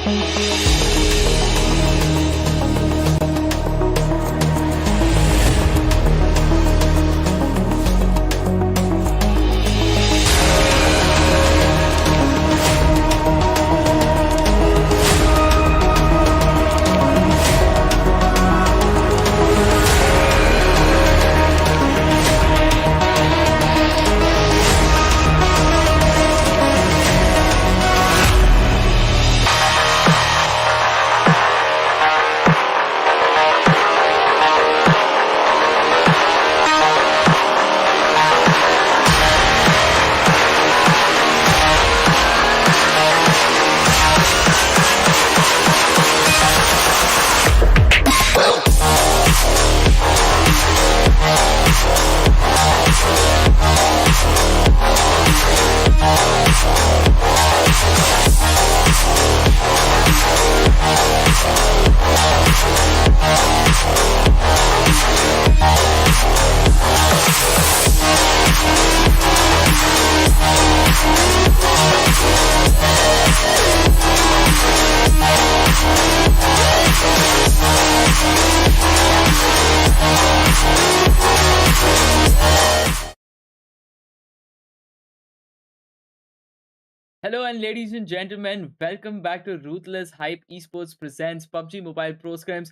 Hello and ladies and gentlemen, welcome back to Ruthless Hype Esports presents PUBG Mobile Pro Scrims.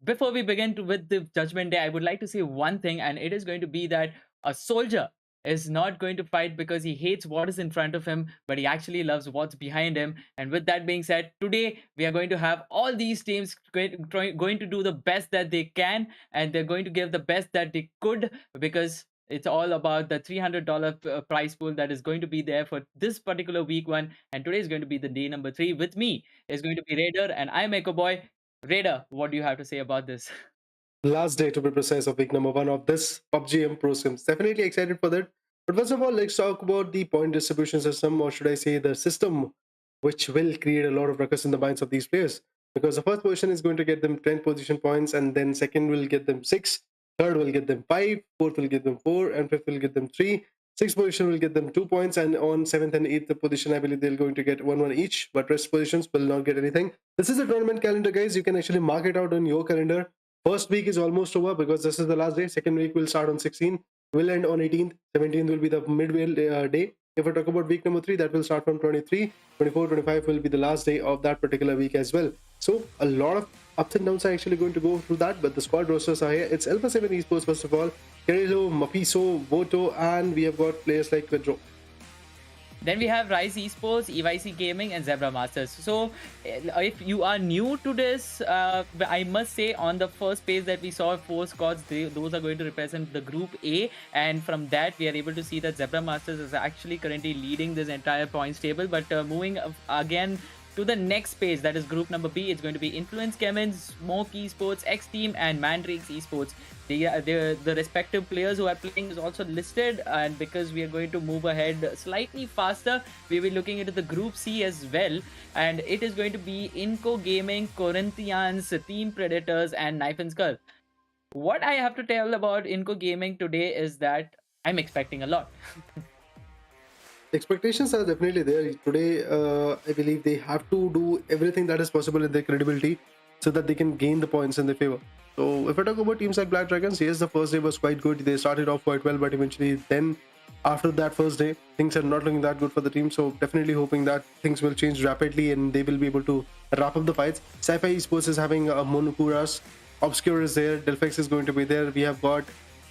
Before we begin with the Judgment Day, I would like to say one thing, and it is going to be that a soldier is not going to fight because he hates what is in front of him, but he actually loves what's behind him. And with that being said, today we are going to have all these teams going to do the best that they can, and they're going to give the best that they could because it's all about the $300 prize pool that is going to be there for this particular week one. And today is going to be the day number 3. With me is going to be Raider, and I'm Echo Boy. Raider, what do you have to say about this? Last day, to be precise, of week number 1 of this PUBG Pro Scrims. Definitely excited for that. But first of all, let's talk about the point distribution system, or should I say the system which will create a lot of ruckus in the minds of these players. Because the first position is going to get them 10 position points, and then second will get them 6, third will get them 5, fourth will get them 4, and fifth will get them 3. Sixth position will get them 2 points, and on seventh and eighth position, I believe they're going to get 1 each, but rest positions will not get anything. This is a tournament calendar, guys. You can actually mark it out on your calendar. First week is almost over because this is the last day. Second week will start on 16th, will end on 18th. 17th will be the midway day. If I talk about week number 3, that will start from 23. 24, 25 will be the last day of that particular week as well. So a lot of ups and downs are actually going to go through that, but the squad rosters are here. It's Alpha 7 Esports, first of all, Kerilo, Mafiso, Voto, and we have got players like Pedro. Then we have Rise Esports, EYC Gaming, and Zebra Masters. So, if you are new to this, I must say on the first page that we saw 4 squads, those are going to represent the Group A. And from that, we are able to see that Zebra Masters is actually currently leading this entire points table. But moving again to the next page, that is group number B, it's going to be Influence CHEMIN, Smoke Esports, XTEAM, and MANDRAKES Esports. The respective players who are playing is also listed, and because we are going to move ahead slightly faster, we will be looking into the group C as well, and it is going to be Inco Gaming, Corinthians, Team Predators, and Knife and Skull. What I have to tell about Inco Gaming today is that I'm expecting a lot. Expectations are definitely there. Today, I believe they have to do everything that is possible in their credibility so that they can gain the points in their favor. So if I talk about teams like Black Dragons, yes, the first day was quite good. They started off quite well, but eventually then after that first day, things are not looking that good for the team. So definitely hoping that things will change rapidly and they will be able to wrap up the fights. Sci-Fi Esports is having Monokuras. Obscure is there. Delphex is going to be there. We have got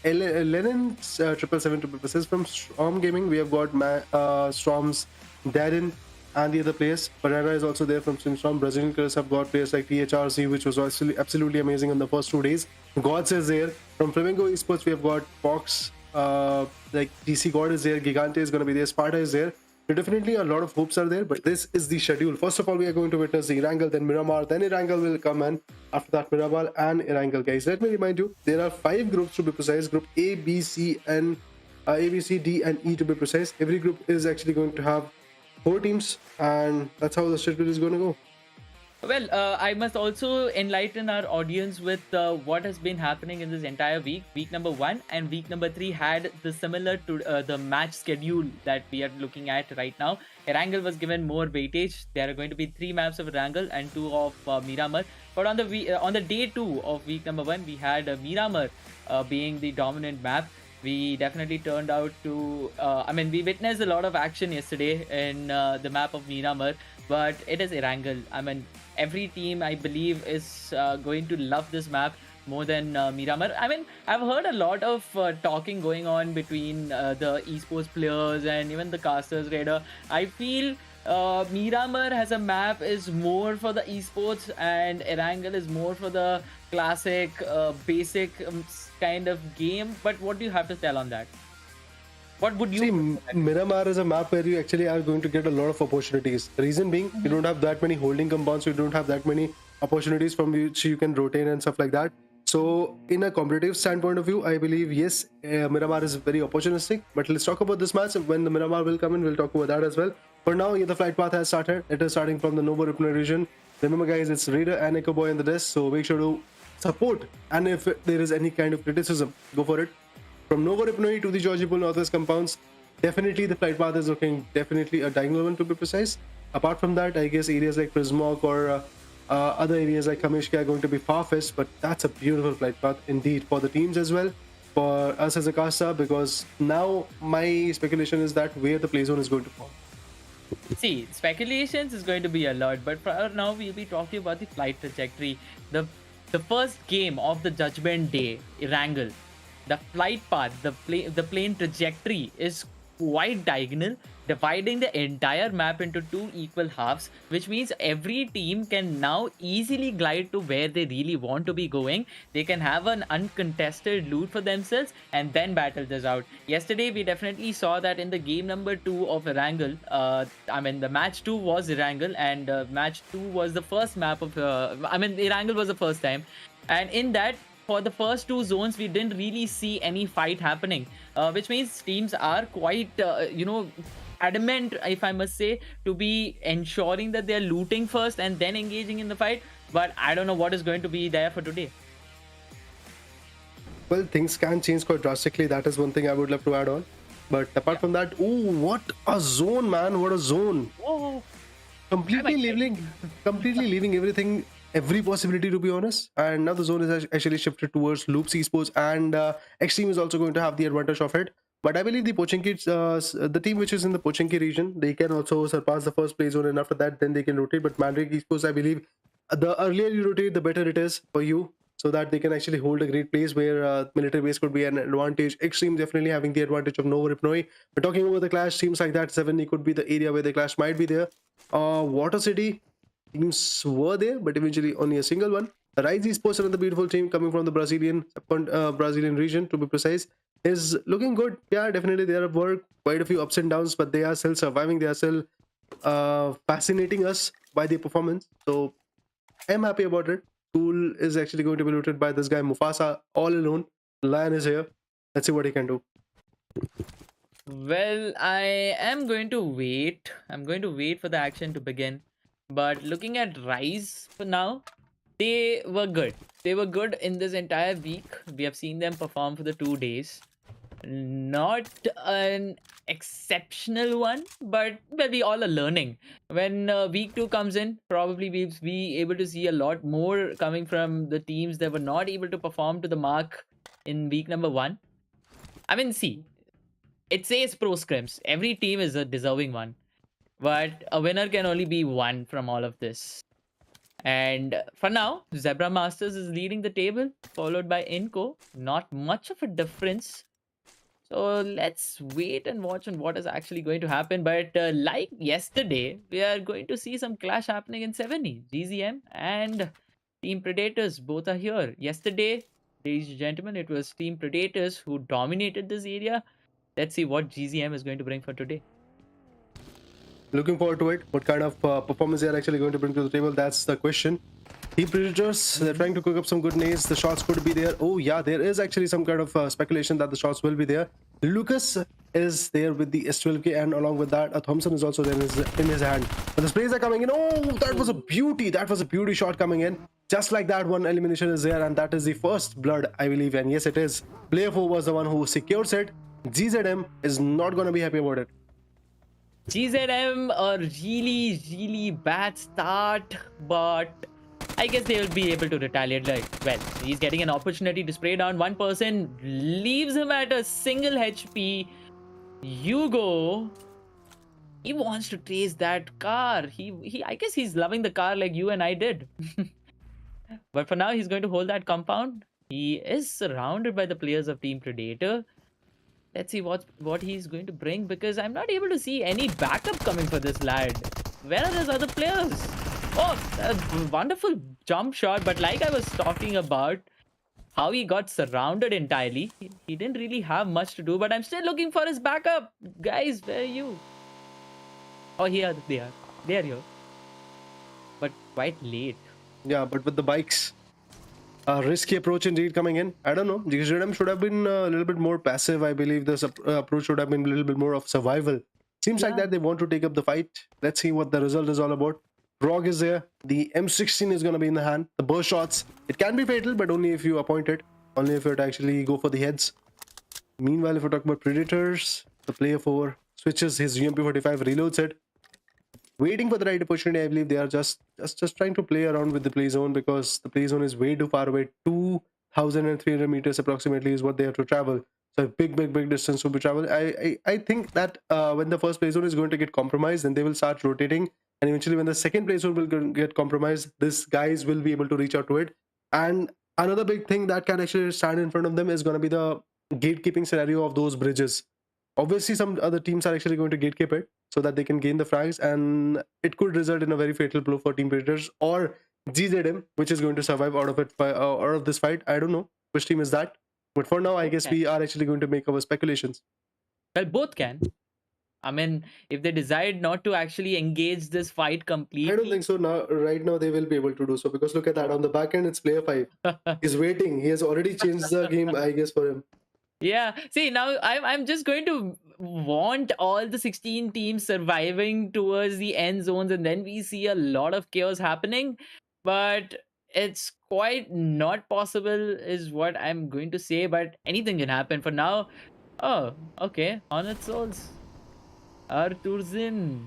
Lennon 777 from Storm Gaming. We have got Storm's Darren and the other players. Banana is also there from Storm. Brazilian players have got players like THRC, which was absolutely amazing in the first 2 days. Gods is there. From Flamingo Esports, we have got Fox, like DC God is there. Gigante is going to be there. Sparta is there. So definitely a lot of hopes are there, but this is the schedule. First of all, we are going to witness the ERANGEL, then Miramar, then ERANGEL will come, and after that Miramar and ERANGEL, guys. Let me remind you, there are 5 groups to be precise. Group A, B, C, and A, B, C, D, and E to be precise. Every group is actually going to have 4 teams, and that's how the schedule is going to go. Well, I must also enlighten our audience with what has been happening in this entire week. Week number 1 and week number 3 had the similar to the match schedule that we are looking at right now. Erangel was given more weightage. There are going to be 3 maps of Erangel and 2 of Miramar. But on the day 2 of week number 1, we had Miramar being the dominant map. We definitely turned out to we witnessed a lot of action yesterday in the map of Miramar, but it is Erangel. Every team, I believe, is going to love this map more than Miramar. I've heard a lot of talking going on between the esports players and even the casters radar. I feel Miramar as a map is more for the esports, and Erangel is more for the classic, basic kind of game. But what do you have to tell on that? What would you see? Miramar is a map where you actually are going to get a lot of opportunities. The reason being, you don't have that many holding compounds, you don't have that many opportunities from which you can rotate and stuff like that. So, in a competitive standpoint of view, I believe yes, Miramar is very opportunistic. But let's talk about this match. When the Miramar will come in, we'll talk about that as well. For now, the flight path has started. It is starting from the Novo Ripno region. Remember, guys, it's Raider and Echo Boy in the desk, so make sure to support. And if there is any kind of criticism, go for it. From Novo Ripno to the Georgipol Northwest compounds, definitely the flight path is looking definitely a diagonal one, to be precise. Apart from that, I guess areas like Prismok or other areas like Kamishka are going to be far-fetched, but that's a beautiful flight path indeed for the teams as well, for us as a caster, because now my speculation is that where the play zone is going to fall. See, speculations is going to be a lot, but for now we'll be talking about the flight trajectory. The first game of the Judgment Day, Erangel, the flight path, the plane trajectory is quite diagonal, dividing the entire map into 2 equal halves, which means every team can now easily glide to where they really want to be going. They can have an uncontested loot for themselves and then battle this out. Yesterday, we definitely saw that in the game number 2 of Erangel. The match 2 was Erangel, and match 2 was the first map of. Erangel was the first time, and in that, for the first 2 zones, we didn't really see any fight happening, which means teams are quite, adamant, if I must say, to be ensuring that they're looting first and then engaging in the fight. But I don't know what is going to be there for today. Well, things can change quite drastically. That is one thing I would love to add on. But apart from that, oh, what a zone, man! What a zone! Whoa! Completely leaving everything, every possibility, to be honest. And now the zone is actually shifted towards Loops Esports, and XTEAM is also going to have the advantage of it. But I believe the Pochinki, the team which is in the Pochinki region, they can also surpass the first play zone, and after that, then they can rotate. But Mandrake Esports, I believe, the earlier you rotate, the better it is for you, so that they can actually hold a great place where military base could be an advantage. XTREAM definitely having the advantage of Novo Ripnoi. But talking about the clash, teams like that, 7 could be the area where the clash might be there. Water City teams were there, but eventually only a single one. Rise Esports, another beautiful team coming from the Brazilian region, to be precise, is looking good. Yeah, definitely there were quite a few ups and downs, but they are still surviving. They are still fascinating us by their performance. So I'm happy about it. Tool is actually going to be looted by this guy Mufasa all alone. Lion is here. Let's see what he can do. Well, I am going to wait. I'm going to wait for the action to begin. But looking at Rise for now, they were good. They were good in this entire week. We have seen them perform for the 2 days. Not an exceptional one, but well, we all are learning. When week 2 comes in, probably we'll be able to see a lot more coming from the teams that were not able to perform to the mark in week number 1. See, it says pro scrims. Every team is a deserving one, but a winner can only be one from all of this. And for now, Zebra Masters is leading the table, followed by Inco. Not much of a difference. So let's wait and watch on what is actually going to happen. But like yesterday, we are going to see some clash happening in 70. GZM and Team Predators both are here. Yesterday, ladies and gentlemen, it was Team Predators who dominated this area. Let's see what GZM is going to bring for today. Looking forward to it. What kind of performance they are actually going to bring to the table, that's the question. Team Predators, they're trying to cook up some good nades. The shots could be there. Oh yeah, there is actually some kind of speculation that the shots will be there. Lucas is there with the S12K, and along with that, a Thompson is also there in his hand. But the sprays are coming in. Oh, that was a beauty. That was a beauty shot coming in. Just like that, one elimination is there, and that is the first blood, I believe. And yes, it is. Player 4 was the one who secures it. GZM is not going to be happy about it. GZM, a really bad start, but I guess they will be able to retaliate. Like, well, he's getting an opportunity to spray down one person, leaves him at a single HP. Hugo, he wants to chase that car. I guess he's loving the car like you and I did. But for now, he's going to hold that compound. He is surrounded by the players of Team Predator. Let's see what he's going to bring, because I'm not able to see any backup coming for this lad. Where are those other players? Oh, a wonderful jump shot. But like I was talking about, how he got surrounded entirely, he didn't really have much to do. But I'm still looking for his backup. Guys, where are you? Oh, here they are. They are here. But quite late. Yeah, but with the bikes. Risky approach indeed coming in. I don't know. GZM should have been a little bit more passive. I believe this approach should have been a little bit more of survival. Seems like that they want to take up the fight. Let's see what the result is all about. Pubg is there. The M16 is going to be in the hand. The burst shots. It can be fatal, but only if you appoint it. Only if you actually go for the heads. Meanwhile, if we talk about Predators, the player 4 switches his UMP45, reloads it. Waiting for the right opportunity. I believe they are just trying to play around with the play zone, because the play zone is way too far away. 2,300 meters approximately is what they have to travel. So big distance to be traveled. I think that when the first play zone is going to get compromised, then they will start rotating, and eventually when the second play zone will get compromised, these guys will be able to reach out to it. And another big thing that can actually stand in front of them is going to be the gatekeeping scenario of those bridges. Obviously, some other teams are actually going to gatekeep it so that they can gain the frags, and it could result in a very fatal blow for Team Predators or GZM, which is going to survive out of this fight. I don't know which team is that, but for now, I guess we are actually going to make our speculations. Well, both can. I mean, if they decide not to actually engage this fight completely. I don't think so. Now, right now, they will be able to do so, because look at that. On the back end, it's player 5. He's waiting. He has already changed the game, I guess, for him. Yeah, see, now I'm just going to want all the 16 teams surviving towards the end zones, and then we see a lot of chaos happening. But it's quite not possible is what I'm going to say, but anything can happen. For now, oh, okay, Honest Souls, Arturzin.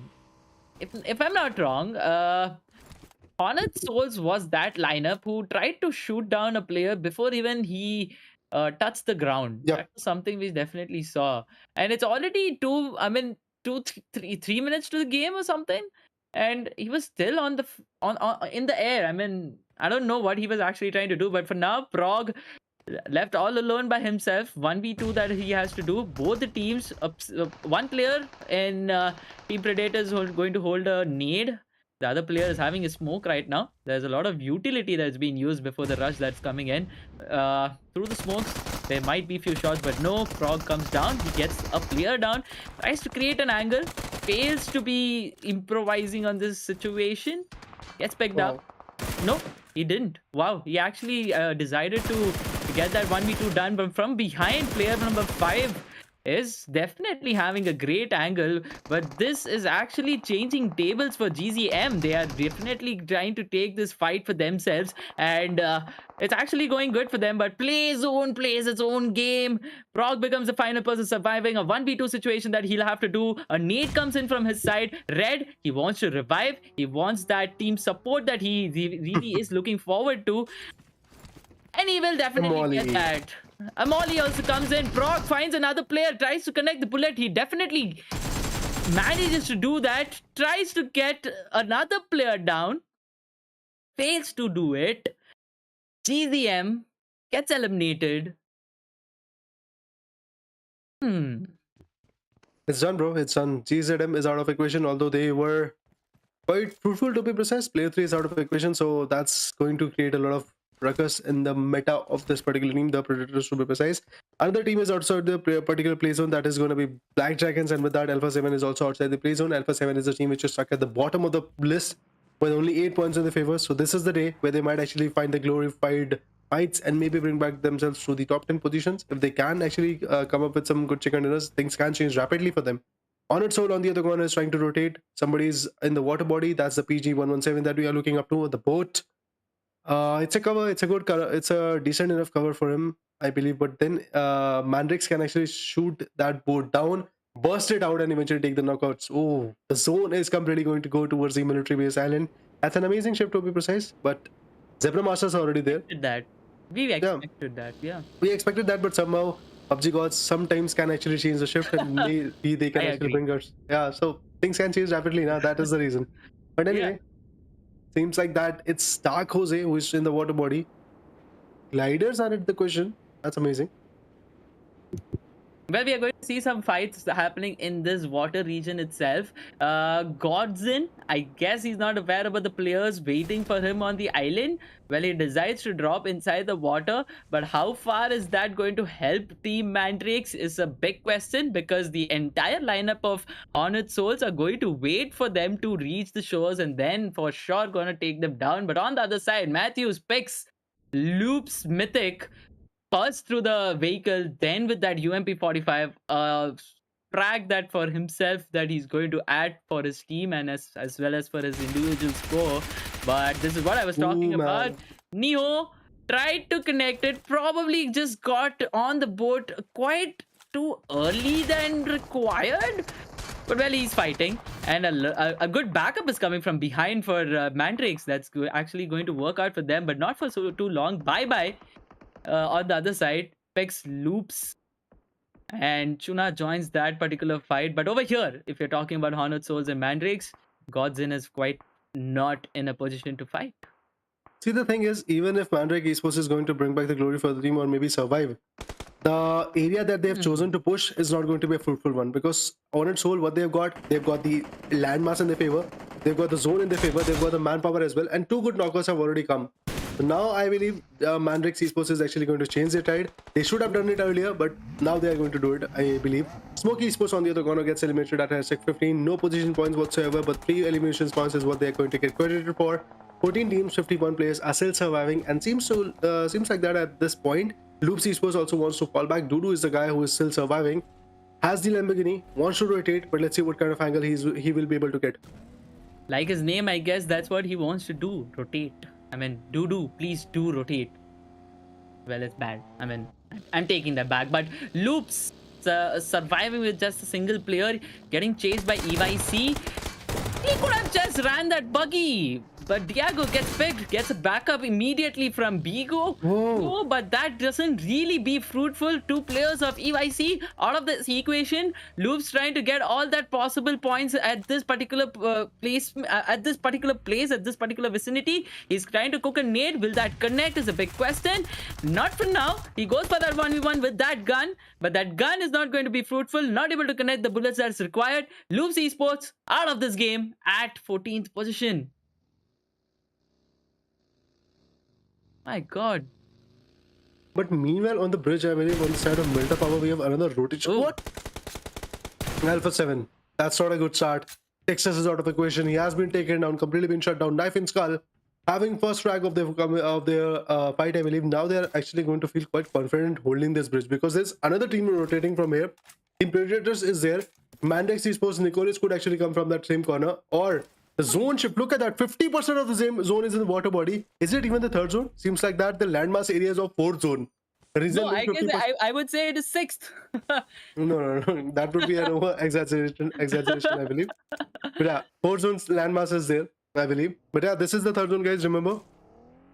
If I'm not wrong, Honest Souls was that lineup who tried to shoot down a player before even he touched the ground. Yeah. That was something we definitely saw. And it's already 3 minutes to the game or something. And he was still on the in the air. I mean, I don't know what he was actually trying to do, but for now, Pubg left all alone by himself. 1v2 that he has to do. Both the teams, one player in Team Predators is going to hold a nade. The other player is having a smoke right now. There's a lot of utility that's being used before the rush that's coming in. Through the smokes, there might be a few shots, but no, Pubg comes down. He gets a player down, tries to create an angle, fails to be improvising on this situation, gets picked up. Nope, he didn't. Wow, he actually decided to get that 1v2 done, but from behind, player number 5 is definitely having a great angle, but this is actually changing tables for GZM. They are definitely trying to take this fight for themselves, and it's actually going good for them, but Play Zone plays its own game. Pubg becomes the final person surviving a 1v2 situation that he'll have to do. A nade comes in from his side. Red, he wants to revive. He wants that team support that he really is looking forward to, and he will definitely get that. Amoli also comes in. Pubg finds another player, tries to connect the bullet. He definitely manages to do that. Tries to get another player down. Fails to do it. GZM gets eliminated. It's done, bro. It's done. GZM is out of equation, although they were quite fruitful, to be precise. Player 3 is out of equation, so that's going to create a lot of ruckus in the meta of this particular team, the Predators, to be precise. Another team is outside the particular play zone, that is going to be Black Dragons, and with that, Alpha 7 is also outside the play zone. Alpha 7 is a team which is stuck at the bottom of the list with only 8 points in the favor. So this is the day where they might actually find the glorified fights and maybe bring back themselves to the top 10 positions. If they can actually come up with some good chicken dinners, things can change rapidly for them. Honored Soul on the other corner is trying to rotate. Somebody's in the water body. That's the PG 117 that we are looking up to. The boat. It's a cover. It's a good cover. It's a decent enough cover for him, I believe. But then Mandrakes can actually shoot that boat down, burst it out, and eventually take the knockouts. Oh, the zone is completely going to go towards the military base island. That's an amazing ship, to be precise. But Zebra Masters are already there. That we expected that, yeah. We expected that, but somehow PUBG gods sometimes can actually change the shift, and maybe they can I actually agree. bring us. Yeah, so things can change rapidly now. That is the reason. But anyway, seems like that it's Dark Jose who is in the water body. Gliders are at the question. That's amazing. Well, we are going to see some fights happening in this water region itself. Godzin, I guess he's not aware about the players waiting for him on the island. Well, he decides to drop inside the water, but how far is that going to help Team Mandrakes is a big question, because the entire lineup of Honored Souls are going to wait for them to reach the shores and then for sure going to take them down. But on the other side, Matthews picks Loops Mythic first through the vehicle, then with that UMP-45, track that for himself that he's going to add for his team and as well as for his individual score. But this is what I was talking about. Neo tried to connect it, probably just got on the boat quite too early than required. But well, he's fighting, and a good backup is coming from behind for Mandrakes. That's actually going to work out for them, but not for too long. Bye-bye. On the other side, Pex loops and Chuna joins that particular fight. But over here, if you're talking about Honored Souls and Mandrakes, Godzin is quite not in a position to fight. See, the thing is, even if Mandrake Esports is going to bring back the glory for the team or maybe survive, the area that they have chosen to push is not going to be a fruitful one, because Honored Soul, what they've got the landmass in their favor, they've got the zone in their favor, they've got the manpower as well, and two good knockers have already come. So now I believe Mandrake's Esports is actually going to change their tide. They should have done it earlier, but now they are going to do it, I believe. Smoky Esports on the other corner gets eliminated at hashtag 15. No position points whatsoever, but 3 elimination points is what they are going to get credited for. 14 teams, 51 players are still surviving, and seems like that at this point. Loops Esports also wants to fall back. Dudu is the guy who is still surviving. Has the Lamborghini, wants to rotate, but let's see what kind of angle he will be able to get. Like his name, I guess that's what he wants to do. Rotate. I mean, please do rotate. Well, it's bad. I mean, I'm taking that back. But Loops surviving with just a single player, getting chased by EYC. He could have just ran that buggy. But Diego gets picked, gets a backup immediately from Bigo. Oh, but that doesn't really be fruitful. 2 players of EYC out of this equation. Loops trying to get all that possible points at this particular place, at this particular vicinity. He's trying to cook a nade. Will that connect is a big question. Not for now. He goes for that 1v1 with that gun, but that gun is not going to be fruitful. Not able to connect the bullets that's required. Loops Esports out of this game at 14th position. My god. But meanwhile, on the bridge, I believe on the side of Milta Power, we have another rotation. Oh. What? Alpha 7. That's not a good start. Texas is out of the equation. He has been taken down, completely been shut down. Knife in skull. Having first frag of their fight, I believe now they're actually going to feel quite confident holding this bridge, because there's another team rotating from here. Team Predators is there. Mandex Esports Nicholas could actually come from that same corner, or the zone ship. Look at that. 50% of the same zone is in the water body. Is it even the third zone? Seems like that the landmass areas of fourth zone. No, I guess I would say it is 6th. No. That would be an over exaggeration, I believe. But yeah, 4th zone's landmass is there, I believe. But yeah, this is the third zone, guys. Remember,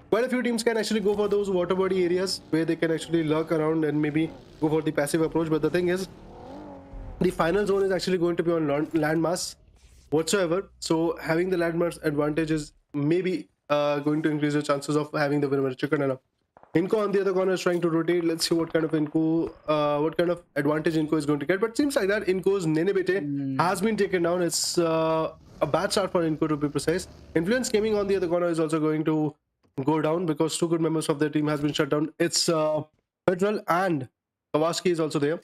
quite a few teams can actually go for those water body areas where they can actually lurk around and maybe go for the passive approach. But the thing is, the final zone is actually going to be on landmass whatsoever. So having the landmass advantage is maybe going to increase your chances of having the winner chicken enough. Inko on the other corner is trying to rotate. Let's see what kind of what kind of advantage Inko is going to get. But it seems like that Inko's Nenebete has been taken down. It's a bad start for Inko, to be precise. Influence Gaming on the other corner is also going to go down, because 2 good members of their team has been shut down. It's Federal and Kawasaki is also there.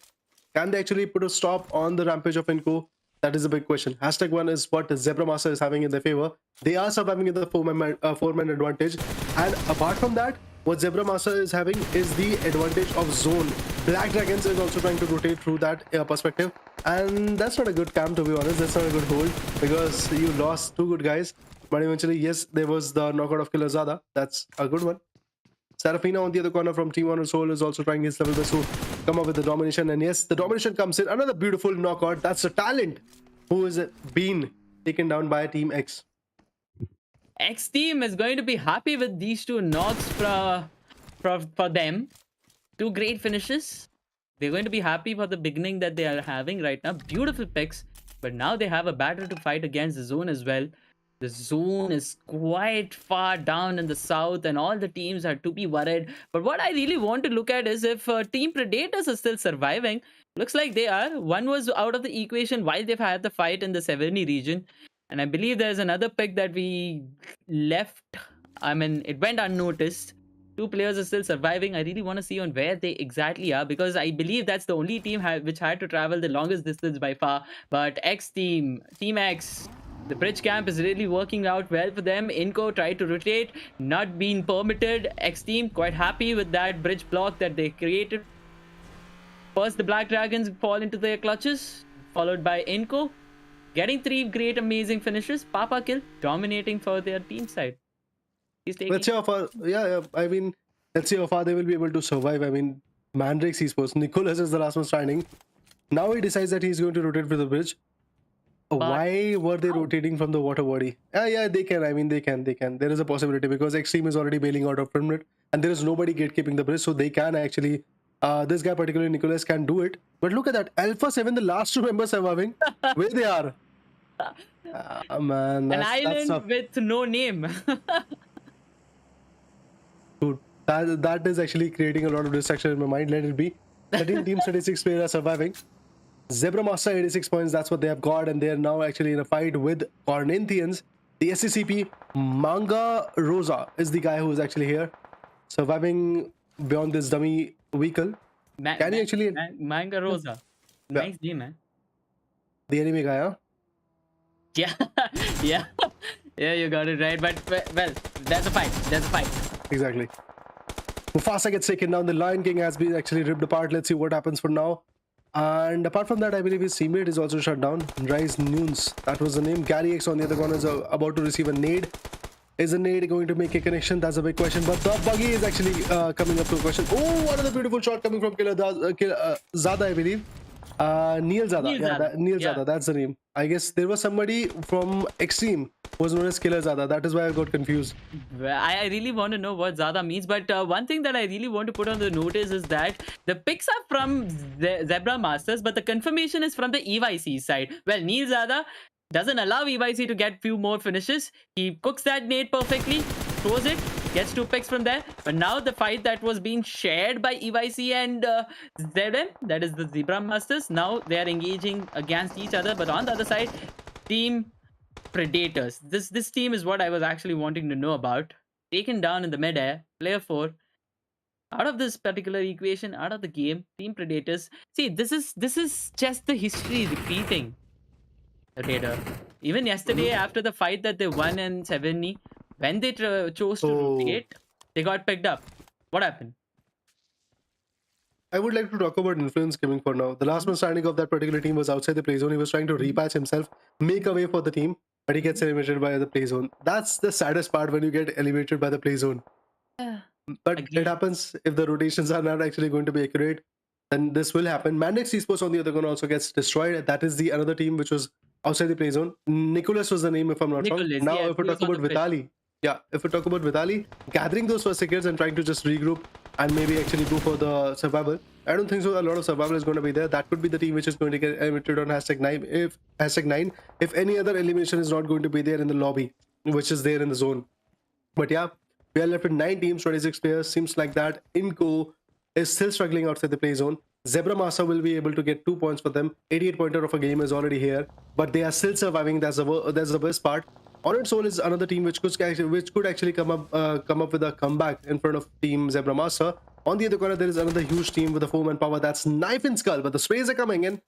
Can they actually put a stop on the rampage of Inko? That is a big question. Hashtag one is what Zebra Master is having in their favor. They are surviving in the four-man advantage. And apart from that, what Zebra Master is having is the advantage of zone. Black Dragons is also trying to rotate through that perspective. And that's not a good camp, to be honest. That's not a good hold because you lost two good guys. But eventually, yes, there was the knockout of Killer Zada. That's a good one. Serafina on the other corner from Team Honor Soul is also trying his level best to come up with the domination. And yes, the domination comes in. Another beautiful knockout. That's a talent who is being taken down by Team X. XTEAM is going to be happy with these two knocks for them. Two great finishes. They're going to be happy for the beginning that they are having right now. Beautiful picks. But now they have a battle to fight against the zone as well. The zone is quite far down in the south and all the teams are to be worried. But what I really want to look at is if Team Predators are still surviving. Looks like they are. One was out of the equation while they've had the fight in the Severny region. And I believe there's another pick that we left. I mean, it went unnoticed. Two players are still surviving. I really want to see on where they exactly are because I believe that's the only team which had to travel the longest distance by far. But Team X, the bridge camp is really working out well for them. Inco tried to rotate, not being permitted. XTEAM quite happy with that bridge block that they created. First, the Black Dragons fall into their clutches, followed by Inco, getting three great, amazing finishes. Papa Kill dominating for their team side. Let's see how far. Yeah. I mean, let's see how far they will be able to survive. I mean, Mandrakes Esports. Nicholas is the last one standing. Now he decides that he's going to rotate for the bridge. Why were they rotating from the water body? Yeah, they can. I mean, they can. There is a possibility because XTEAM is already bailing out of permanent, and there is nobody gatekeeping the bridge, so they can actually. This guy, particularly Nicholas, can do it. But look at that, Alpha 7, the last two members surviving. Where they are? Man, an island with no name. Dude, that is actually creating a lot of distraction in my mind. Let it be. 13 teams, 36 players are surviving. Zebra Master 86 points, that's what they have got, and they are now actually in a fight with Corinthians. The SCCP Manga Rosa is the guy who is actually here, surviving beyond this dummy vehicle. Can you actually Manga Rosa? Yeah. Nice name, man. The enemy guy, huh? Yeah, you got it right. But well, there's a fight. Exactly. Mufasa gets taken down. The Lion King has been actually ripped apart. Let's see what happens for now. And apart from that, I believe his teammate is also shut down. Rise Nunes, that was the name. Gary X on the other corner is about to receive a nade. Is a nade going to make a connection? That's a big question. But the buggy is actually coming up to a question. Oh, what a beautiful shot coming from Zada, I believe. Neil Zada. Neil Zada, that's the name. I guess there was somebody from XTEAM who was known as Killer Zada. That is why I got confused. I really want to know what Zada means. But one thing that I really want to put on the notice is that the picks are from Zebra Masters, but the confirmation is from the EYC side. Well, Neil Zada doesn't allow EYC to get few more finishes. He cooks that nade perfectly, throws it, gets 2 picks from there. But now the fight that was being shared by EYC and ZM, that is the Zebra Masters, now they are engaging against each other. But on the other side, Team Predators. This team is what I was actually wanting to know about. Taken down in the mid-air, player 4. Out of this particular equation, out of the game, Team Predators. See, this is just the history repeating. Raider. Even yesterday, after the fight that they won in Severny, when they chose to rotate, they got picked up. What happened? I would like to talk about influence gaming for now. The last man standing of that particular team was outside the play zone. He was trying to repatch himself, make a way for the team, but he gets eliminated by the play zone. That's the saddest part when you get eliminated by the play zone. But it happens if the rotations are not actually going to be accurate. Then this will happen. MANDRAKES Esports on the other corner also gets destroyed. That is the another team which was outside the play zone. Nicholas was the name, if I'm not wrong. Now, if we talk about Vitali, gathering those first tickets and trying to just regroup and maybe actually go for the survival. I don't think so. A lot of survival is going to be there. That could be the team which is going to get eliminated on #9. If any other elimination is not going to be there in the lobby, which is there in the zone. But yeah, we are left with 9 teams, 26 players. Seems like that Inco is still struggling outside the play zone. Zebra Masa will be able to get 2 points for them. 88 pointer of a game is already here, but they are still surviving. That's the best part. Honored Soul is another team which could actually come up with a comeback in front of Team Zebra Masa. On the other corner, there is another huge team with a 4-man power. That's Knife and Skull, but the sprays are coming in.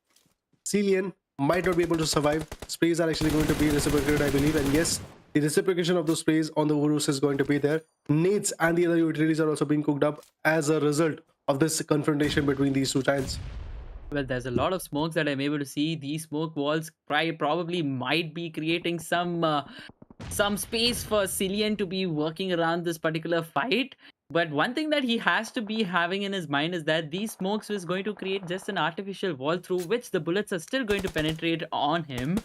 Cillian might not be able to survive. Sprays are actually going to be reciprocated, I believe. And yes, the reciprocation of those sprays on the Urus is going to be there. Nades and the other utilities are also being cooked up as a result of this confrontation between these two giants. Well, there's a lot of smokes that I'm able to see. These smoke walls probably might be creating some space for Cillian to be working around this particular fight. But one thing that he has to be having in his mind is that these smokes is going to create just an artificial wall through which the bullets are still going to penetrate on him.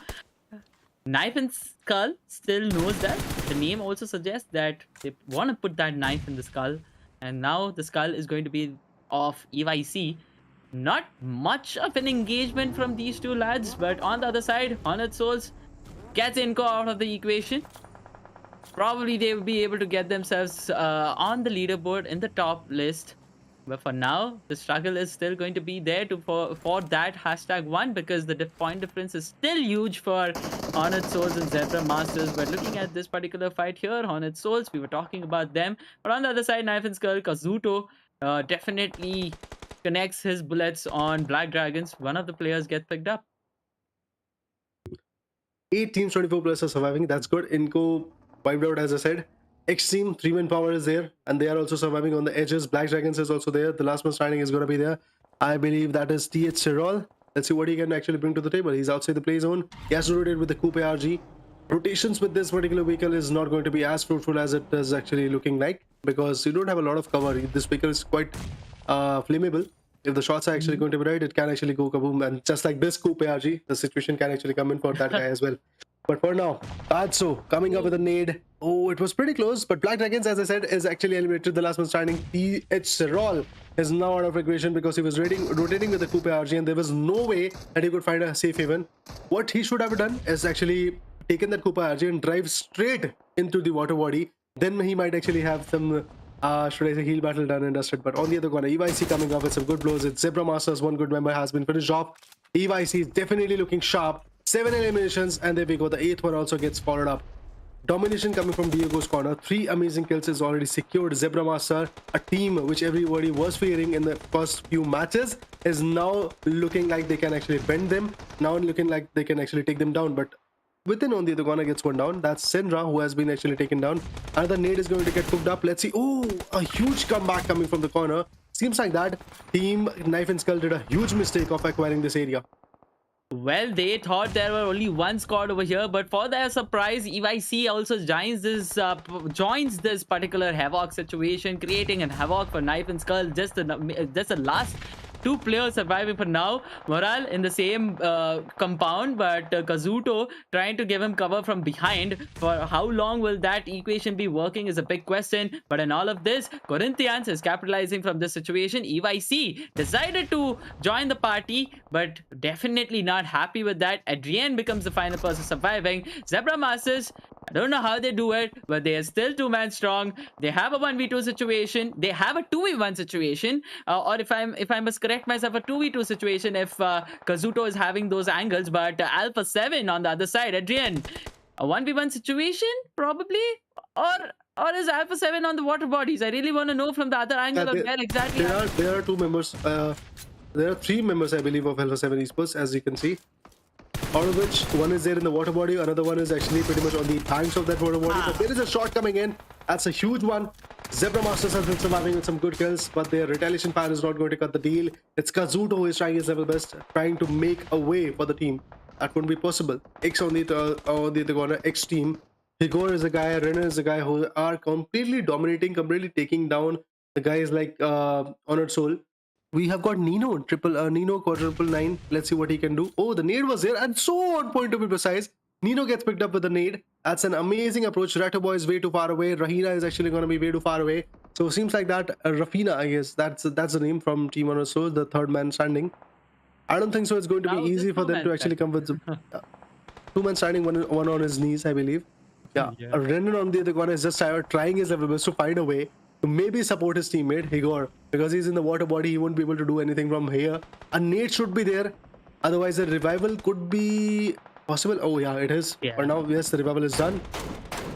Knife and Skull still knows that. The name also suggests that they want to put that knife in the skull. And now the skull is going to be of EYC. Not much of an engagement from these two lads, but on the other side, Honored Souls gets Inco out of the equation. Probably they will be able to get themselves on the leaderboard in the top list. But for now, the struggle is still going to be there for that #1 because the point difference is still huge for Honored Souls and Zebra Masters. But looking at this particular fight here, Honored Souls, we were talking about them. But on the other side, Knife and Skull, Kazuto definitely connects his bullets on Black Dragons. One of the players gets picked up. 8 teams, 24 players are surviving. That's good. Inco wiped out, as I said. XTEAM, 3-man power is there, and they are also surviving on the edges. Black Dragons is also there. The last man standing is going to be there. I believe that is TH Cyril. Let's see what he can actually bring to the table. He's outside the play zone. He has to rotate with the Coupe ARG. Rotations with this particular vehicle is not going to be as fruitful as it is actually looking like, because you don't have a lot of cover. This vehicle is quite flammable. If the shots are actually going to be right, it can actually go kaboom. And just like this Coupe ARG, the situation can actually come in for that guy as well. But for now, Tatsu coming up with a nade. Oh, it was pretty close, but Black Dragons, as I said, is actually eliminated. The last one standing, TH Cyril, is now out of equation because he was rotating with the Coupe ARG and there was no way that he could find a safe haven. What he should have done is actually taken that Coupe ARG and drive straight into the water body. Then he might actually have some, should I say, heal battle done and dusted. But on the other corner, EYC coming up with some good blows. It's Zebra Masters, one good member has been finished off. EYC is definitely looking sharp. 7 eliminations, and there we go. The 8th one also gets followed up. Domination coming from Diego's corner. 3 amazing kills is already secured. Zebra Master, a team which everybody was fearing in the first few matches, is now looking like they can actually bend them. Now looking like they can actually take them down. But within on the other corner gets one down. That's Sindra, who has been actually taken down. Another nade is going to get cooked up. Let's see. Oh, a huge comeback coming from the corner. Seems like that team Knife and Skull did a huge mistake of acquiring this area. Well, they thought there were only one squad over here, but for their surprise, EYC also joins this particular Havoc situation, creating an Havoc for Knife and Skull. Just the last 2 players surviving for now. Moral in the same compound, but Kazuto trying to give him cover from behind. For how long will that equation be working is a big question. But in all of this, Corinthians is capitalizing from this situation. EYC decided to join the party, but definitely not happy with that. Adrian becomes the final person surviving. Zebra Masters, I don't know how they do it, but they are still 2-man strong. They have a 1v2 situation. They have a 2v1 situation, or if I must correct myself, a 2v2 situation if Kazuto is having those angles. But Alpha 7 on the other side, Adrian, a 1v1 situation probably, or is Alpha 7 on the water bodies? I really want to know from the other angle of where exactly. There are 2 members. There are 3 members, I believe, of Alpha 7 Esports, as you can see. Out of which one is there in the water body, another one is actually pretty much on the banks of that water body. But there is a shot coming in. That's a huge one. Zebra Masters has been surviving with some good kills, but their retaliation fire is not going to cut the deal. It's Kazuto who is trying his level best, trying to make a way for the team. That wouldn't be possible. X on the corner, X team. Igor is a guy, Renner is a guy who are completely dominating, completely taking down the guys like Honored Soul. We have got Nino, Nino quadruple 9. Let's see what he can do. Oh, the nade was there, and so on point to be precise. Nino gets picked up with the nade. That's an amazing approach. Rato Boy is way too far away. Rahina is actually going to be way too far away. So it seems like that Rafina, I guess, that's the name from Team Honor Soul, the 3rd man standing. I don't think so. It's going to be easy for them to actually come with 2-man standing, one on his knees, I believe. Yeah. Renan on the other corner is just trying his level best to find a way to maybe support his teammate Igor, because he's in the water body. He won't be able to do anything from here. A nade should be there, otherwise the revival could be possible. Oh yeah, it is. But now, yes, the revival is done.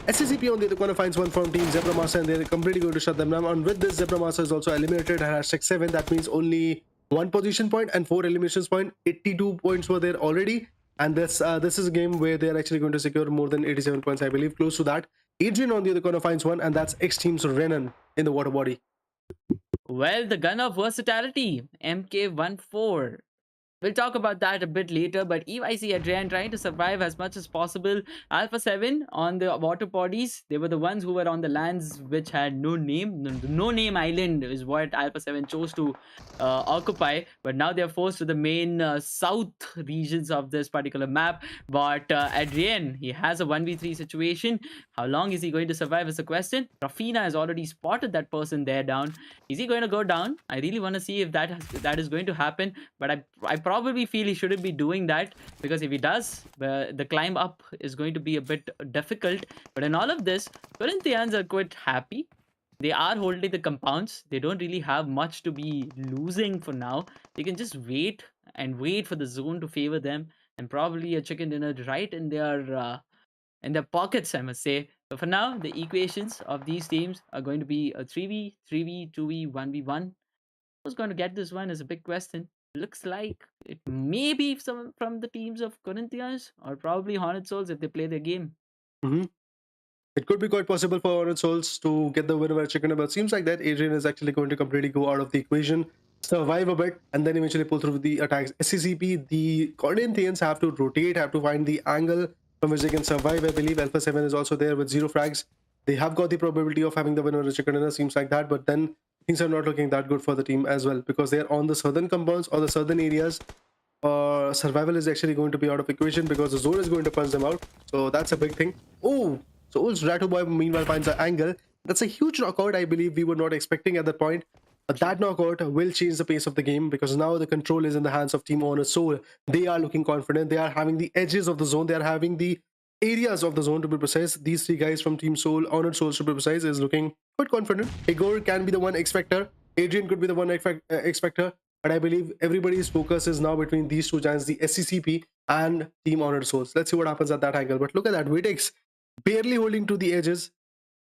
SCCP on the other corner finds one from Team Zebra Master, and they're completely going to shut them down. And with this, Zebra Master is also eliminated at #7. That means only 1 position point and 4 eliminations point. 82 points were there already. And this is a game where they're actually going to secure more than 87 points, I believe, close to that. Adrian on the other corner finds one, and that's XTEAM's Renan in the water body. Well, the gun of versatility, MK14. We'll talk about that a bit later, but EYC Adrian trying to survive as much as possible. Alpha 7 on the water bodies, they were the ones who were on the lands which had no name. No name island is what Alpha 7 chose to occupy, but now they're forced to the main south regions of this particular map. But Adrian, he has a 1v3 situation. How long is he going to survive is the question. Rafina has already spotted that person there down. Is he going to go down? I really want to see if that is going to happen, but I probably feel he shouldn't be doing that, because if he does, the climb up is going to be a bit difficult. But in all of this, Corinthians are quite happy. They are holding the compounds. They don't really have much to be losing for now. They can just wait and wait for the zone to favor them, and probably a chicken dinner right in their pockets, I must say. But for now, the equations of these teams are going to be a 3v, 3v, 2v, 1v1. Who's going to get this one is a big question. Looks like it may be some from the teams of Corinthians, or probably Hornet Souls if they play their game. Mm-hmm. It could be quite possible for Hornet Souls to get the winner by chicken, but it seems like that Adrian is actually going to completely go out of the equation, survive a bit, and then eventually pull through the attacks. SCCP, the Corinthians have to rotate, have to find the angle from which they can survive. I believe Alpha 7 is also there with 0 frags. They have got the probability of having the winner of chicken dinner, seems like that, but then things are not looking that good for the team as well, because they're on the southern compounds or the southern areas. Survival is actually going to be out of equation because the zone is going to punch them out. So that's a big thing. Oh, Souls Rattle Boy meanwhile finds an angle. That's a huge knockout, I believe we were not expecting at that point. But that knockout will change the pace of the game, because now the control is in the hands of Team Honor Soul. They are looking confident. They are having the edges of the zone. They are having the areas of the zone, to be precise. These three guys from Team Soul, Honored Souls to be precise, is looking quite confident. Igor can be the one X Factor. Adrian could be the one X Factor. But I believe everybody's focus is now between these two giants, the SCCP and Team Honored Souls. Let's see what happens at that angle. But look at that. Vitex barely holding to the edges,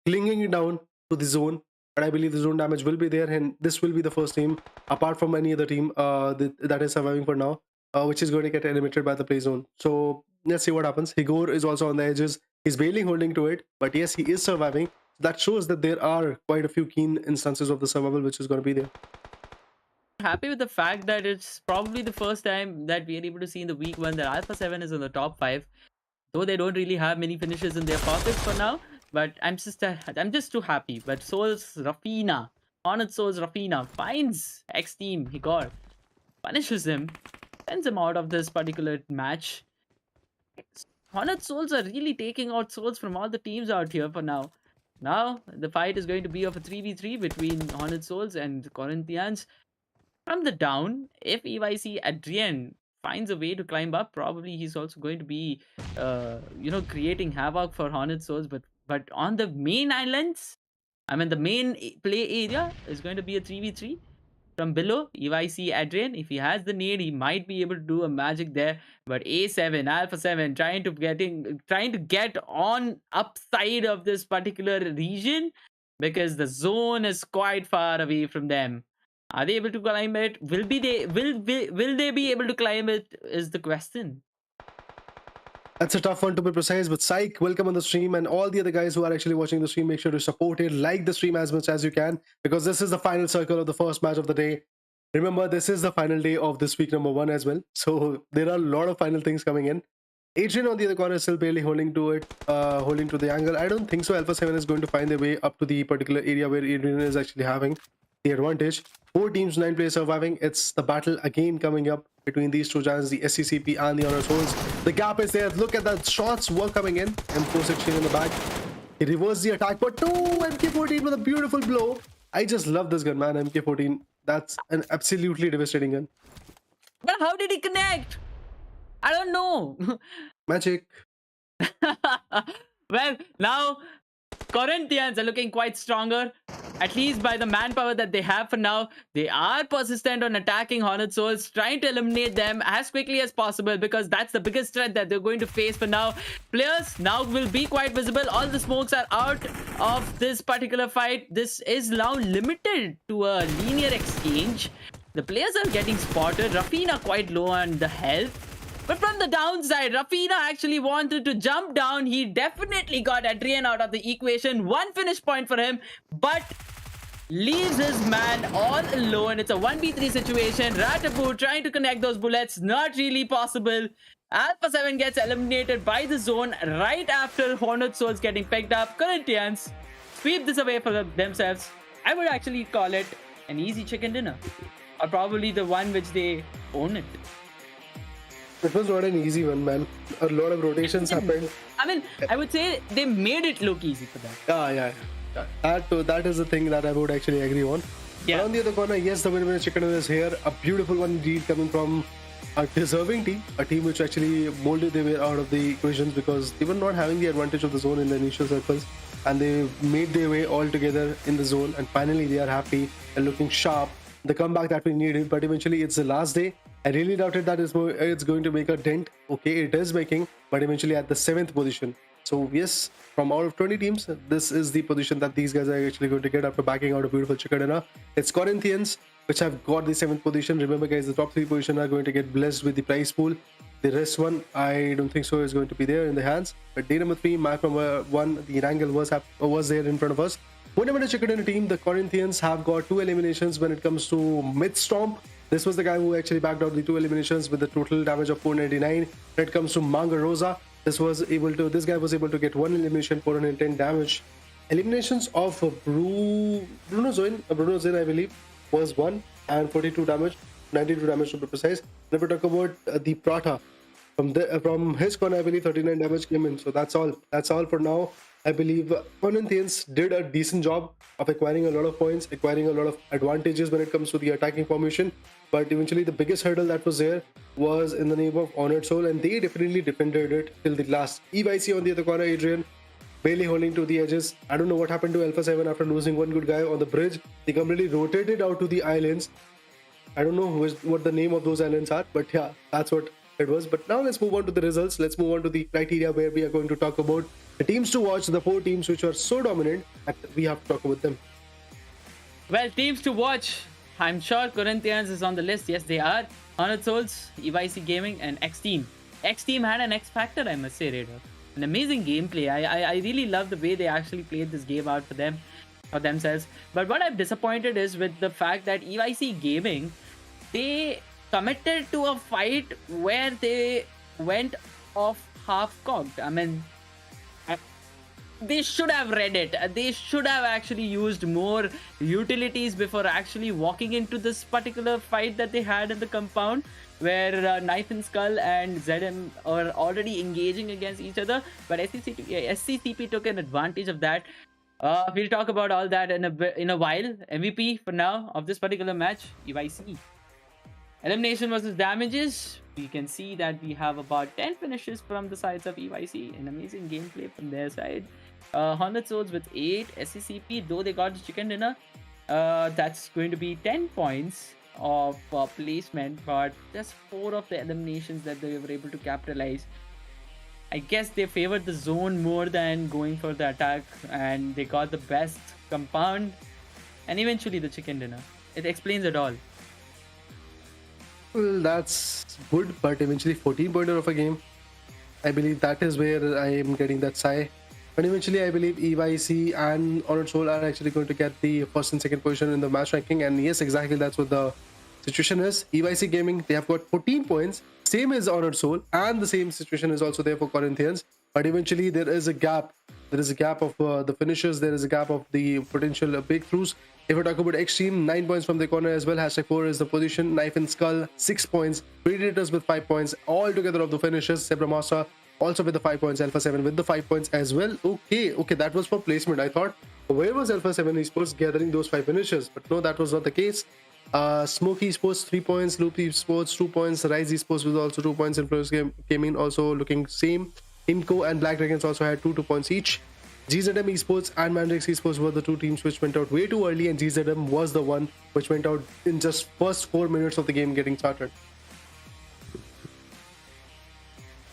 clinging down to the zone. But I believe the zone damage will be there, and this will be the first team, apart from any other team that is surviving for now, which is going to get eliminated by the play zone. So let's see what happens. Igor is also on the edges. He's barely holding to it, but yes, he is surviving. That shows that there are quite a few keen instances of the survival which is going to be there. Happy with the fact that it's probably the first time that we are able to see in the week 1 that Alpha 7 is in the top 5. Though they don't really have many finishes in their pockets for now, but I'm just too happy. But Souls Rafina, Hornet Souls Rafina finds XTEAM Igor, punishes him, sends him out of this particular match. Hornet Souls are really taking out souls from all the teams out here for now. Now the fight is going to be of a 3v3 between Hornet Souls and Corinthians. From the down, if EYC Adrian finds a way to climb up, probably he's also going to be creating havoc for Hornet Souls. But on the main islands, I mean the main play area is going to be a 3v3. From below, EYC Adrian, if he has the need, he might be able to do a magic there. But A7, Alpha 7 trying to get on upside of this particular region, because the zone is quite far away from them. Are they able to climb it? Will they be able to climb it is the question. That's a tough one, to be precise, but Psych, welcome on the stream, and all the other guys who are actually watching the stream, make sure to support it, like the stream as much as you can, because this is the final circle of the first match of the day. Remember, this is the final day of this week number 1 as well, so there are a lot of final things coming in. Adrian on the other corner is still barely holding to it, holding to the angle. I don't think so Alpha 7 is going to find their way up to the particular area where Adrian is actually having the advantage. 4 teams, 9 players surviving. It's the battle again coming up between these two giants, the SCCP and the Honor Souls. The gap is there. Look at that. Shots were coming in. M416 in the back. He reversed the attack, but no! MK14 with a beautiful blow. I just love this gun, man. MK14. That's an absolutely devastating gun. But how did he connect? I don't know. Magic. Well, now Corinthians are looking quite stronger, at least by the manpower that they have for now. They are persistent on attacking Hornet Souls, trying to eliminate them as quickly as possible, because that's the biggest threat that they're going to face for now. Players now will be quite visible. All the smokes are out of this particular fight. This is now limited to a linear exchange. The players are getting spotted. Rafina quite low on the health. But from the downside, Rafina actually wanted to jump down. He definitely got Adrian out of the equation. 1 finish point for him, but leaves his man all alone. It's a 1v3 situation. Ratapu trying to connect those bullets. Not really possible. Alpha 7 gets eliminated by the zone right after Hornet Souls getting picked up. Corinthians sweep this away for themselves. I would actually call it an easy chicken dinner. Or probably the one which they own it. It was not an easy one, man. A lot of rotations happened. I mean, I would say they made it look easy for them. Yeah. That is the thing that I would actually agree on. Yeah. But on the other corner, yes, the winner chicken dinner is here. A beautiful one lead coming from a deserving team, a team which actually molded their way out of the equations because they were not having the advantage of the zone in the initial circles, and they made their way all together in the zone, and finally they are happy and looking sharp. The comeback that we needed, but eventually it's the last day. I really doubted that it's going to make a dent. Okay, it is making, but eventually at the 7th position. So yes, from out of 20 teams, this is the position that these guys are actually going to get after backing out a beautiful chicken dinner. It's Corinthians which have got the 7th position. Remember guys, the top 3 position are going to get blessed with the prize pool. The rest one, I don't think so is going to be there in the hands. But day number 3, match number 1, the ERANGEL was there in front of us. Whenever the chicken dinner team, the Corinthians have got 2 eliminations when it comes to Midstomp. This was the guy who actually backed out the 2 eliminations with the total damage of 499. When it comes to Manga Rosa, this guy was able to get 1 elimination, 410 damage. Eliminations of Bruno Zin, I believe, was 1 and 42 damage, 92 damage to be precise. Then we talk about the Prata. From his corner, I believe 39 damage came in. So that's all for now. I believe Corinthians did a decent job of acquiring a lot of points, acquiring a lot of advantages when it comes to the attacking formation. But eventually the biggest hurdle that was there was in the name of Honored Soul, and they definitely defended it till the last. EYC on the other corner, Adrian, barely holding to the edges. I don't know what happened to Alpha 7 after losing one good guy on the bridge. They completely rotated out to the islands. I don't know what the name of those islands are, but yeah, that's what it was. But now let's move on to the results. Let's move on to the criteria where we are going to talk about the teams to watch, the 4 teams which are so dominant that we have to talk about them. Well, teams to watch. I'm sure Corinthians is on the list. Yes, they are. Honored Souls, EYC Gaming, and XTEAM. XTEAM had an X factor, I must say, Raider. An amazing gameplay. I really love the way they actually played this game out for themselves. But what I'm disappointed is with the fact that EYC Gaming, they committed to a fight where they went off half-cocked. I mean, they should have read it. They should have actually used more utilities before actually walking into this particular fight that they had in the compound, where Knife and Skull and ZM are already engaging against each other. But SCCP took an advantage of that. We'll talk about all that in a while. MVP for now of this particular match, EYC. Elimination versus damages. We can see that we have about 10 finishes from the sides of EYC. An amazing gameplay from their side. Honored Souls with 8. SCCP, though they got the chicken dinner, that's going to be 10 points of placement, but just 4 of the eliminations that they were able to capitalize. I guess they favored the zone more than going for the attack, and they got the best compound and eventually the chicken dinner. It explains it all. Well, that's good, but eventually 14-pointer of a game. I believe that is where I am getting that sigh. But eventually, I believe EYC and Honored Soul are actually going to get the first and second position in the match ranking. And yes, exactly, that's what the situation is. EYC Gaming, they have got 14 points, same as Honored Soul, and the same situation is also there for Corinthians. But eventually, there is a gap. There is a gap of the finishers. There is a gap of the potential breakthroughs. If we talk about XTEAM, 9 points from the corner as well. #4 is the position. Knife and Skull, 6 points. Predators with 5 points. All together of the finishers. Zebra Master also with the 5 points. Alpha 7 with the 5 points as well. Okay, that was for placement. I thought, where was Alpha 7 Esports gathering those 5 finishers? But no, that was not the case. Smoky Esports 3 points. Loop Esports 2 points. Rise Esports with also 2 points. Influence came in also looking same. Imco and Black Dragons also had 2 points each. GZM Esports and MANDRAKES Esports were the 2 teams which went out way too early, and GZM was the one which went out in just first 4 minutes of the game getting started.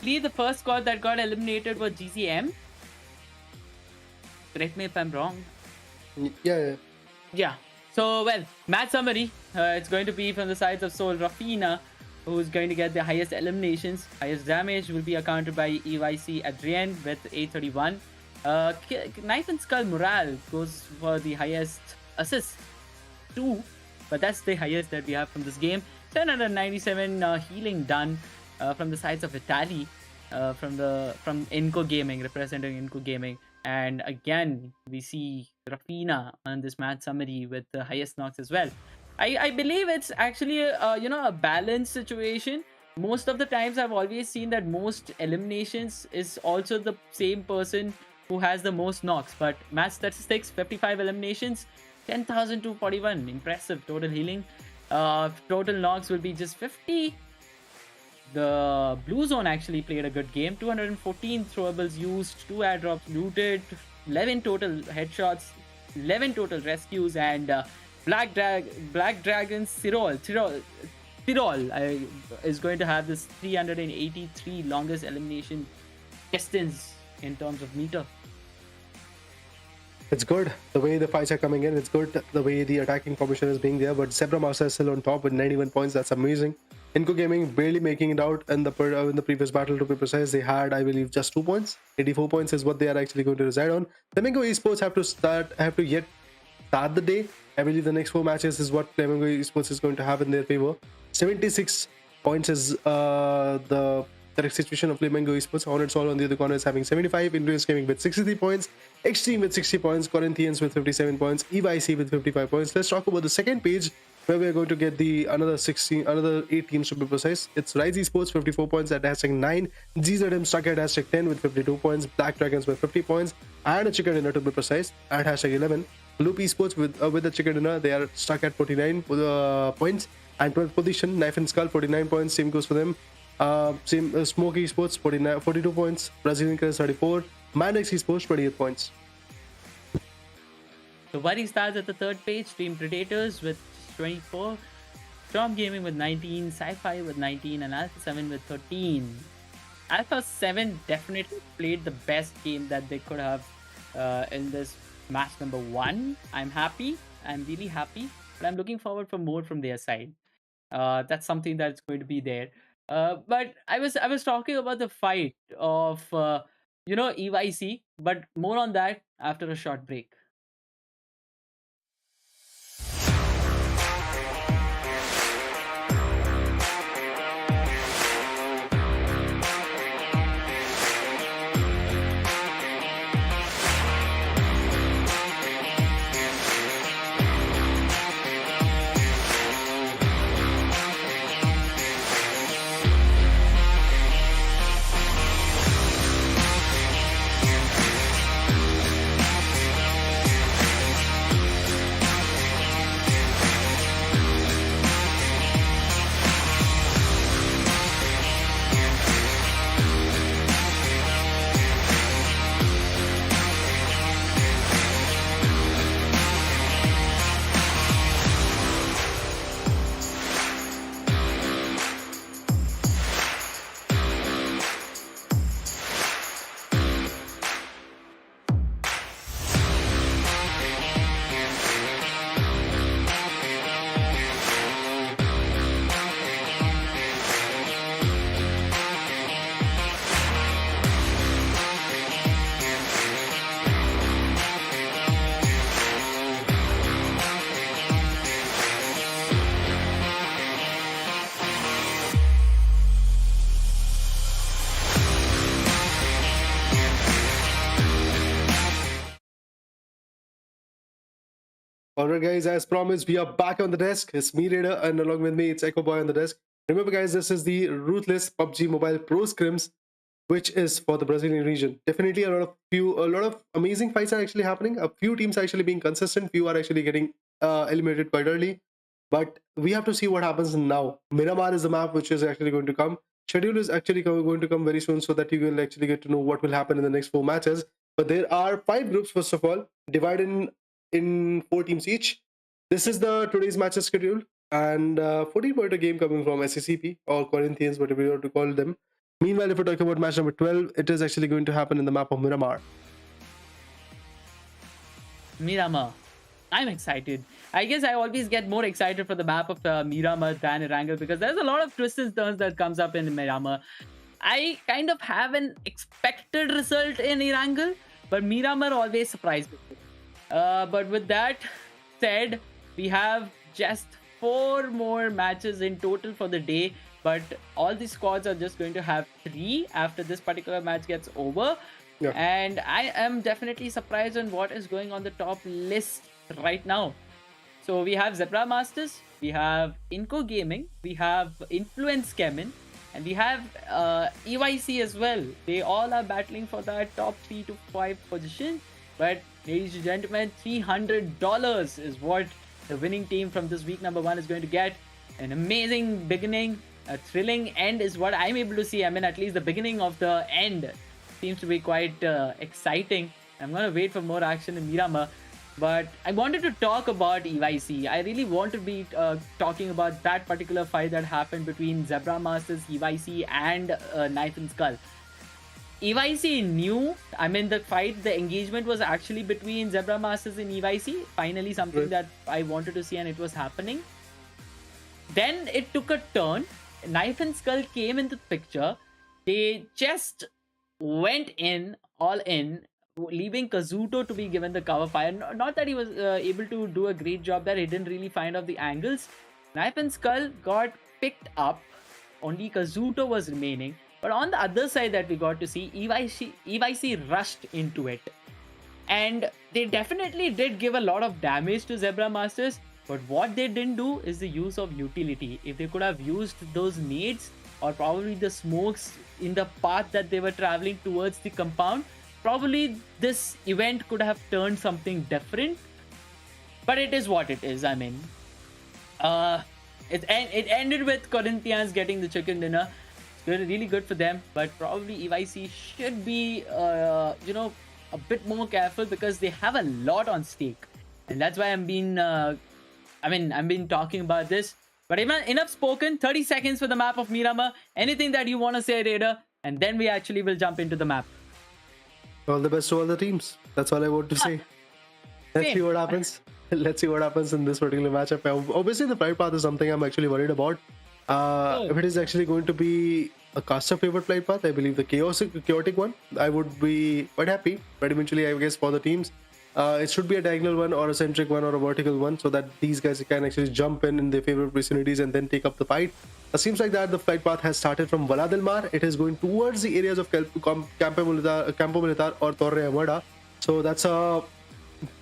The first squad that got eliminated was GZM. Correct me if I'm wrong. Yeah. So, well, match summary. It's going to be from the sides of Soul Rafina. who's going to get the highest eliminations. Highest damage will be accounted by EYC Adrian with 831. Knife and Skull Morale goes for the highest assists, 2, but that's the highest that we have from this game. 797 healing done from the sides of Italy, from Inco Gaming, representing Inco Gaming. And again, we see Rafina on this match summary with the highest knocks as well. I believe it's actually a balanced situation. Most of the times I've always seen that most eliminations is also the same person who has the most knocks, but match statistics, 55 eliminations, 10,241, impressive total healing. Total knocks will be just 50. The blue zone actually played a good game. 214 throwables used, 2 airdrops looted, 11 total headshots, 11 total rescues, and Black Dragon Tirol is going to have this 383 longest elimination distance in terms of meter. It's good the way the fights are coming in. It's good the way the attacking formation is being there. But Zebra Master is still on top with 91 points. That's amazing. Inco Gaming barely making it out in the previous battle, to be precise. They had, I believe, just 2 points. 84 points is what they are actually going to reside on. Flamingo Esports have to start the day. I believe the next 4 matches is what Flamingo Esports is going to have in their favor. 76 points is the correct situation of Flamingo Esports. Hornet Sol on the other corner is having 75. Influence Gaming with 63 points. XTEAM with 60 points. Corinthians with 57 points. EYC with 55 points. Let's talk about the second page, where we are going to get the another 8 teams to be precise. It's Rise Esports 54 points at hashtag 9, GZM stuck at hashtag 10 with 52 points, Black Dragons with 50 points, and a chicken dinner to be precise at hashtag 11. Loop Esports with a chicken dinner, they are stuck at 49 points, and 12th position. Knife and Skull 49 points, same goes for them. Smoke Esports 42 points, Brazilian Crest 34, MANDRAKES Esports 28 points. The worry starts at the third page. Team Predators with 24, Storm Gaming with 19, Sci-Fi with 19, and Alpha 7 with 13. Alpha 7 definitely played the best game that they could have in this match number 1. I'm happy. I'm really happy, but I'm looking forward for more from their side. That's something that's going to be there. But I was talking about the fight of EYC, but more on that after a short break. Alright guys, as promised, we are back on the desk. It's me, Raider, and along with me, it's Echo Boy on the desk. Remember guys, this is the Ruthless Pubg Mobile Pro Scrims, which is for the Brazilian region. Definitely a lot of amazing fights are actually happening. A few teams are actually being consistent, few are actually getting eliminated quite early. But we have to see what happens now. Miramar is the map which is actually going to come. Schedule is actually going to come very soon, so that you will actually get to know what will happen in the next 4 matches. But there are 5 groups, first of all, divided in 4 teams each. This is the today's matches schedule, and 14-pointer game coming from SCCP or Corinthians, whatever you want to call them. Meanwhile, if we're talking about match number 12, it is actually going to happen in the map of Miramar. Miramar. I'm excited. I guess I always get more excited for the map of Miramar than ERANGEL because there's a lot of twists and turns that comes up in Miramar. I kind of have an expected result in ERANGEL, but Miramar always surprised me. But with that said, we have just 4 more matches in total for the day, but all the squads are just going to have 3 after this particular match gets over. Yeah. And I am definitely surprised on what is going on the top list right now. So we have Zebra Masters, we have Inco Gaming, we have Influence CHEMIN, and we have EYC as well. They all are battling for that top 3 to 5 position. But ladies and gentlemen, $300 is what the winning team from this week number 1 is going to get. An amazing beginning, a thrilling end is what I'm able to see. I mean, at least the beginning of the end seems to be quite exciting. I'm going to wait for more action in Miramar. But I wanted to talk about EYC. I really want to be talking about that particular fight that happened between Zebra Masters, EYC, and Knife and Skull. EYC knew, I mean, the fight, the engagement was actually between Zebra Masters and EYC. Finally, something that I wanted to see, and it was happening. Then it took a turn. Knife and Skull came into the picture. They just went in, all in, leaving Kazuto to be given the cover fire. Not that he was able to do a great job there. He didn't really find out the angles. Knife and Skull got picked up. Only Kazuto was remaining. But on the other side that we got to see, EYC rushed into it. And they definitely did give a lot of damage to Zebra Masters. But what they didn't do is the use of utility. If they could have used those nades or probably the smokes in the path that they were traveling towards the compound, probably this event could have turned something different. But it is what it is. I mean, it ended with Corinthians getting the chicken dinner. Really good for them, but probably EYC should be a bit more careful because they have a lot on stake, and that's why I'm been talking about this. But enough spoken. 30 seconds for the map of Miramar. Anything that you want to say, Raider, and then we actually will jump into the map. All the best to all the teams. That's all I want to say. Let's see what happens. Let's see what happens in this particular matchup. Obviously, the flight path is something I'm actually worried about. If it is actually going to be a caster favorite flight path, I believe the chaotic one, I would be quite happy. But eventually, I guess for the teams, it should be a diagonal one or a centric one or a vertical one, so that these guys can actually jump in their favorite vicinities and then take up the fight. It seems like that the flight path has started from Vala del Mar. It is going towards the areas of Campo Militar or Torre Amada. So that's a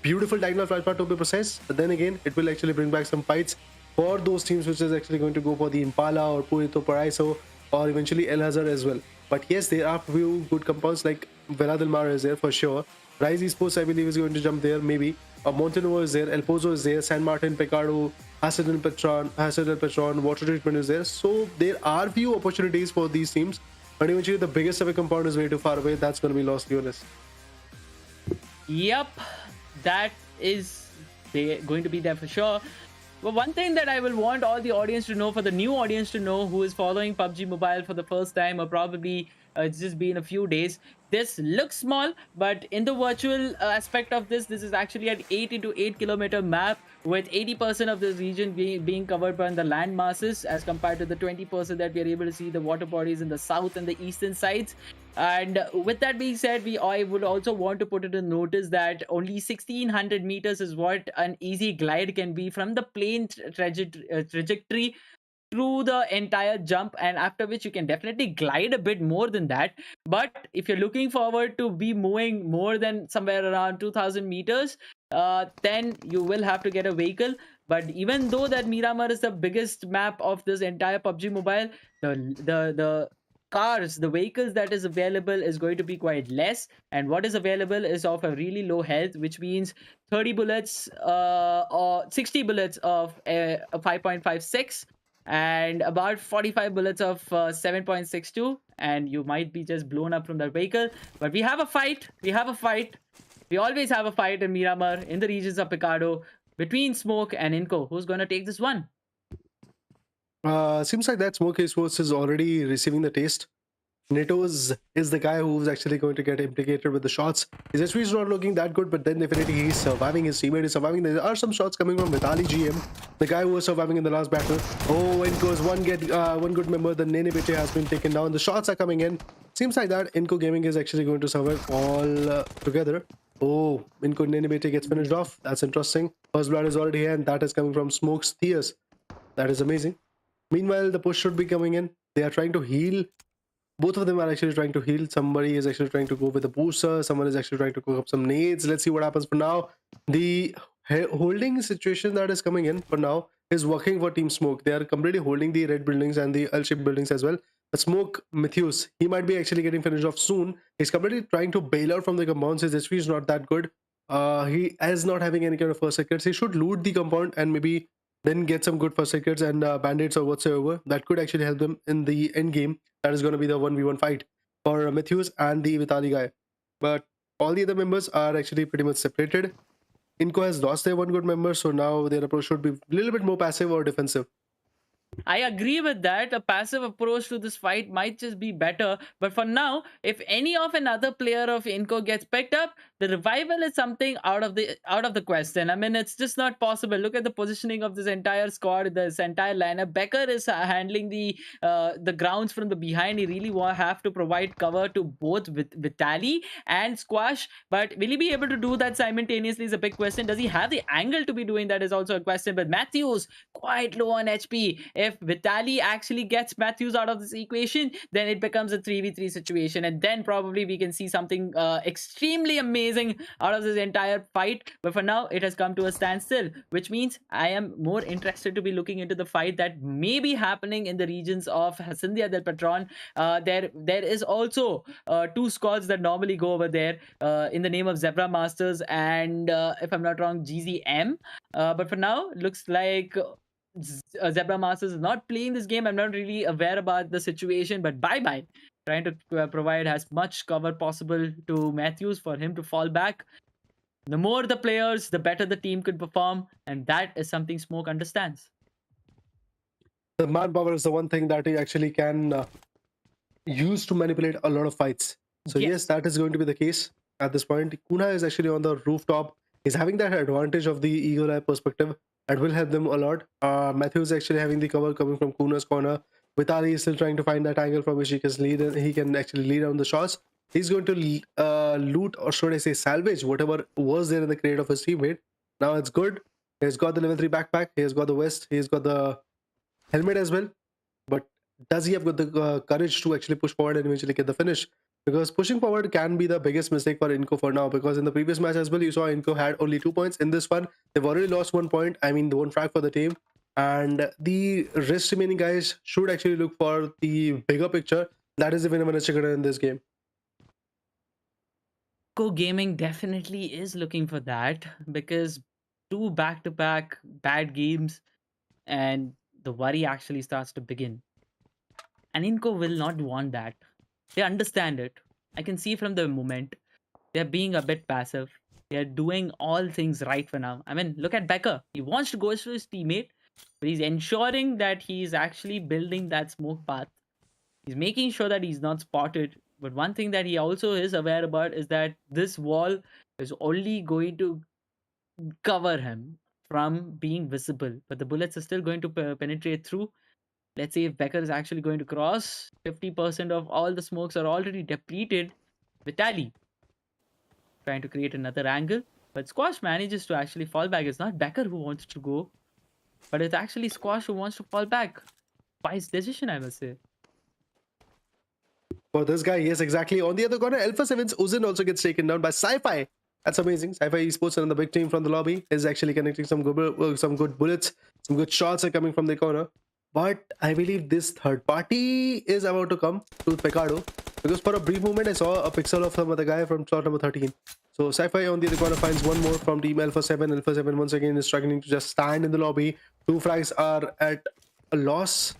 beautiful diagonal flight path to be precise. But then again, it will actually bring back some fights for those teams which is actually going to go for the Impala or Purito Paraiso or eventually El Hazard as well. But yes, there are few good compounds like Vela del Mar is there for sure. Rise Esports, I believe, is going to jump there maybe. Montenovo is there, El Pozo is there, San Martin, Pecado, Hassel El Petron, Water Treatment is there. So there are few opportunities for these teams. But eventually the biggest of a compound is way too far away. That's going to be Los Leones. Yep, that is going to be there for sure. But one thing that I will want all the audience to know, for the new audience to know who is following PUBG Mobile for the first time, or probably it's just been a few days, this looks small, but in the virtual aspect of this is actually an 8 into 8 kilometer map with 80% of this region being covered by the land masses, as compared to the 20% that we are able to see the water bodies in the south and the eastern sides. And with that being said, I would also want to put it in notice that only 1600 meters is what an easy glide can be from the plane trajectory through the entire jump, and after which you can definitely glide a bit more than that. But if you're looking forward to be moving more than somewhere around 2000 meters, then you will have to get a vehicle. But even though that Miramar is the biggest map of this entire PUBG Mobile, the cars, the vehicles that is available is going to be quite less, and what is available is of a really low health, which means 30 bullets or 60 bullets of 5.56 and about 45 bullets of 7.62, and you might be just blown up from that vehicle. But we have a fight. We always have a fight in Miramar, in the regions of Picado, between Smoke and Inco. Who's going to take this one? Seems like that Smoke Esports is already receiving the taste. Nato's is the guy who's actually going to get implicated with the shots. His HP is not looking that good, but then definitely he's surviving. His teammate is surviving. There are some shots coming from Vitali GM, the guy who was surviving in the last battle. Oh, Inco's one good member. The Nene Biche has been taken down. The shots are coming in. Seems like that Inco Gaming is actually going to survive all together. Oh, Inco Nene Biche gets finished off. That's interesting. First blood is already here, and that is coming from Smoke's tears. That is amazing. Meanwhile, the push should be coming in. They are trying to heal. Both of them are actually trying to heal. Somebody is actually trying to go with a booster. Someone is actually trying to cook up some nades. Let's see what happens for now. The holding situation that is coming in for now is working for Team Smoke. They are completely holding the red buildings and the L-shaped buildings as well. But Smoke, Matthews, he might be actually getting finished off soon. He's completely trying to bail out from the compounds. His HP is not that good. He is not having any kind of first seconds. He should loot the compound and maybe then get some good first seconds and band-aids or whatsoever. That could actually help them in the end game. That is going to be the 1v1 fight for Matthews and the Vitali guy. But all the other members are actually pretty much separated. Inco has lost their one good member, so now their approach should be a little bit more passive or defensive. I agree with that. A passive approach to this fight might just be better. But for now, if any of another player of Inco gets picked up, the revival is something out of the question. I mean, it's just not possible. Look at the positioning of this entire squad, this entire lineup. Becker is handling the grounds from the behind. He really have to provide cover to both Vitali and Squash. But will he be able to do that simultaneously is a big question. Does he have the angle to be doing that is also a question. But Matthews, quite low on HP. If Vitali actually gets Matthews out of this equation, then it becomes a 3v3 situation. And then probably we can see something extremely amazing out of this entire fight. But for now, it has come to a standstill, which means I am more interested to be looking into the fight that may be happening in the regions of Hacindia del Patron. There is also two squads that normally go over there in the name of Zebra Masters and, if I'm not wrong, GZM. But for now, looks like Zebra Masters is not playing this game. I'm not really aware about the situation, but bye-bye. Trying to provide as much cover possible to Matthews for him to fall back. The more the players, the better the team could perform, and that is something Smoke understands. The manpower is the one thing that he actually can use to manipulate a lot of fights. So yes, that is going to be the case at this point. Kuna is actually on the rooftop. He's having that advantage of the eagle eye perspective. That will help them a lot. Matthew is actually having the cover coming from Kuna's corner. Vitali is still trying to find that angle from which he can actually lead down the shots. He's going to loot, or should I say salvage, whatever was there in the crate of his teammate. Now it's good. He's got the level 3 backpack. He's got the vest. He's got the helmet as well. But does he have got the courage to actually push forward and eventually get the finish? Because pushing forward can be the biggest mistake for Inco for now, because in the previous match as well, you saw Inco had only 2 points. In this one, they've already lost 1 point. I mean, the 1 frag for the team. And the rest remaining guys should actually look for the bigger picture. That is the winner chicken in this game. Inco Gaming definitely is looking for that, because 2 back-to-back bad games and the worry actually starts to begin. And Inco will not want that. They understand it. I can see from the moment they're being a bit passive. They're doing all things right for now. I mean, look at Becker. He wants to go to his teammate, but he's ensuring that he's actually building that smoke path. He's making sure that he's not spotted. But one thing that he also is aware about is that this wall is only going to cover him from being visible. But the bullets are still going to penetrate through. Let's say if Becker is actually going to cross, 50% of all the smokes are already depleted. Vitali trying to create another angle, but Squash manages to actually fall back. It's not Becker who wants to go, but it's actually Squash who wants to fall back. Wise decision, I must say. For this guy, yes, exactly. On the other corner, Alpha 7's Uzin also gets taken down by Sci-Fi. That's amazing. Sci-Fi Esports and the big team from the lobby is actually connecting some good bullets. Some good shots are coming from the corner. But I believe this third party is about to come to Pecado, because for a brief moment I saw a pixel of some other guy from slot number 13. So Sci-Fi on the other corner finds one more from Team Alpha 7. Alpha 7 once again is struggling to just stand in the lobby. 2 frags are at a loss.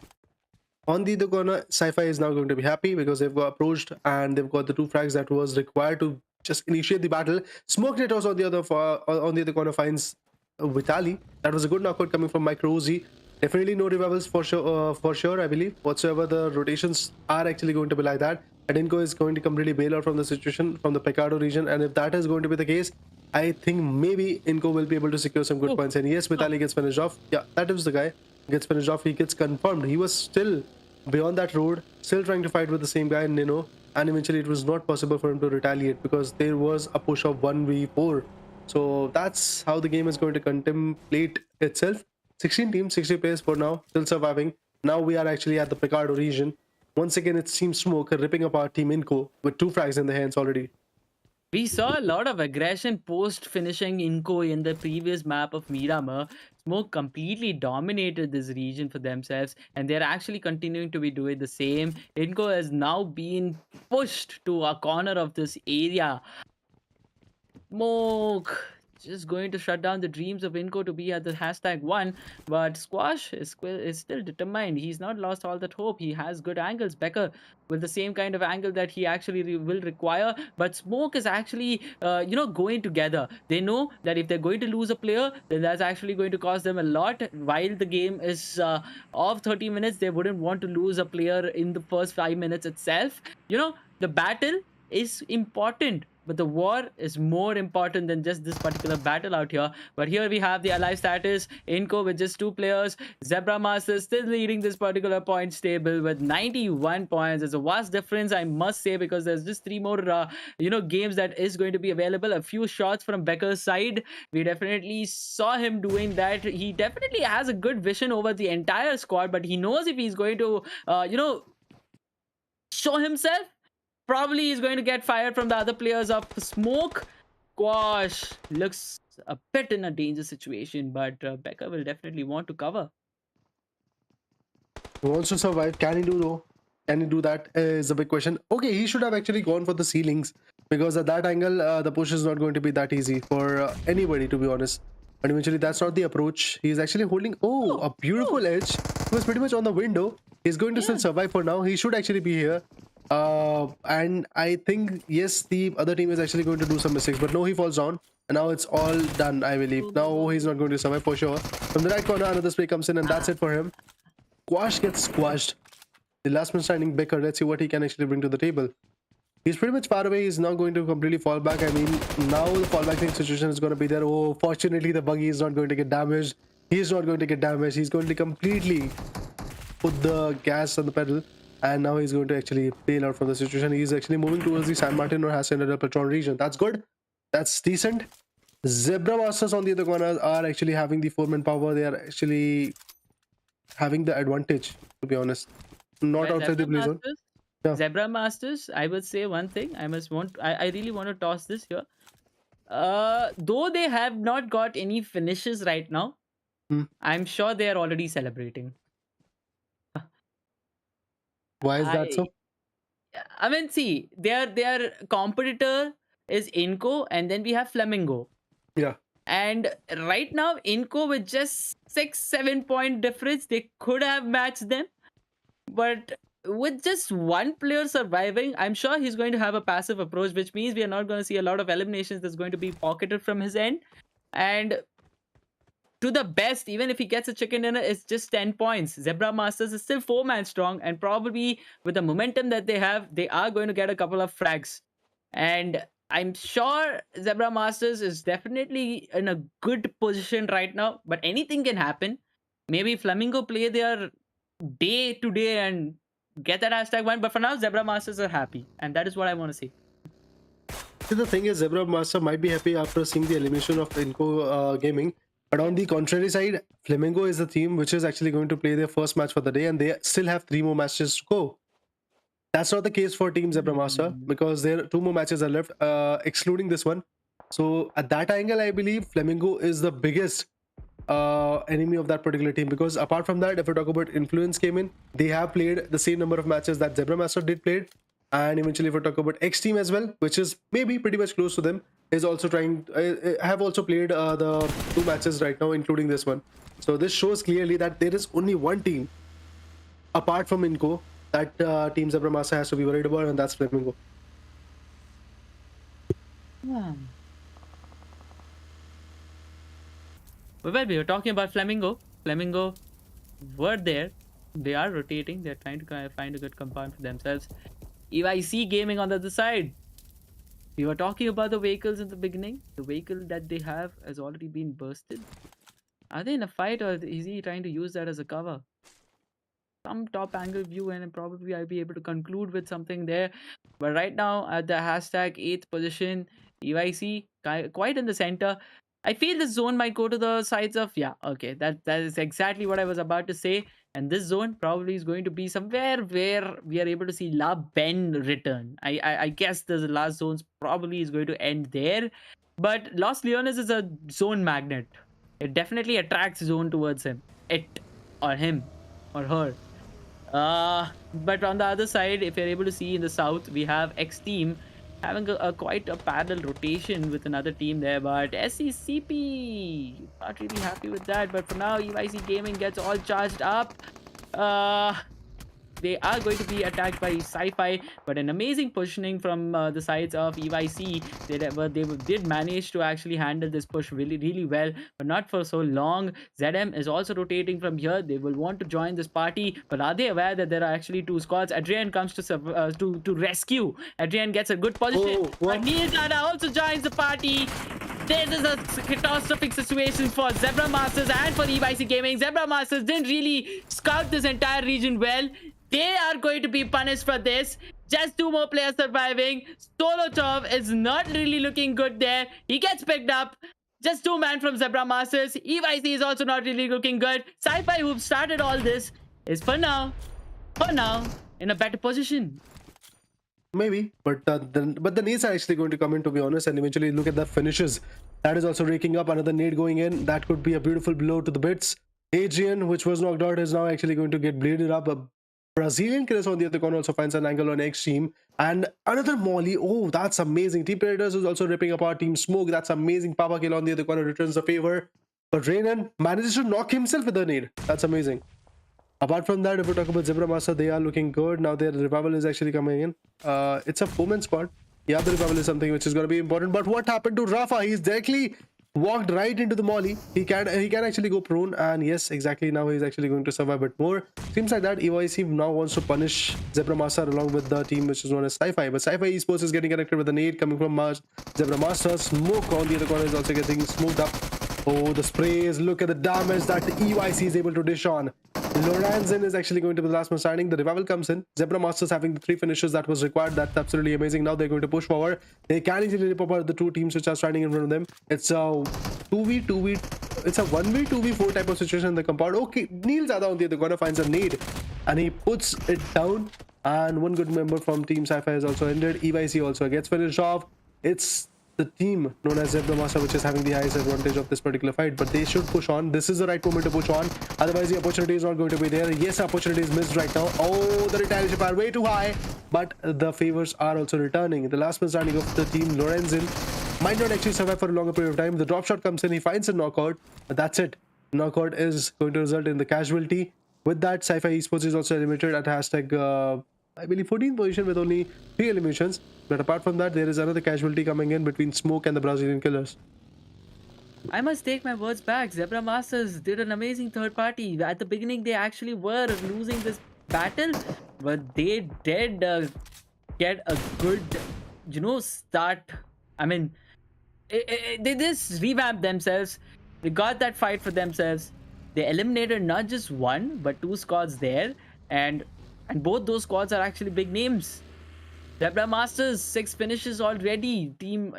On the other corner, Sci-Fi is now going to be happy because they've got approached and they've got the 2 frags that was required to just initiate the battle. Smoke Netos on the other corner finds Vitali. That was a good knockout coming from Mike Rosie. Definitely no revivals for sure, I believe. Whatsoever the rotations are actually going to be like that. Adinko is going to completely bail out from the situation from the Pecado region, and if that is going to be the case, I think maybe Inko will be able to secure some good Oh, points. And yes, no. Vitali gets finished off. Yeah, that is the guy. Gets finished off. He gets confirmed. He was still beyond that road, still trying to fight with the same guy, Nino. And eventually it was not possible for him to retaliate because there was a push of 1v4. So that's how the game is going to contemplate itself. 16 teams, 60 players for now, still surviving. Now we are actually at the Picado region. Once again, it's Team Smoke ripping apart Team Inco with 2 frags in their hands already. We saw a lot of aggression post finishing Inco in the previous map of Miramar. Smoke completely dominated this region for themselves, and they're actually continuing to be doing the same. Inco has now been pushed to a corner of this area. Smoke just going to shut down the dreams of Inco to be at the #1, but Squash is still determined. He's not lost all that hope. He has good angles. Becker with the same kind of angle that he actually will require, but Smoke is actually going together. They know that if they're going to lose a player, then that's actually going to cost them a lot. While the game is of 30 minutes, they wouldn't want to lose a player in the first 5 minutes itself. The battle is important, but the war is more important than just this particular battle out here. But here we have the alive status. Inco with just 2 players. Zebra Master still leading this particular points table with 91 points. There's a vast difference, I must say, because there's just 3 more games that is going to be available. A few shots from Becker's side. We definitely saw him doing that. He definitely has a good vision over the entire squad, but he knows if he's going to show himself, probably is going to get fired from the other players of Smoke. Squash looks a bit in a danger situation, but Becker will definitely want to cover. He wants to survive. Can he do though? Can he do that is a big question. Okay, he should have actually gone for the ceilings because at that angle, the push is not going to be that easy for anybody, to be honest. But eventually, that's not the approach. He's actually holding, a beautiful edge. He was pretty much on the window. He's going to still survive for now. He should actually be here. And I think, yes, the other team is actually going to do some mistakes. But no, he falls down. And now it's all done, I believe. Now he's not going to survive for sure. From the right corner, another spray comes in and that's it for him. Squash gets squashed. The last man standing, Becker. Let's see what he can actually bring to the table. He's pretty much far away. He's not going to completely fall back. I mean, now the fallback situation is going to be there. Oh, fortunately, the buggy is not going to get damaged. He's not going to get damaged. He's going to completely put the gas on the pedal. And now he's going to actually bail out from the situation. He's actually moving towards the San Martin or Hacienda Patron region. That's good. That's decent. Zebra Masters on the other corner are actually having the 4-man power. They are actually having the advantage, to be honest. Not outside the blue zone. Yeah. Zebra Masters, I would say one thing. I really want to toss this here. Though they have not got any finishes right now, I'm sure they are already celebrating. Why is that so? I mean, see, their competitor is Inco, and then we have Flamingo. Yeah. And right now, Inco with just 6-7 point difference, they could have matched them. But with just one player surviving, I'm sure he's going to have a passive approach, which means we are not going to see a lot of eliminations that's going to be pocketed from his end. And to the best, even if he gets a chicken dinner, it's just 10 points. Zebra Masters is still 4-man strong, and probably with the momentum that they have, they are going to get a couple of frags. And I'm sure Zebra Masters is definitely in a good position right now, but anything can happen. Maybe Flamingo play their day to day and get that #1, but for now, Zebra Masters are happy, and that is what I want to see. See, the thing is, Zebra Master might be happy after seeing the elimination of Inco Gaming. But on the contrary side, Flamingo is the team which is actually going to play their first match for the day, and they still have 3 more matches to go. That's not the case for Team Zebra Master because there 2 more matches are left, excluding this one. So at that angle, I believe Flamingo is the biggest enemy of that particular team, because apart from that, if we talk about Influence came in, they have played the same number of matches that Zebra Master did played. And eventually, if we talk about XTEAM as well, which is maybe pretty much close to them, is also trying. Have also played the 2 matches right now, including this one. So this shows clearly that there is only one team, apart from Inco, that Team Zebra Master has to be worried about, and that's Flamingo. Yeah. Well, we were talking about Flamingo. Flamingo were there. They are rotating. They're trying to find a good compound for themselves. EYC Gaming on the other side. We were talking about the vehicles in the beginning. The vehicle that they have has already been bursted. Are they in a fight, or is he trying to use that as a cover? Some top angle view, and probably I'll be able to conclude with something there. But right now, at the hashtag 8th position, EYC quite in the center. I feel this zone might go to the sides of, yeah, okay, that is exactly what I was about to say. And this zone probably is going to be somewhere where we are able to see La Ben return. I guess the last zones probably is going to end there. But Los Leones is a zone magnet. It definitely attracts zone towards him. It or him or her. But on the other side, if you're able to see in the south, we have XTEAM having a quite a parallel rotation with another team there. But SECP, not really happy with that. But for now, EYC Gaming gets all charged up. Uh, they are going to be attacked by Sci-Fi, but an amazing positioning from the sides of EYC. They did manage to actually handle this push really, really well, but not for so long. ZM is also rotating from here. They will want to join this party, but are they aware that there are actually two squads? Adrian comes to rescue. Adrian gets a good position, but Neil Dada also joins the party. This is a catastrophic situation for Zebra Masters and for EYC Gaming. Zebra Masters didn't really scout this entire region well. They are going to be punished for this. Just two more players surviving. Stolotov is not really looking good there. He gets picked up. Just two men from Zebra Masters. EYC is also not really looking good. Sci-Fi, who started all this, is for now, in a better position. Maybe, but the nades are actually going to come in, to be honest, and eventually look at the finishes. That is also raking up. Another nade going in. That could be a beautiful blow to the bits. Adrian, which was knocked out, is now actually going to get bladed up. A Brazilian killer on the other corner also finds an angle on XTEAM. And another molly. Oh, that's amazing. Team Predators is also ripping apart Team Smoke. That's amazing. Pubg on the other corner returns the favor. But Raynan manages to knock himself with a nade. That's amazing. Apart from that, if we talk about Zebra Master, they are looking good. Now their revival is actually coming in. It's a 4-man squad. Yeah, the revival is something which is going to be important. But what happened to Rafa? He's directly walked right into the molly. He can actually go prone. And yes, exactly, now he's actually going to survive a bit more. Seems like that EYC now wants to punish Zebra Master along with the team which is known as Sci-Fi. But Sci-Fi Esports is getting connected with a nade coming from Zebra Master. Smoke on the other corner is also getting smoked up. Oh, the sprays. Look at the damage that the EYC is able to dish on. Lorenzen is actually going to be the last man standing. The revival comes in. Zebra Masters having the 3 finishes that was required. That's absolutely amazing. Now they're going to push forward. They can easily rip apart the two teams which are standing in front of them. It's a 2v2v. It's a 1v2v4 type of situation in the compound. Okay, Neil Zada on the other corner finds a nade and he puts it down. And one good member from Team Sci-Fi is also ended. EYC also gets finished off. It's the team known as Zebra Master which is having the highest advantage of this particular fight, but they should push on. This is the right moment to push on, otherwise the opportunity is not going to be there. Yes, opportunity is missed right now. Oh, the retaliation are way too high, but the favors are also returning. The last man standing of the team, Lorenzen, might not actually survive for a longer period of time. The drop shot comes in, he finds a knockout, but that's it. Knockout is going to result in the casualty. With that, Sci-Fi Esports is also eliminated at hashtag I believe 14th position with only 3 eliminations. But apart from that, there is another casualty coming in between Smoke and the Brazilian killers. I must take my words back. Zebra Masters did an amazing third party. At the beginning, they actually were losing this battle, but they did get a good, start. I mean, they just revamped themselves. They got that fight for themselves. They eliminated not just one, but 2 squads there. And both those squads are actually big names. Zebra Masters 6 finishes already. Team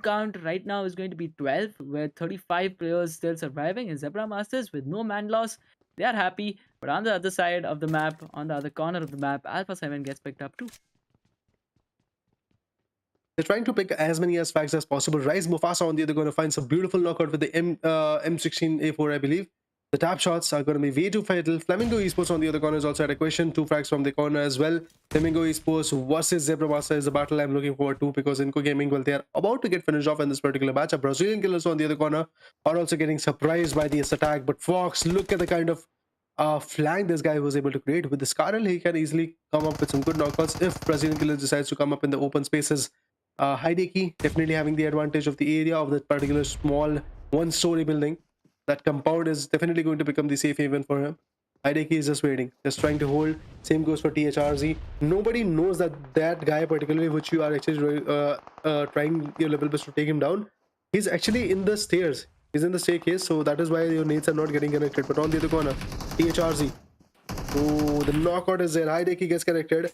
count right now is going to be 12, with 35 players still surviving. And Zebra Masters with no man loss, they are happy. But on the other side of the map, on the other corner of the map, Alpha 7 gets picked up too. They're trying to pick as many as facts as possible. Rise Mufasa on the other going to find some beautiful knockout with the M16A4, I believe. The tap shots are going to be way too fatal. Flamingo Esports on the other corner is also at a question. 2 frags from the corner as well. Flamingo Esports versus Zebra Master is a battle I'm looking forward to, because Inco Gaming, well, they are about to get finished off in this particular match. A Brazilian killers on the other corner are also getting surprised by this attack. But Fox, look at the kind of flank this guy was able to create. With the Scarl, he can easily come up with some good knockouts if Brazilian killers decides to come up in the open spaces. Hideki definitely having the advantage of the area of that particular small 1-story building. That compound is definitely going to become the safe haven for him. Hideki is just waiting, just trying to hold. Same goes for THRZ. Nobody knows that that guy particularly, which you are actually trying your level best to take him down, he's actually in the stairs. He's in the staircase, so that is why your nades are not getting connected. But on the other corner, THRZ. Oh, the knockout is there. Hideki gets connected.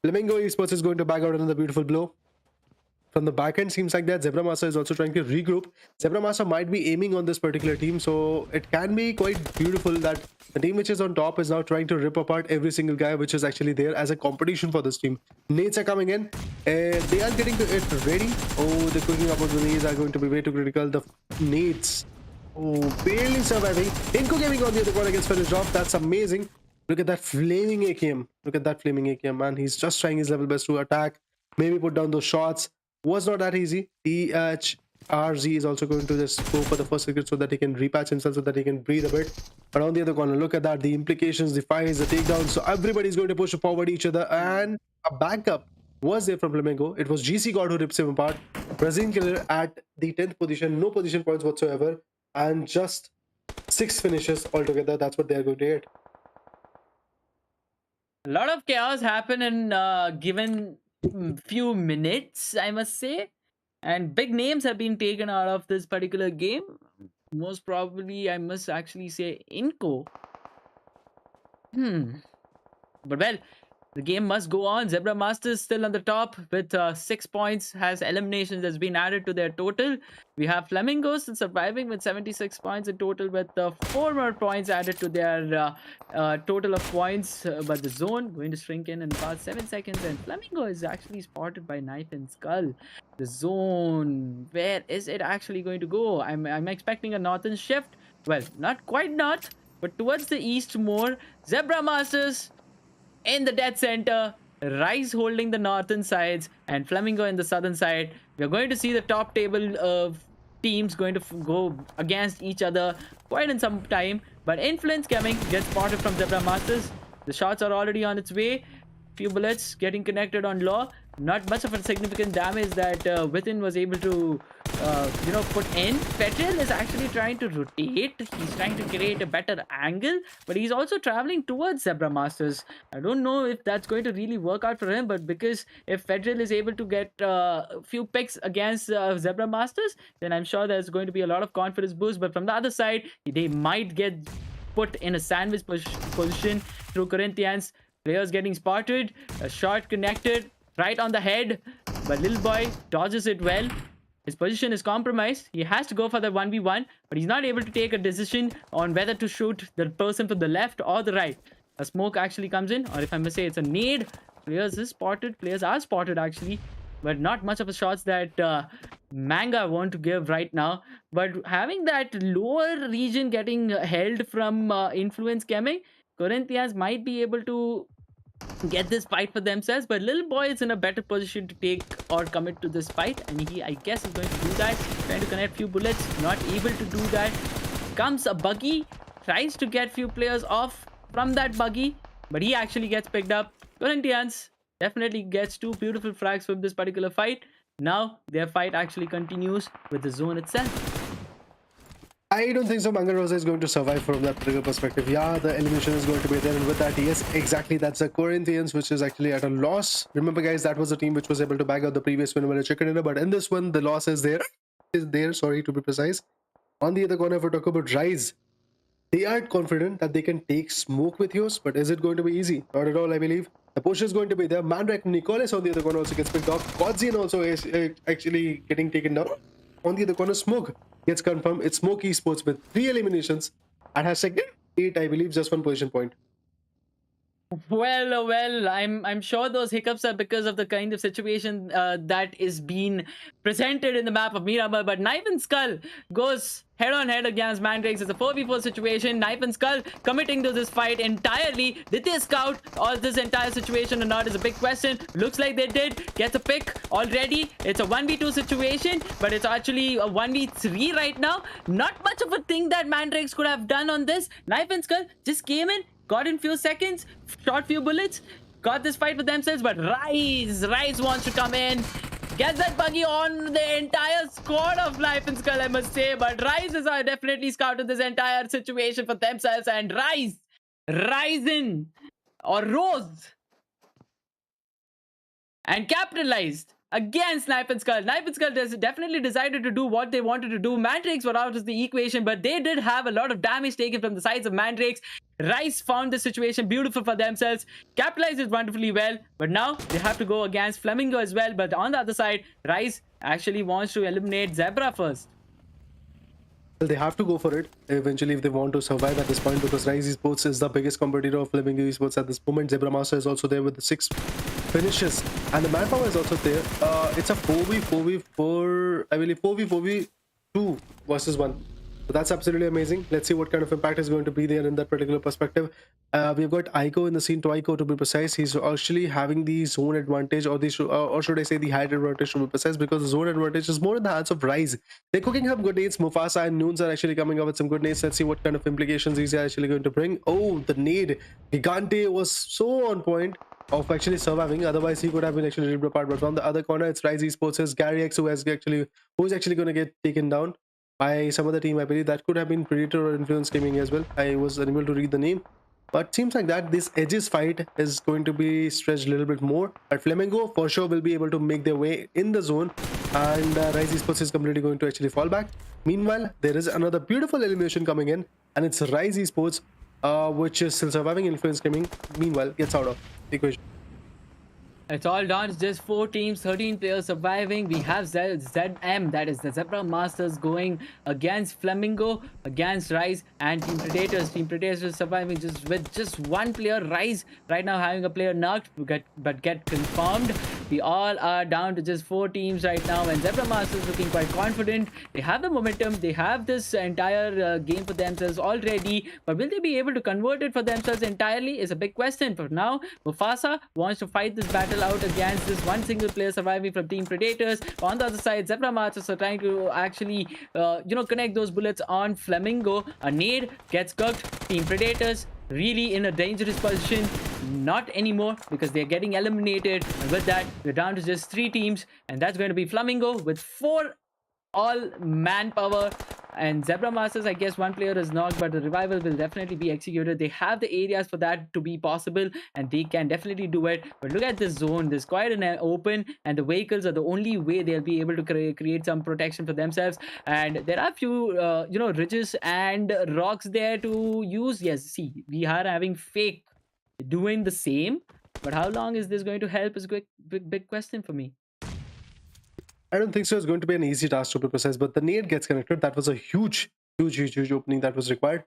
Flamingo Esports is going to back out another beautiful blow. From the back end, seems like that Zebra Master is also trying to regroup. Zebra Master might be aiming on this particular team, so it can be quite beautiful that the team which is on top is now trying to rip apart every single guy which is actually there as a competition for this team. Nades are coming in, and they are getting it ready. Oh, the cooking up of the nades are going to be way too critical. The nades, oh, barely surviving. Inco Gaming on the other corner gets finished off. That's amazing. Look at that flaming AKM. Look at that flaming AKM, man. He's just trying his level best to attack, maybe put down those shots. Was not that easy. THRZ is also going to just go for the first wicket so that he can repatch himself, so that he can breathe a bit. But on the other corner, look at that. The implications, the fires, the takedowns. So everybody's going to push forward each other. And a backup was there from Flamengo. It was GC God who rips him apart. Brazilian Killer at the 10th position. No position points whatsoever. And just 6 finishes altogether. That's what they're going to get. A lot of chaos happened in given few minutes, I must say, and big names have been taken out of this particular game. Most probably, I must actually say Inco. But well, the game must go on. Zebra Masters still on the top with 6 points, has eliminations that's been added to their total. We have Flamingos still surviving with 76 points in total, with 4 more points added to their total of points. But the zone going to shrink in about 7 seconds, and Flamingo is actually spotted by Knife and Skull. The zone, where is it actually going to go? I'm expecting a northern shift. Well, not quite not, but towards the east more. Zebra Masters in the dead center, Rise holding the northern sides, and Flamingo in the southern side. We're going to see the top table of teams going to go against each other quite in some time. But Influence coming gets spotted from Zebra Masters. The shots are already on its way. Few bullets getting connected on Law. Not much of a significant damage that Within was able to put in. Federal is actually trying to rotate. He's trying to create a better angle, but he's also traveling towards Zebra Masters. I don't know if that's going to really work out for him, but because if Federal is able to get a few picks against Zebra Masters, then I'm sure there's going to be a lot of confidence boost. But from the other side, they might get put in a sandwich position through Corinthians. Players getting spotted, a shot connected right on the head, but little boy dodges it well. His position is compromised. He has to go for the 1v1, but he's not able to take a decision on whether to shoot the person to the left or the right. A smoke actually comes in, or if I must say, it's a nade. Players are spotted actually, but not much of a shots that Manga want to give right now. But having that lower region getting held from Influence Gaming, Corinthians might be able to get this fight for themselves, but little boy is in a better position to take or commit to this fight, and he, I guess, is going to do that. Trying to connect few bullets, not able to do that. Comes a buggy, tries to get few players off from that buggy, but he actually gets picked up. Corinthians definitely gets 2 beautiful frags from this particular fight. Now their fight actually continues with the zone itself. I don't think so. Manga Rosa is going to survive from that particular perspective. Yeah, the elimination is going to be there, and with that, yes, exactly, that's the Corinthians, which is actually at a loss. Remember, guys, that was the team which was able to bag out the previous win when a chicken dinner, but in this one, the loss is there. Sorry, to be precise. On the other corner, if we talk about Rise, they are confident that they can take smoke with yours, but is it going to be easy? Not at all, I believe. The push is going to be there. Mandrake Nicholas on the other corner also gets picked off. Kodzian also is actually getting taken down. On the other corner, Smoke gets confirmed. It's Smoke Esports with 3 eliminations and has second 8, I believe, just 1 position point. Well, I'm sure those hiccups are because of the kind of situation that is being presented in the map of Miramar. But Knife and Skull goes head-on-head against Mandrakes. It's a 4v4 situation. Knife and Skull committing to this fight entirely. Did they scout all this entire situation or not is a big question. Looks like they did. Gets a pick already. It's a 1v2 situation, but it's actually a 1v3 right now. Not much of a thing that Mandrakes could have done on this. Knife and Skull just came in, got in few seconds, shot few bullets, got this fight for themselves. But Rise wants to come in, gets that buggy on the entire squad of Knife and Skull, I must say. But Rise is definitely scouted this entire situation for themselves, and Rise Risen or rose and capitalized against Knife and Skull. Knife and Skull definitely decided to do what they wanted to do. Mandrakes were out of the equation, but they did have a lot of damage taken from the sides of Mandrakes. Rice found the situation beautiful for themselves, capitalized it wonderfully well, but now they have to go against Flamingo as well. But on the other side, Rice actually wants to eliminate Zebra first. Well, they have to go for it eventually if they want to survive at this point, because Rise Esports is the biggest competitor of Flamingo Esports at this moment. Zebra Master is also there with the 6 finishes, and the manpower is also there. It's a 4v4, I believe 4v4v2 versus 1. So that's absolutely amazing. Let's see what kind of impact is going to be there in that particular perspective. We've got Aiko in the scene. To Aiko, to be precise, he's actually having the zone advantage, or should I say the height advantage, to be precise, because the zone advantage is more in the hands of Rise. They're cooking up good nades. Mufasa and Noons are actually coming up with some good nades. Let's see what kind of implications these are actually going to bring. Oh, the nade. Gigante was so on point of actually surviving. Otherwise, he could have been actually ripped apart. But from the other corner, it's Rise Esports' Gary X who is actually going to get taken down by some other team. I believe that could have been Predator or Influence Gaming as well. I was unable to read the name. But seems like that this Edges fight is going to be stretched a little bit more. But Flamingo for sure will be able to make their way in the zone, and Rise Esports is completely going to actually fall back. Meanwhile, there is another beautiful elimination coming in, and it's Rise Esports, which is still surviving. Influence Gaming, meanwhile, gets out of the equation. It's all down to just 4 teams, 13 players surviving. We have ZM, that is the Zebra Masters, going against Flamingo, against Rise, and Team Predators. Team Predators surviving just with just 1 player. Rise right now having a player knocked, but get confirmed. We all are down to just 4 teams right now, and Zebra Masters looking quite confident. They have the momentum, they have this entire game for themselves already, but will they be able to convert it for themselves entirely is a big question. For now, Mufasa wants to fight this battle out against this one single player surviving from Team Predators. On the other side, Zebra Masters are trying to actually connect those bullets on Flamingo. A nade gets cooked. Team Predators really in a dangerous position. Not anymore, because they're getting eliminated, and with that we're down to just 3 teams, and that's going to be Flamingo with 4 all manpower, and Zebra Masters, I guess 1 player is knocked, but the revival will definitely be executed. They have the areas for that to be possible, and they can definitely do it. But look at this zone, there's quite an open, and the vehicles are the only way they'll be able to create some protection for themselves. And there are few ridges and rocks there to use. Yes, see, we are having fake doing the same, but how long is this going to help is a big question for me. I don't think so. It's going to be an easy task, to be precise, but the nade gets connected. That was a huge opening that was required.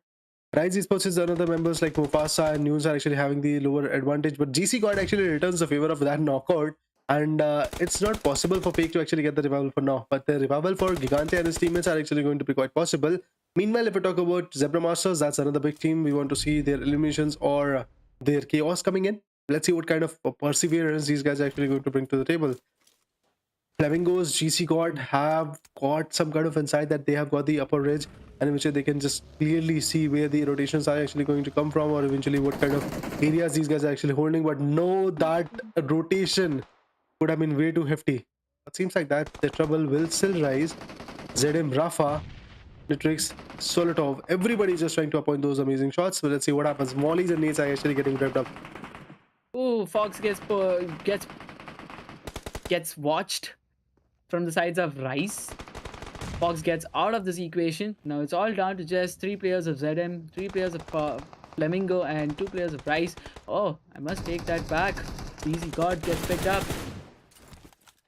Rise Esports is another members like Mufasa and News are actually having the lower advantage, but GC God actually returns the favor of that knockout, and it's not possible for Fake to actually get the revival for now, but the revival for Gigante and his teammates are actually going to be quite possible. Meanwhile, if we talk about Zebra Masters, that's another big team. We want to see their eliminations or their chaos coming in. Let's see what kind of perseverance these guys are actually going to bring to the table. Flamingo's GC God have got some kind of insight that they have got the upper ridge, and in which they can just clearly see where the rotations are actually going to come from, or eventually what kind of areas these guys are actually holding. But no, that rotation would have been way too hefty. It seems like that the trouble will still rise. ZM, Rafa, Nitrix, Solotov, everybody is just trying to appoint those amazing shots. So let's see what happens. Mollies and nades are actually getting revved up. Ooh, Fox gets watched from the sides of Rice. Fox gets out of this equation. Now it's all down to just 3 players of ZM, 3 players of Flamingo, and 2 players of Rice. Oh, I must take that back. Easy God gets picked up.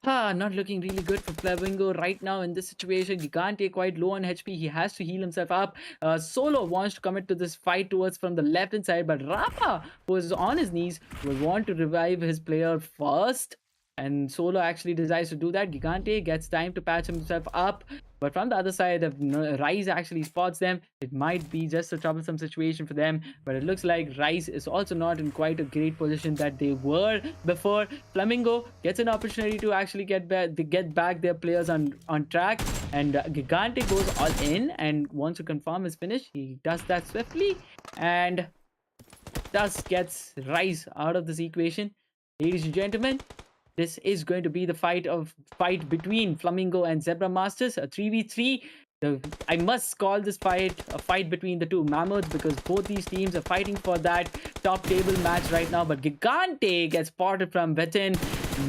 Not looking really good for Flamingo right now in this situation. Gigante quite low on HP. He has to heal himself up. Solo wants to commit to this fight towards from the left hand side, but Rafa, who is on his knees, will want to revive his player first. And Solo actually decides to do that. Gigante gets time to patch himself up, but from the other side, if Rise actually spots them, it might be just a troublesome situation for them. But it looks like Rise is also not in quite a great position that they were before. Flamingo gets an opportunity to actually get back their players on track, and Gigante goes all in and wants to confirm his finish. He does that swiftly, and thus gets Rise out of this equation. Ladies and gentlemen, this is going to be the fight between Flamingo and Zebra Masters, a 3v3. I must call this fight a fight between the two mammoths, because both these teams are fighting for that top table match right now. But Gigante gets spotted from within,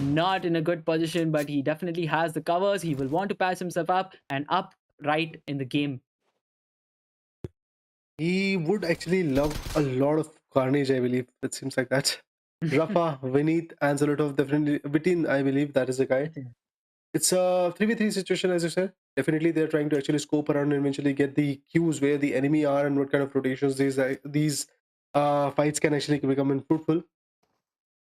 not in a good position, but he definitely has the covers. He will want to patch himself up and up right in the game. He would actually love a lot of carnage, I believe. It seems like that. Rafa, Vinith, and a lot of definitely Vitin, I believe that is the guy. It's a 3v3 situation, as you said. Definitely, they're trying to actually scope around and eventually get the cues where the enemy are and what kind of rotations these fights can actually become fruitful.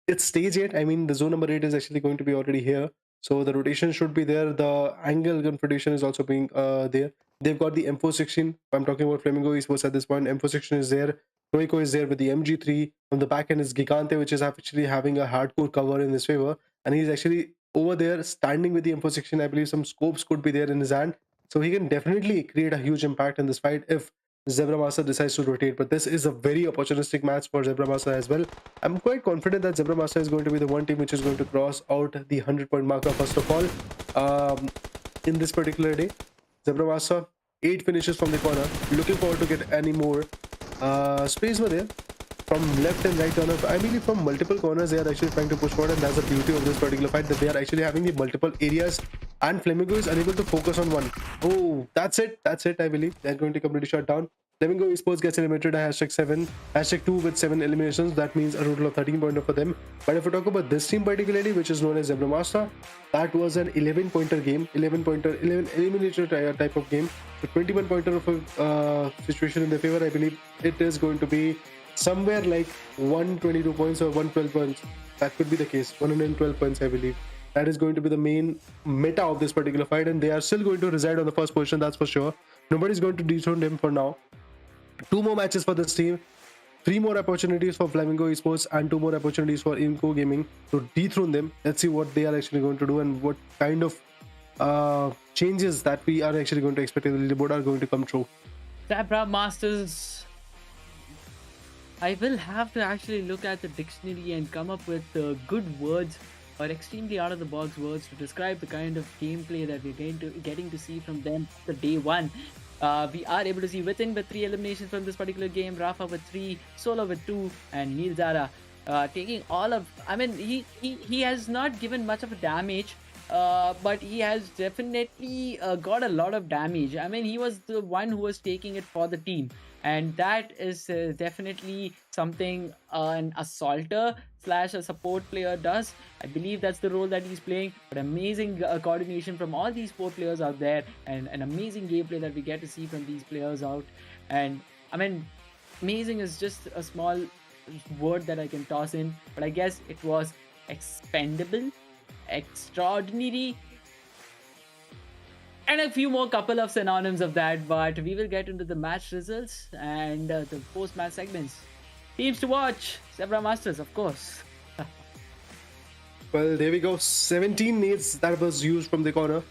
It's stage 8. I mean, the zone number 8 is actually going to be already here. So the rotation should be there. The angle confrontation is also being there. They've got the M416. I'm talking about Flamingo Esports at this point. M416 is there. Toiko is there with the MG3. On the back end is Gigante, which is actually having a hardcore cover in his favor. And he's actually over there standing with the M416. I believe some scopes could be there in his hand. So he can definitely create a huge impact in this fight if Zebra Master decides to rotate. But this is a very opportunistic match for Zebra Master as well. I'm quite confident that Zebra Master is going to be the one team which is going to cross out the 100-point marker first of all. In this particular day, Zebra Master, 8 finishes from the corner. Looking forward to get any more. Space were there from left and right corner. I believe from multiple corners they are actually trying to push forward, and that's the beauty of this particular fight, that they are actually having the multiple areas and Flamingo is unable to focus on one. Oh, that's it. I believe they're going to completely shut down. Flamingo Esports gets eliminated at #7, #2 with 7 eliminations. That means a total of 13 pointer for them. But if we talk about this team particularly, which is known as Zebra Master, that was an 11-pointer game, 11 eliminator type of game. So 21 pointer of a situation in their favor. I believe it is going to be somewhere like 122 points or 112 points. That could be the case. 112 points, I believe. That is going to be the main meta of this particular fight, and they are still going to reside on the first position, that's for sure. Nobody's going to dethrone them for now. 2 more matches for this team, 3 more opportunities for Flamingo Esports, and 2 more opportunities for Inco Gaming to dethrone them. Let's see what they are actually going to do and what kind of changes that we are actually going to expect in the leaderboard are going to come true. Zebra Masters, I will have to actually look at the dictionary and come up with good words or extremely out of the box words to describe the kind of gameplay that we're getting to see from them the day one. We are able to see Within with 3 eliminations from this particular game, Rafa with 3, Solo with 2, and Neil Zara taking all of. I mean, he has not given much of a damage, but he has definitely got a lot of damage. I mean, he was the one who was taking it for the team, and that is definitely something an assaulter slash a support player does. I believe that's the role that he's playing. But amazing coordination from all these 4 players out there, and an amazing gameplay that we get to see from these players out. And I mean, amazing is just a small word that I can toss in, but I guess it was expendable, extraordinary, and a few more couple of synonyms of that. But we will get into the match results and the post-match segments. Teams to watch: Zebra Masters, of course. Well, there we go. 17 nades that was used from the corner,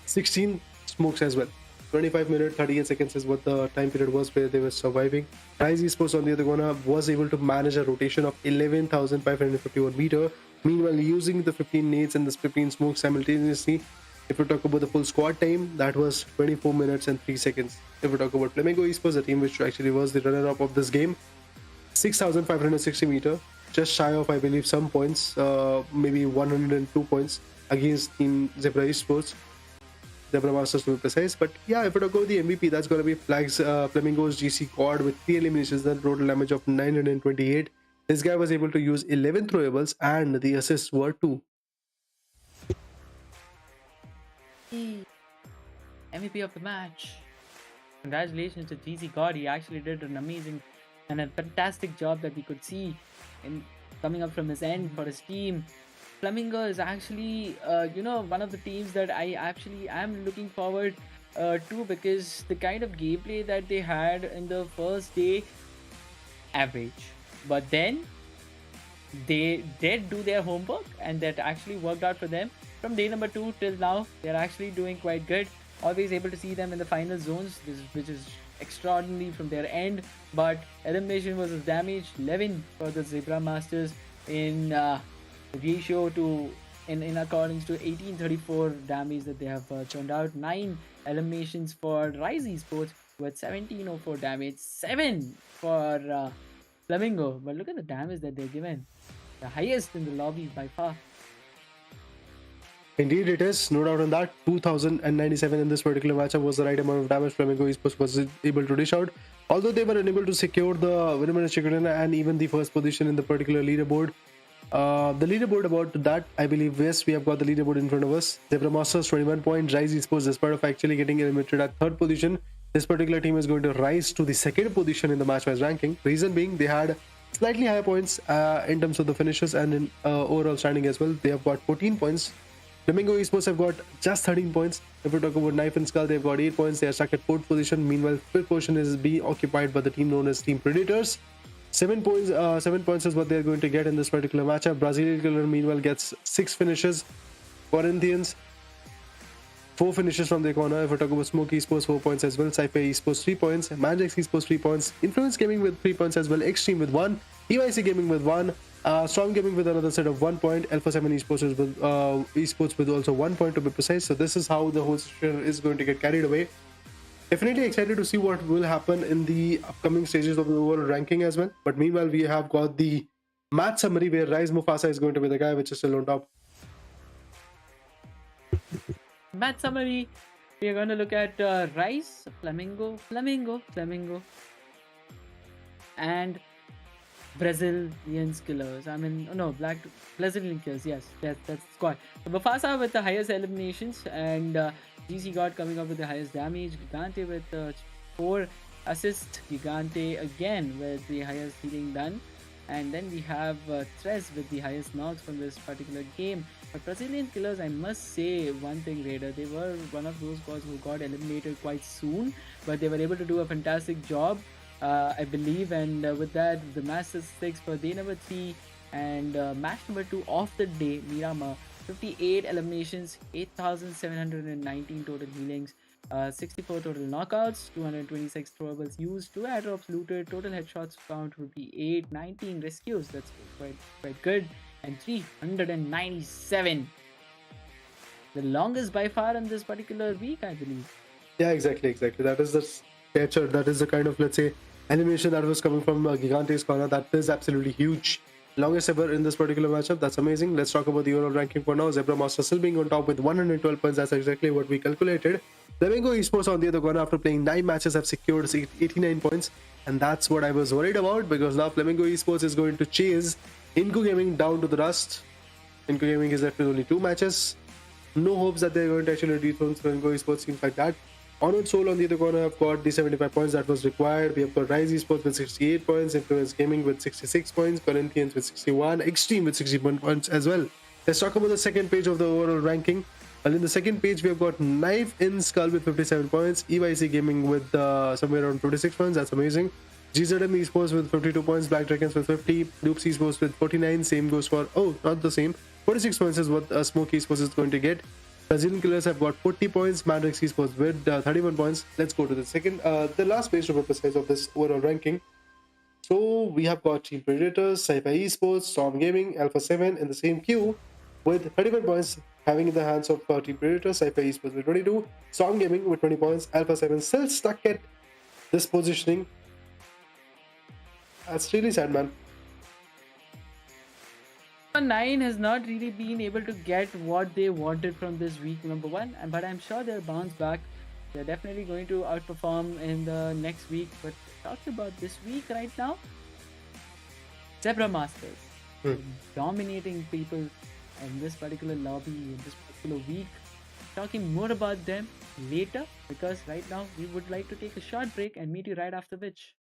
16 smokes as well. 25 minutes, 38 seconds is what the time period was where they were surviving. Rise Esports on the other corner was able to manage a rotation of 11,551 meter. Meanwhile, using the 15 nades and the 15 smokes simultaneously. If we talk about the full squad time, that was 24 minutes and 3 seconds. If we talk about Flamingo Esports, the team which actually was the runner-up of this game, 6,560 meter, just shy of, I believe, some points, maybe 102 points against Team Zebra Esports. Zebra Masters to be precise. But yeah, if we talk about the MVP, that's going to be Flamingo's GC Quad with 3 eliminations and total damage of 928. This guy was able to use 11 throwables and the assists were 2. MVP of the match. Congratulations to GC God. He actually did an amazing and a fantastic job that we could see in coming up from his end for his team. Flamingo is actually, one of the teams that I actually am looking forward to, because the kind of gameplay that they had in the first day, average. But then they did do their homework, and that actually worked out for them. From day number 2 till now, they're actually doing quite good. Always able to see them in the final zones, which is extraordinary from their end. But elimination versus damage, 11 for the Zebra Masters in ratio to in accordance to 1834 damage that they have churned out. 9 eliminations for Rise Esports with 1704 damage, 7 for Flamingo. But look at the damage that they're given. The highest in the lobby by far. Indeed, it is. No doubt on that. 2097 in this particular matchup was the right amount of damage Flamengo Esports was able to dish out. Although they were unable to secure the winner chicken and even the first position in the particular leaderboard. The leaderboard about that, I believe, yes, we have got the leaderboard in front of us. Zebra Masters 21 points, Rise Esports, despite of actually getting eliminated at third position, this particular team is going to rise to the second position in the match-wise ranking. Reason being, they had slightly higher points in terms of the finishes and in overall standing as well. They have got 14 points. Flamingo Esports have got just 13 points. If we talk about Knife and Skull, they've got 8 points. They are stuck at 4th position. Meanwhile, 5th position is being occupied by the team known as Team Predators. 7 points. 7 points is what they're going to get in this particular matchup. Brazilian Killer meanwhile gets 6 finishes. Corinthians 4 finishes from their corner. If we talk about Smoke Esports, 4 points as well. Sci-Fi Esports 3 points. MANDRAKES Esports 3 points. Influence Gaming with 3 points as well. XTEAM with 1. EYC Gaming with 1. Storm Gaming with another set of 1 point. Alpha 7 Esports with also 1 point to be precise. So this is how the whole situation is going to get carried away. Definitely excited to see what will happen in the upcoming stages of the overall ranking as well. But meanwhile, we have got the match summary where Rise Mufasa is going to be the guy which is still on top. Match summary. We are going to look at Rise, Flamingo, and Brazilian Killers. I mean, no, Brazilian Killers. Yes, that's squad. So Mufasa with the highest eliminations, and GC God coming up with the highest damage. Gigante with 4 assists. Gigante again with the highest healing done. And then we have Tres with the highest knocks from this particular game. But Brazilian Killers, I must say one thing, Raider. They were one of those squads who got eliminated quite soon, but they were able to do a fantastic job, I believe. And with that, the Masters 6 for day number 3 and match number 2 of the day, Miramar. 58 eliminations, 8,719 total healings, 64 total knockouts, 226 throwables used, 2 airdrops looted, total headshots count would be 8, 19 rescues, that's quite good, and 397. The longest by far in this particular week, I believe. Yeah, exactly. That is the stature, that is the kind of, let's say, animation that was coming from Gigante's corner. That is absolutely huge. Longest ever in this particular matchup. That's amazing. Let's talk about the overall ranking for now. Zebra Master still being on top with 112 points. That's exactly what we calculated. Flamingo Esports on the other corner, after playing 9 matches, have secured 89 points. And that's what I was worried about, because now Flamingo Esports is going to chase Inco Gaming down to the dust. Inco Gaming is left with only 2 matches. No hopes that they're going to actually dethrone Flamingo Esports, things like that. Honored Soul on the other corner have got the 75 points that was required. We have got Rise Esports with 68 points, Influence Gaming with 66 points, Corinthians with 61, XTEAM with 61 points as well. Let's talk about the second page of the overall ranking. Well, in the second page, we have got Knife in Skull with 57 points, EYC Gaming with somewhere around 56 points. That's amazing. GZM Esports with 52 points, Black Dragons with 50, Loops Esports with 49. Same goes for, not the same. 46 points is what Smoke Esports is going to get. Brazilian Killers have got 40 points, MANDRAKES Esports with 31 points. Let's go to the last page to be precise of this overall ranking. So we have got Team Predators, Sci-Fi Esports, Storm Gaming, Alpha 7 in the same queue with 31 points, having in the hands of Team Predators, Sci-Fi Esports with 22, Storm Gaming with 20 points, Alpha 7 still stuck at this positioning. That's really sad, man. 9 has not really been able to get what they wanted from this week number 1, but I'm sure they'll bounce back. They're definitely going to outperform in the next week. But talking about this week right now, Zebra Masters dominating people in this particular lobby in this particular week. Talking more about them later, because right now we would like to take a short break and meet you right after which.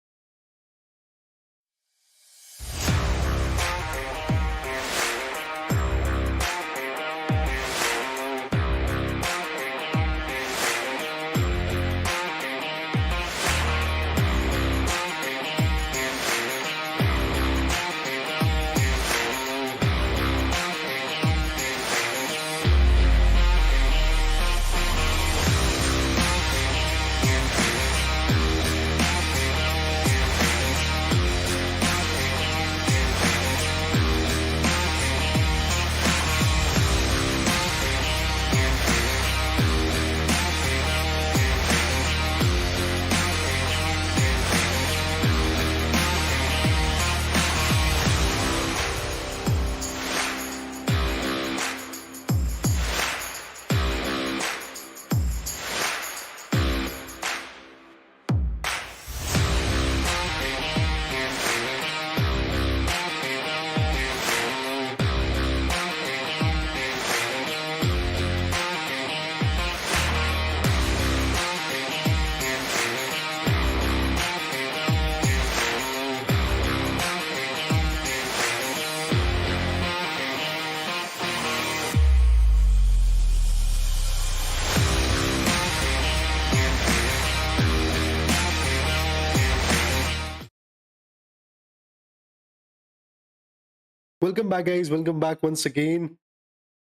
Welcome back, guys. Welcome back once again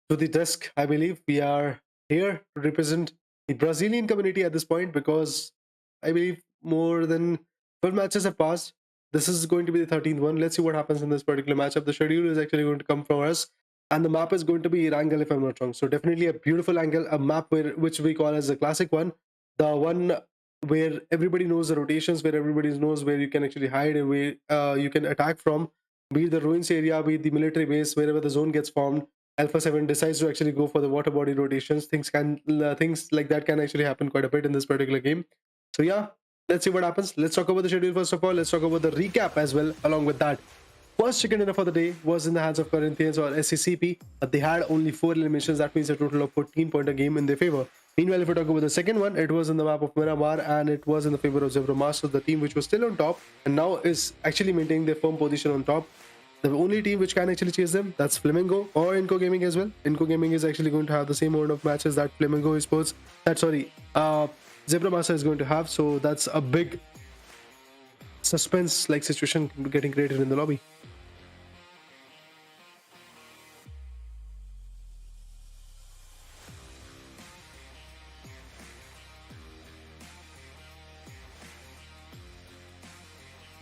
to the desk. I believe we are here to represent the Brazilian community at this point because I believe more than 12 matches have passed. This is going to be the 13th one. Let's see what happens in this particular matchup. The schedule is actually going to come from us, and the map is going to be ERANGEL, if I'm not wrong. So, definitely a beautiful angle, a map which we call as a classic one. The one where everybody knows the rotations, where everybody knows where you can actually hide and where you can attack from, be it the ruins area, be it the military base, wherever the zone gets formed. Alpha 7 decides to actually go for the water body rotations. Things like that can actually happen quite a bit in this particular game. So yeah, let's see what happens. Let's talk about the schedule first of all. Let's talk about the recap as well along with that. First chicken dinner for the day was in the hands of Corinthians or SCCP, but they had only 4 eliminations. That means a total of 14-pointer game in their favor. Meanwhile, if we talk about the second one, it was in the map of Miramar and it was in the favor of Zebra Masters, the team which was still on top and now is actually maintaining their firm position on top. The only team which can actually chase them, that's Flamingo or Inco Gaming as well. Inco Gaming is actually going to have the same amount of matches that Flamingo Esports, Zebra Master is going to have. So that's a big suspense like situation getting created in the lobby.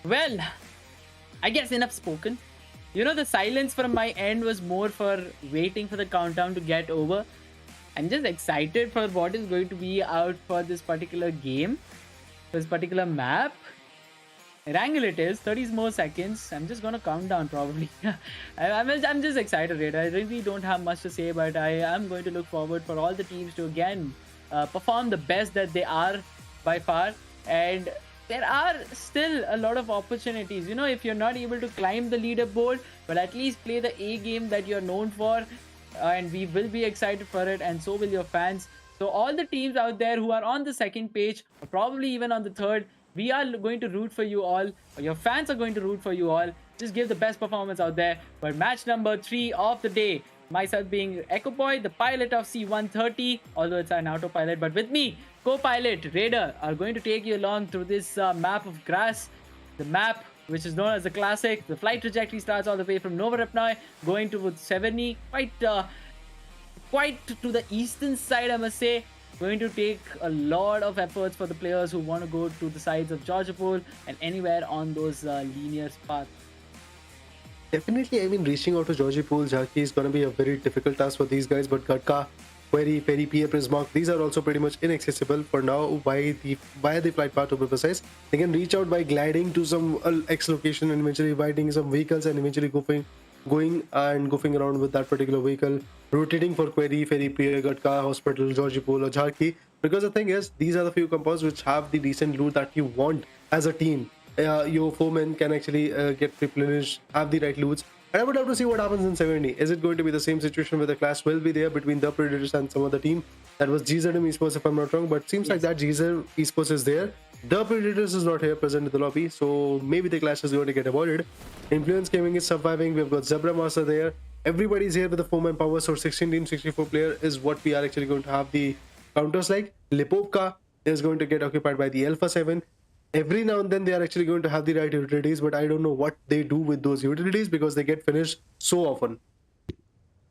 Well, I guess enough spoken. The silence from my end was more for waiting for the countdown to get over. I'm just excited for what is going to be out for this particular game, this particular map. Wrangle it is 30 more seconds. I'm just gonna count down probably. I'm just excited, right? I really don't have much to say, but I am going to look forward for all the teams to again perform the best that they are by far. And there are still a lot of opportunities. If you're not able to climb the leaderboard, but at least play the A game that you're known for, and we will be excited for it, and so will your fans. So all the teams out there who are on the second page, or probably even on the third, we are going to root for you all, or your fans are going to root for you all. Just give the best performance out there. But match number 3 of the day, myself being Echo Boy, the pilot of C-130, although it's an autopilot, but with me, co-pilot Raider, are going to take you along through this map of grass, the map which is known as the classic. The flight trajectory starts all the way from Novorapnoi, going towards Severny, quite to the eastern side, I must say. Going to take a lot of efforts for the players who want to go to the sides of Georgopol and anywhere on those linear paths. Definitely, I mean, reaching out to Georgie Pool, Jackie is going to be a very difficult task for these guys, but Gatka, Query, Ferry, PA Prismark, these are also pretty much inaccessible for now via the flight path to be precise. They can reach out by gliding to some X location and eventually inviting some vehicles and eventually going and goofing around with that particular vehicle, rotating for Query, Ferry, PA, Gatka, Hospital, Georgie Pool, or Jharki. Because the thing is, these are the few compounds which have the decent loot that you want as a team. Your foemen can actually get replenished, have the right loots. And I would have to see what happens in 70. Is it going to be the same situation where the clash will be there between the Predators and some other team? That was GZM Esports, if I'm not wrong, but seems like that GZM Esports is there. The Predators is not here present in the lobby, so maybe the clash is going to get avoided. Influence Gaming is surviving. We've got Zebra Master there. Everybody's here with the 4-man power, so 16 team, 64 player is what we are actually going to have the counters like. Lipovka is going to get occupied by the Alpha 7. Every now and then they are actually going to have the right utilities, but I don't know what they do with those utilities because they get finished so often.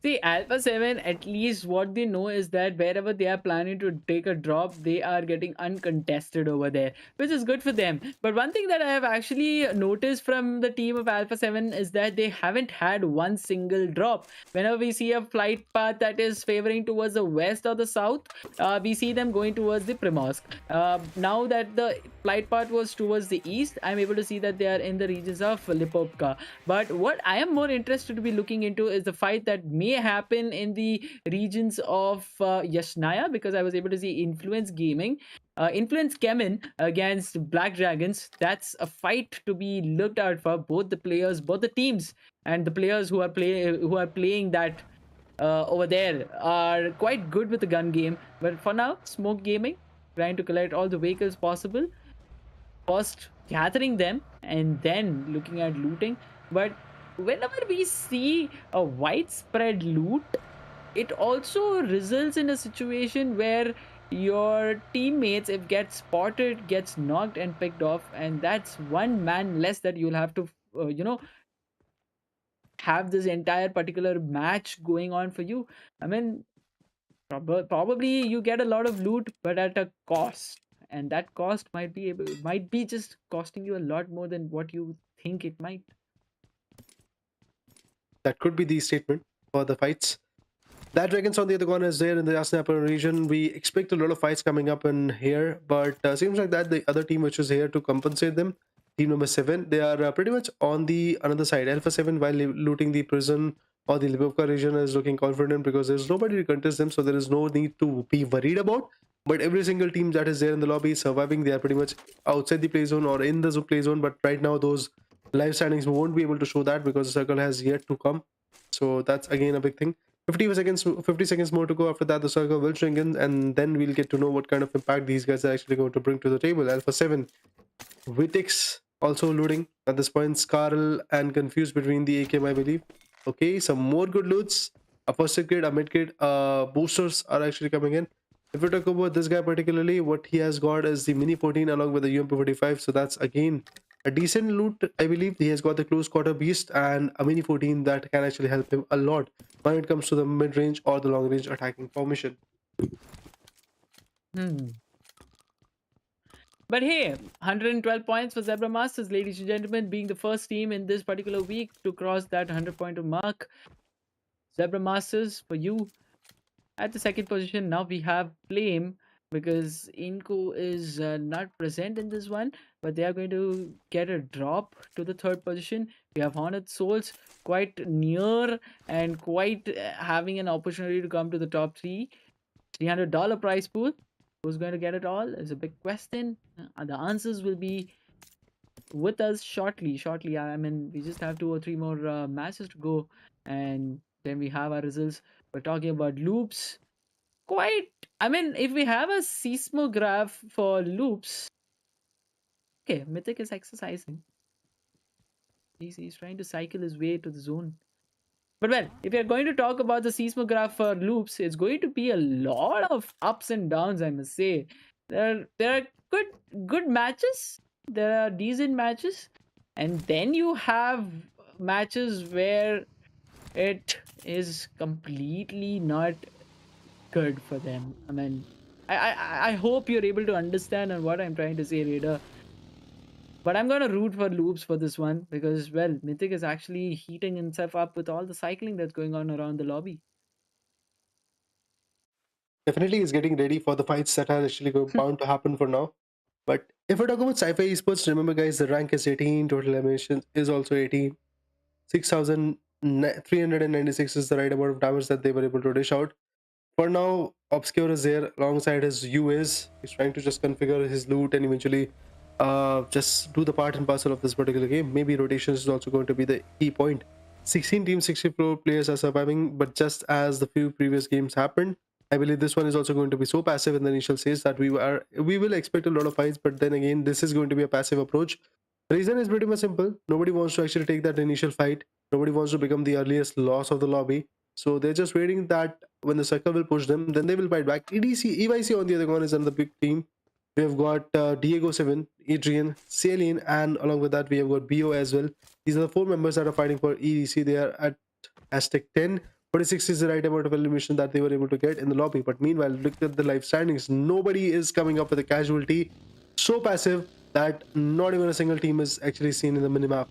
See, Alpha 7, at least what they know is that wherever they are planning to take a drop, they are getting uncontested over there, which is good for them. But one thing that I have actually noticed from the team of Alpha 7 is that they haven't had one single drop. Whenever we see a flight path that is favoring towards the west or the south, we see them going towards the Primorsk. Now that the flight path was towards the east, I'm able to see that they are in the regions of Lipovka. But what I am more interested to be looking into is the fight that may happen in the regions of Yashnaya, because I was able to see Influence CHEMIN against Black Dragons. That's a fight to be looked out for. Both the players, both the teams, and the players who are playing that over there are quite good with the gun game. But for now, Smoke Gaming trying to collect all the vehicles possible, first gathering them and then looking at looting. But whenever we see a widespread loot, it also results in a situation where your teammates, if get spotted, gets knocked and picked off, and that's one man less that you'll have to have this entire particular match going on for you. I mean, probably you get a lot of loot, but at a cost, and that cost might be just costing you a lot more than what you think it might. That could be the statement for the fights. That Dragons on the other corner is there in the Asnapper region. We expect a lot of fights coming up in here, but seems like that the other team which is here to compensate them, team number 7, they are pretty much on the another side. Alpha 7, while looting the prison or the Libovka region, is looking confident because there's nobody to contest them, so there is no need to be worried about. But every single team that is there in the lobby is surviving. They are pretty much outside the play zone or in the play zone, but right now those live standings won't be able to show that because the circle has yet to come. So that's again a big thing. 50 seconds more to go. After that, the circle will shrink in, and then we'll get to know what kind of impact these guys are actually going to bring to the table. Alpha 7, Witix also looting at this point. Scarl and Confused between the AKM, I believe. Okay, some more good loots. A first aid kit, a mid kit, boosters are actually coming in. If we talk about this guy particularly, what he has got is the Mini 14 along with the UMP 45. So that's again a decent loot. I believe he has got the close quarter beast and a Mini 14 that can actually help him a lot when it comes to the mid range or the long range attacking formation. But hey, 112 points for Zebra Masters, ladies and gentlemen, being the first team in this particular week to cross that 100-pointer mark. Zebra Masters, for you, at the second position. Now we have Flame, because Inco is not present in this one, but they are going to get a drop to the third position. We have Haunted Souls quite near and quite having an opportunity to come to the top 3. $300 prize pool. Who's going to get it all is a big question. The answers will be with us shortly. I mean, we just have 2 or 3 more matches to go, and then we have our results. We're talking about loops. Quite, I mean, if we have a seismograph for loops, okay, Mythic is exercising. He's trying to cycle his way to the zone. But well, if you're going to talk about the seismograph for loops, it's going to be a lot of ups and downs, I must say. There are good matches. There are decent matches. And then you have matches where it is completely not good for them. I mean, I hope you're able to understand on what I'm trying to say, Raider. But I'm gonna root for loops for this one because, well, Mythic is actually heating himself up with all the cycling that's going on around the lobby. Definitely is getting ready for the fights that are actually bound to happen for now. But if we talk about Sci-Fi Esports, remember guys, the rank is 18, total elimination is also 18. 6,396 is the right amount of damage that they were able to dish out. For now, Obscure is there alongside his UAs. He's trying to just configure his loot and eventually just do the part and parcel of this particular game. Maybe rotation is also going to be the key point. 16 teams, 64 players are surviving, but just as the few previous games happened, I believe this one is also going to be so passive in the initial stage that we will expect a lot of fights, but then again, this is going to be a passive approach. The reason is pretty much simple. Nobody wants to actually take that initial fight. Nobody wants to become the earliest loss of the lobby. So they're just waiting that when the circle will push them, then they will fight back. EYC on the other corner is another big team. We have got Diego 7, Adrian, Salien, and along with that we have got BO as well. These are the 4 members that are fighting for EDC. They are at Aztec 10. 46 is the right amount of elimination that they were able to get in the lobby. But meanwhile, look at the live standings. Nobody is coming up with a casualty. So passive that not even a single team is actually seen in the minimap.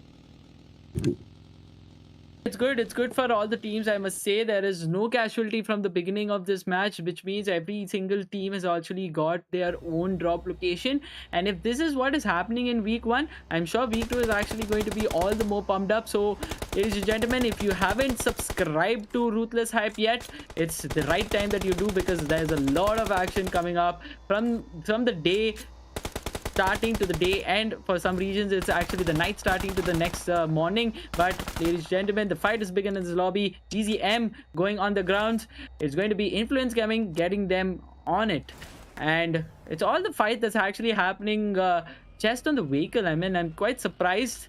It's good for all the teams. I must say there is no casualty from the beginning of this match, which means every single team has actually got their own drop location. And if this is what is happening in week 1, I'm sure week 2 is actually going to be all the more pumped up. So ladies and gentlemen, if you haven't subscribed to Ruthless Hype yet, it's the right time that you do, because there's a lot of action coming up from the day starting to the day end. For some regions it's actually the night starting to the next morning. But ladies and gentlemen, the fight is begun in this lobby. GZM going on the grounds. It's going to be Influence Gaming getting them on it, and it's all the fight that's actually happening just on the vehicle. I mean, I'm quite surprised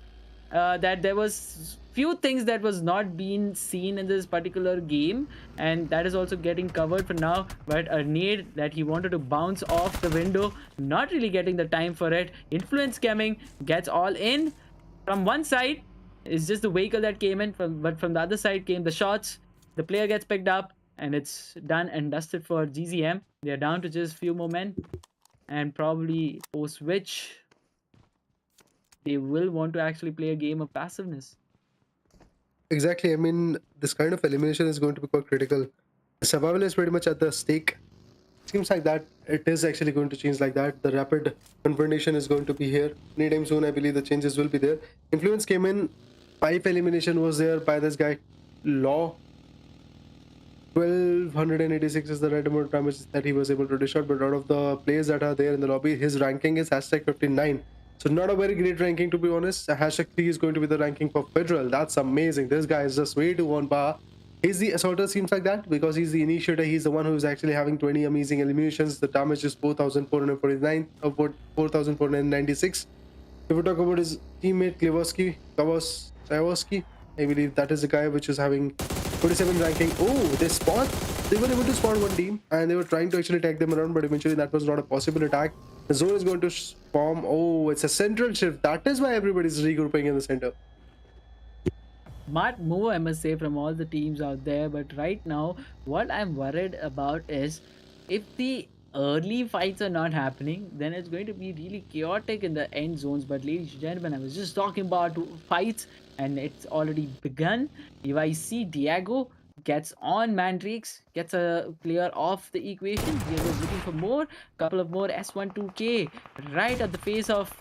that there was few things that was not being seen in this particular game, and that is also getting covered for now. But a nade that he wanted to bounce off the window, not really getting the time for it. Influence Gaming gets all in from one side. It's just the vehicle that came in, but from the other side came the shots. The player gets picked up, and it's done and dusted for GZM. They're down to just few more men, and probably post which they will want to actually play a game of passiveness. Exactly. I mean, this kind of elimination is going to be quite critical. Survival is pretty much at the stake. Seems like that it is actually going to change like that. The rapid confrontation is going to be here anytime soon. I believe the changes will be there. Influence came in. 5 elimination was there by this guy Law. 1286 is the right amount of damage that he was able to dish out, but out of the players that are there in the lobby, his ranking is hashtag 59. So not a very great ranking, to be honest. Hashtag 3 is going to be the ranking for Federal. That's amazing. This guy is just way too on par. He's the assaulter, seems like that, because he's the initiator. He's the one who's actually having 20 amazing eliminations. The damage is 4,449 or 4,496. If we talk about his teammate Kawasaki, I believe that is the guy which is having 47 ranking. Oh, they were able to spawn one team and they were trying to actually tag them around, but eventually that was not a possible attack. The zone is going to form. Oh, it's a central shift. That is why everybody's regrouping in the center. Smart move, I must say, from all the teams out there. But right now, what I'm worried about is if the early fights are not happening, then it's going to be really chaotic in the end zones. But ladies and gentlemen, I was just talking about fights and it's already begun. If I see Diego gets on Mandrakes, gets a player off the equation. Diego's looking for more, couple of more S12K right at the face of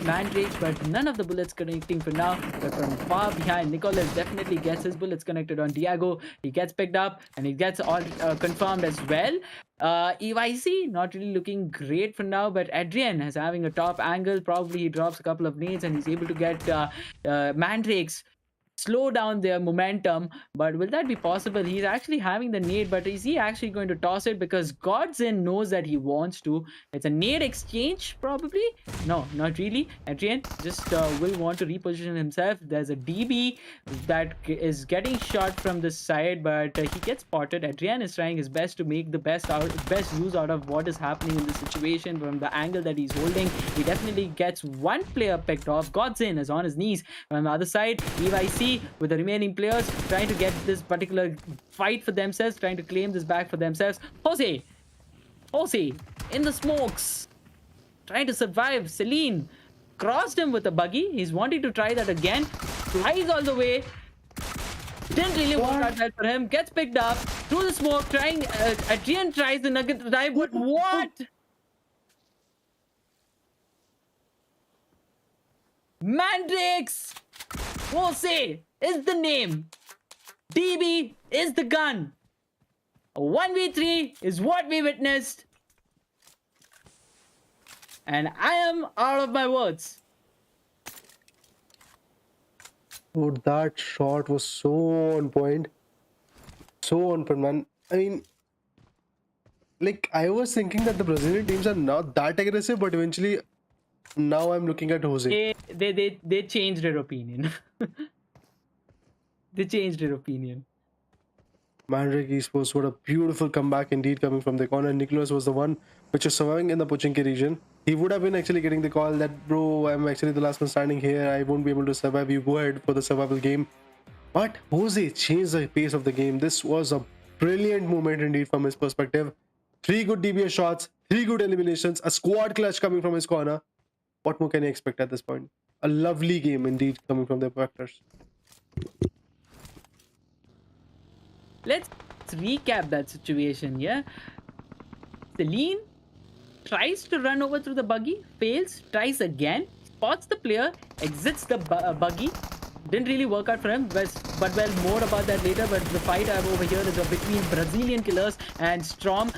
Mandrakes, but none of the bullets connecting for now. But from far behind, Nicholas definitely gets his bullets connected on Diego. He gets picked up and he gets all confirmed as well. EYC not really looking great for now, but Adrian is having a top angle. Probably he drops a couple of nades and he's able to get Mandrakes slow down their momentum. But will that be possible? He's actually having the nade, but is he actually going to toss it? Because Godzin knows that he wants to. It's a nade exchange, probably. No, not really. Adrian just will want to reposition himself. There's a DB that is getting shot from the side, but he gets spotted. Adrian is trying his best to make the best use out of what is happening in the situation from the angle that he's holding. He definitely gets one player picked off. Godzin is on his knees. On the other side, EYC with the remaining players trying to get this particular fight for themselves, trying to claim this back for themselves. Jose in the smokes, trying to survive. Celine crossed him with a buggy. He's wanting to try that again. Flies all the way. Didn't really work out well for him. Gets picked up through the smoke. Trying. Adrian tries the nugget to dive, but what? Mandrakes! Jose is the name. DB is the gun. A 1v3 is what we witnessed. And I am out of my words. Oh, that shot was so on point. So on point, man. I mean, like, I was thinking that the Brazilian teams are not that aggressive, but eventually now I'm looking at Jose. They changed their opinion. They changed their opinion. Mandrake Esports, what a beautiful comeback indeed coming from the corner. Nicholas was the one which was surviving in the Pubg region. He would have been actually getting the call that, bro, I'm actually the last one standing here. I won't be able to survive. You go ahead for the survival game. But Jose changed the pace of the game. This was a brilliant moment indeed from his perspective. 3 good DBS shots, 3 good eliminations, a squad clutch coming from his corner. What more can you expect at this point? A lovely game indeed coming from the factors. Let's recap that situation, yeah? Celine tries to run over through the buggy, fails, tries again, spots the player, exits the buggy. Didn't really work out for him, but well, more about that later. But the fight over here is between Brazilian killers and Storm.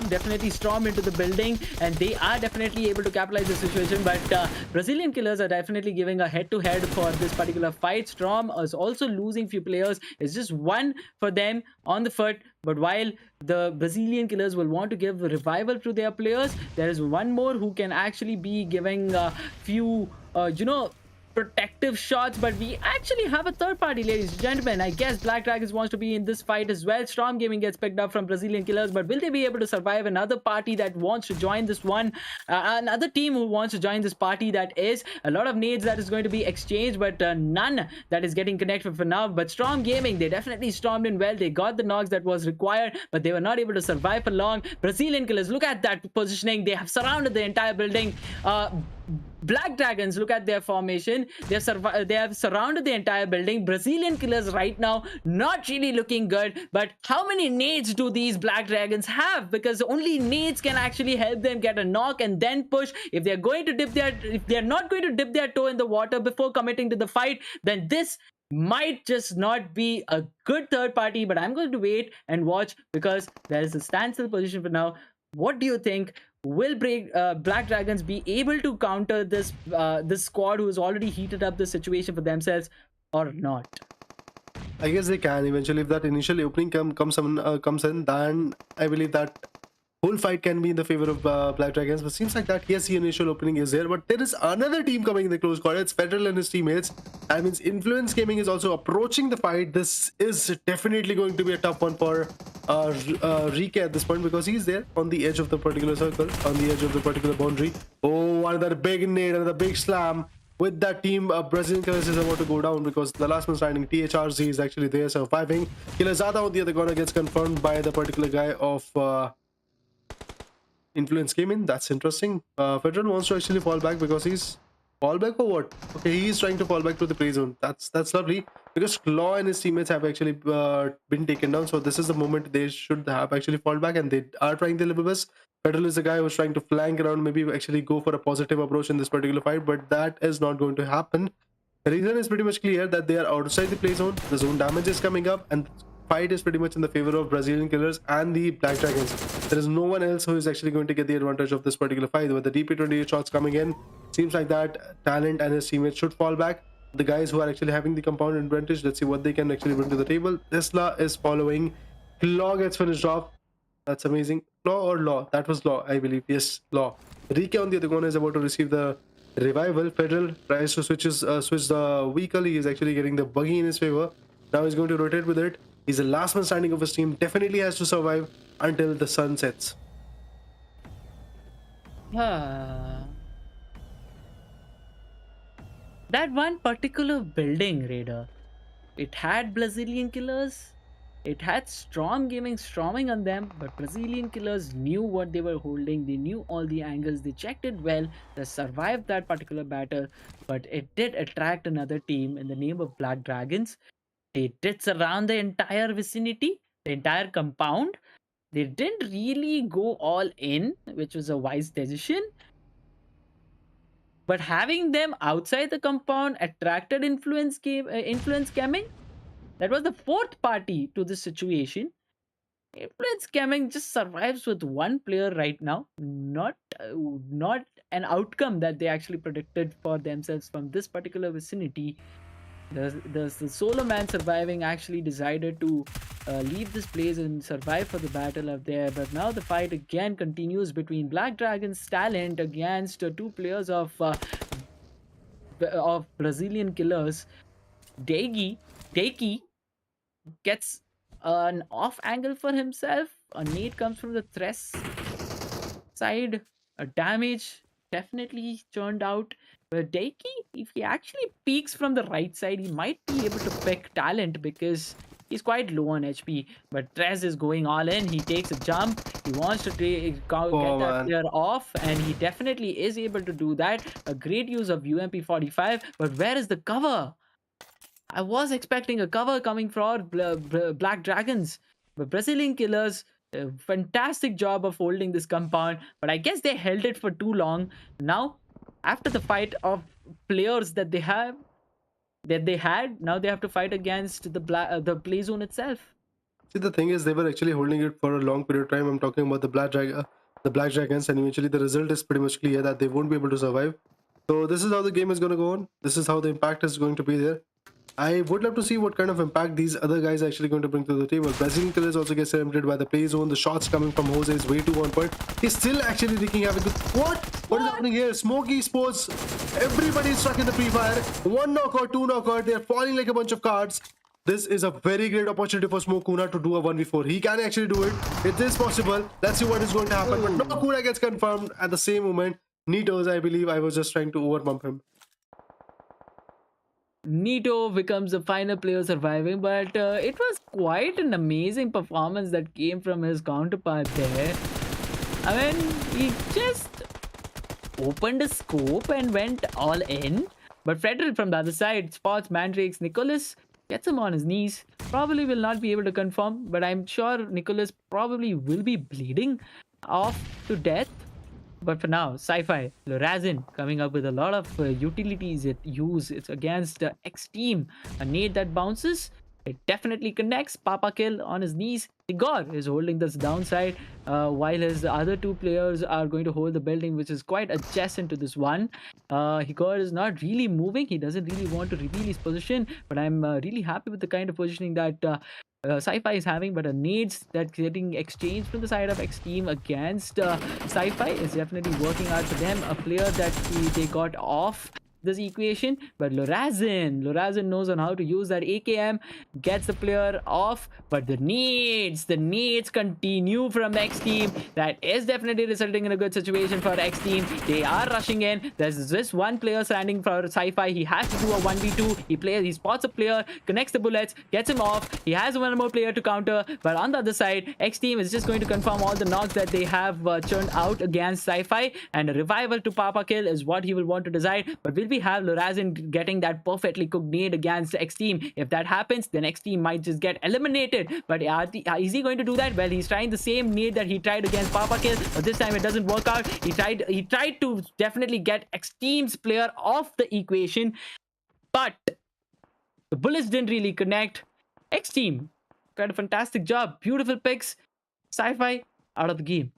Definitely Storm into the building, and they are definitely able to capitalize the situation. But Brazilian killers are definitely giving a head-to-head for this particular fight. Storm is also losing few players. It's just one for them on the foot. But while the Brazilian killers will want to give a revival to their players, there is one more who can actually be giving a few, protective shots, but we actually have a third party, ladies and gentlemen. I guess Black Dragons wants to be in this fight as well. Storm Gaming gets picked up from Brazilian Killers, but will they be able to survive? Another party that wants to join this one, another team who wants to join this party, that is a lot of nades that is going to be exchanged, but none that is getting connected for now. But Storm Gaming, they definitely stormed in well. They got the knocks that was required, but they were not able to survive for long. Brazilian Killers, look at that positioning. They have surrounded the entire building. Black Dragons, look at their formation. They have surrounded the entire building. Brazilian Killers right now not really looking good. But how many nades do these Black Dragons have? Because only nades can actually help them get a knock and then push. If they're not going to dip their toe in the water before committing to the fight, then this might just not be a good third party. But I'm going to wait and watch because there is a standstill position for now. What do you think? Will Black Dragons be able to counter this squad who has already heated up the situation for themselves, or not? I guess they can eventually. If that initial opening comes in, then I believe that whole fight can be in the favor of Black Dragons. But seems like that, yes, the initial opening is there, but there is another team coming in the close quarter. It's Federal and his teammates. That means Influence Gaming is also approaching the fight. This is definitely going to be a tough one for Rike at this point, because he's there on the edge of the particular circle, on the edge of the particular boundary. Oh, another big nade, another big slam. With that team, Brazilian Killers is about to go down because the last man standing, THRZ, is actually there surviving. Killazada on the other corner gets confirmed by the particular guy of Influence CHEMIN. That's interesting. Federal wants to actually fall back because he's fall back or what? Okay, he's trying to fall back to the play zone. That's lovely, because Claw and his teammates have actually been taken down. So this is the moment they should have actually fall back, and they are trying their level best. Federal is the guy who's trying to flank around, maybe actually go for a positive approach in this particular fight, but that is not going to happen. The reason is pretty much clear, that they are outside the play zone. The zone damage is coming up, and fight is pretty much in the favor of Brazilian Killers and the Black Dragons. There is no one else who is actually going to get the advantage of this particular fight. With the DP28 shots coming in, seems like that Talent and his teammates should fall back. The guys who are actually having the compound advantage, let's see what they can actually bring to the table. Tesla is following. Law gets finished off. That's amazing. Law or Law? That was Law, I believe. Yes, Law. Rike on the other corner is about to receive the revival. Federal tries to switch the vehicle. He is actually getting the buggy in his favor. Now he's going to rotate with it. He's the last man standing of his team. Definitely has to survive until the sun sets. That one particular building, Raider, it had Brazilian Killers. It had Storm Gaming storming on them, but Brazilian Killers knew what they were holding. They knew all the angles. They checked it well. They survived that particular battle, but it did attract another team in the name of Black Dragons. They did surround the entire vicinity, the entire compound. They didn't really go all in, which was a wise decision. But having them outside the compound attracted influence scamming. That was the fourth party to this situation. Influence scamming just survives with one player right now, not an outcome that they actually predicted for themselves from this particular vicinity. The solo man surviving actually decided to leave this place and survive for the battle up there. But now the fight again continues between Black Dragon's Talent against two players of Brazilian Killers. Deiki gets an off angle for himself. A nade comes from the Thresh side. A damage definitely churned out. But Deiki, if he actually peeks from the right side, he might be able to pick Talent because he's quite low on HP. But Thresh is going all in. He takes a jump. He wants to get that player off, and he definitely is able to do that. A great use of UMP45. But where is the cover? I was expecting a cover coming from Black Dragons, but Brazilian Killers, a fantastic job of holding this compound, but I guess they held it for too long. Now, after the fight of players that they had, now they have to fight against the play zone itself. See, the thing is, they were actually holding it for a long period of time. I'm talking about the Black Dragons, and eventually the result is pretty much clear, that they won't be able to survive. So this is how the game is going to go on. This is how the impact is going to be there. But Brazilian Killers, they are actually holding it for a long period of time. I'm talking about the Black Dragons, and eventually the result is pretty much clear, that they won't be able to survive. So this is how the game is going to go on. This is how the impact is going to be there. I would love to see what kind of impact these other guys are actually going to bring to the table. Brazilian killers also get eliminated by the play zone. The shots coming from Jose is way too on point. He's still actually wreaking havoc. What is happening here? Smoky Sports. Everybody is stuck in the pre-fire. One knockout, two knockout. They're falling like a bunch of cards. This is a very great opportunity for Smoke Kuna to do a 1v4. He can actually do it. It is possible. Let's see what is going to happen. But no, Kuna gets confirmed at the same moment. Nitos, I believe I was just trying to overpump him. Nito becomes the final player surviving, but it was quite an amazing performance that came from his counterpart there. I mean, he just opened a scope and went all in. But Frederick from the other side spots Mandrakes. Nicholas gets him on his knees. Probably will not be able to confirm, but I'm sure Nicholas probably will be bleeding off to death. But for now, Sci-Fi, Lorazin coming up with a lot of utilities it use. It's against XTEAM. A nade that bounces. It definitely connects. Papa Kill on his knees. Igor is holding this downside while his other two players are going to hold the building, which is quite adjacent to this one. Igor is not really moving. He doesn't really want to reveal his position, but I'm really happy with the kind of positioning that Sci-Fi is having. But a nades that getting exchanged from the side of XTEAM against Sci-Fi is definitely working out for them. A player that they got off this equation, but Lorazin knows on how to use that AKM, gets the player off, but the needs continue from XTEAM. That is definitely resulting in a good situation for XTEAM. They are rushing in. There's this one player standing for Sci-Fi. He has to do a 1v2. He spots a player, connects the bullets, gets him off. He has one more player to counter, but on the other side, XTEAM is just going to confirm all the knocks that they have churned out against Sci-Fi, and a revival to Papa Kill is what he will want to decide. But will we have Lorazin getting that perfectly cooked nade against XTEAM? If that happens, then XTEAM might just get eliminated. But is he going to do that? Well, he's trying the same nade that he tried against Papa Kill, but this time it doesn't work out. He tried to definitely get XTEAM's player off the equation, but the bullets didn't really connect. XTEAM got a fantastic job. Beautiful picks. Sci-Fi out of the game.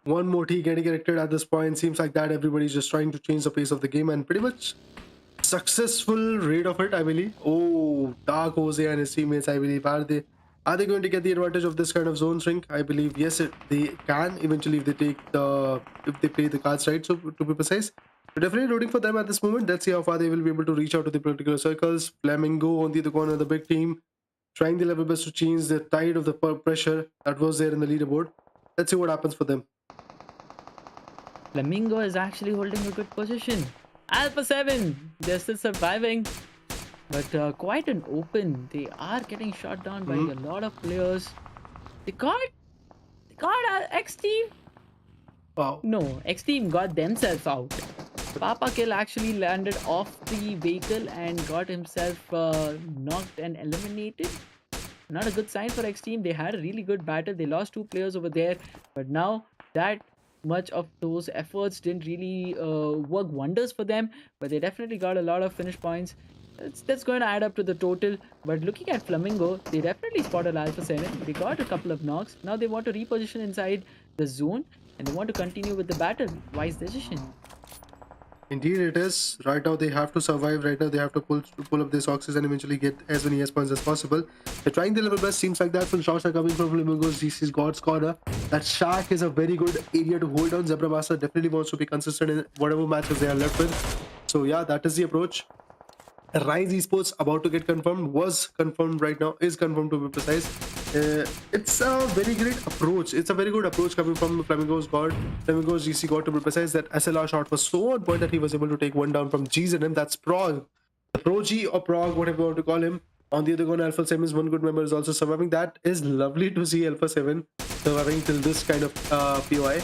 One more T getting erected at this point. Seems like that everybody's just trying to change the pace of the game, and pretty much successful rate of it, I believe. Oh, Dark Jose and his teammates, I believe, are they going to get the advantage of this kind of zone shrink? I believe yes, they can eventually if they play the cards right. So to be precise, we're definitely rooting for them at this moment. Let's see how far they will be able to reach out to the particular circles. Flamingo on the other corner of the big team, trying the level best to change the tide of the pressure that was there in the leaderboard. Let's see what happens for them. Flamingo is actually holding a good position. Alpha 7, they're still surviving, but quite an open. They are getting shot down by a lot of players. They got XTEAM. Wow. No, XTEAM got themselves out. Papa Kill actually landed off the vehicle and got himself knocked and eliminated. Not a good sign for XTEAM. They had a really good battle. They lost 2 players over there, but now that much of those efforts didn't really work wonders for them, but they definitely got a lot of finish points. That's going to add up to the total. But looking at Flamingo, they definitely spotted Alpha 7. They got a couple of knocks. Now they want to reposition inside the zone and they want to continue with the battle. Wise decision. Indeed it is. Right now they have to survive. Right now they have to pull up their socks and eventually get as many S points as possible. They're trying the level best. Seems like that some shots are coming from Flamingo's GC's God's Corner. That Shark is a very good area to hold on. Zebra Master definitely wants to be consistent in whatever matches they are left with. So yeah, that is the approach. Rise Esports about to get confirmed, was confirmed right now, is confirmed to be precise. It's a very great approach. It's a very good approach coming from Flamingo's GC God to be precise. That SLR shot was so on point that he was able to take one down from GZM. That's Prog. The Pro G or Prog, whatever you want to call him. On the other corner, Alpha 7 is one good member is also surviving. That is lovely to see Alpha 7 surviving till this kind of POI.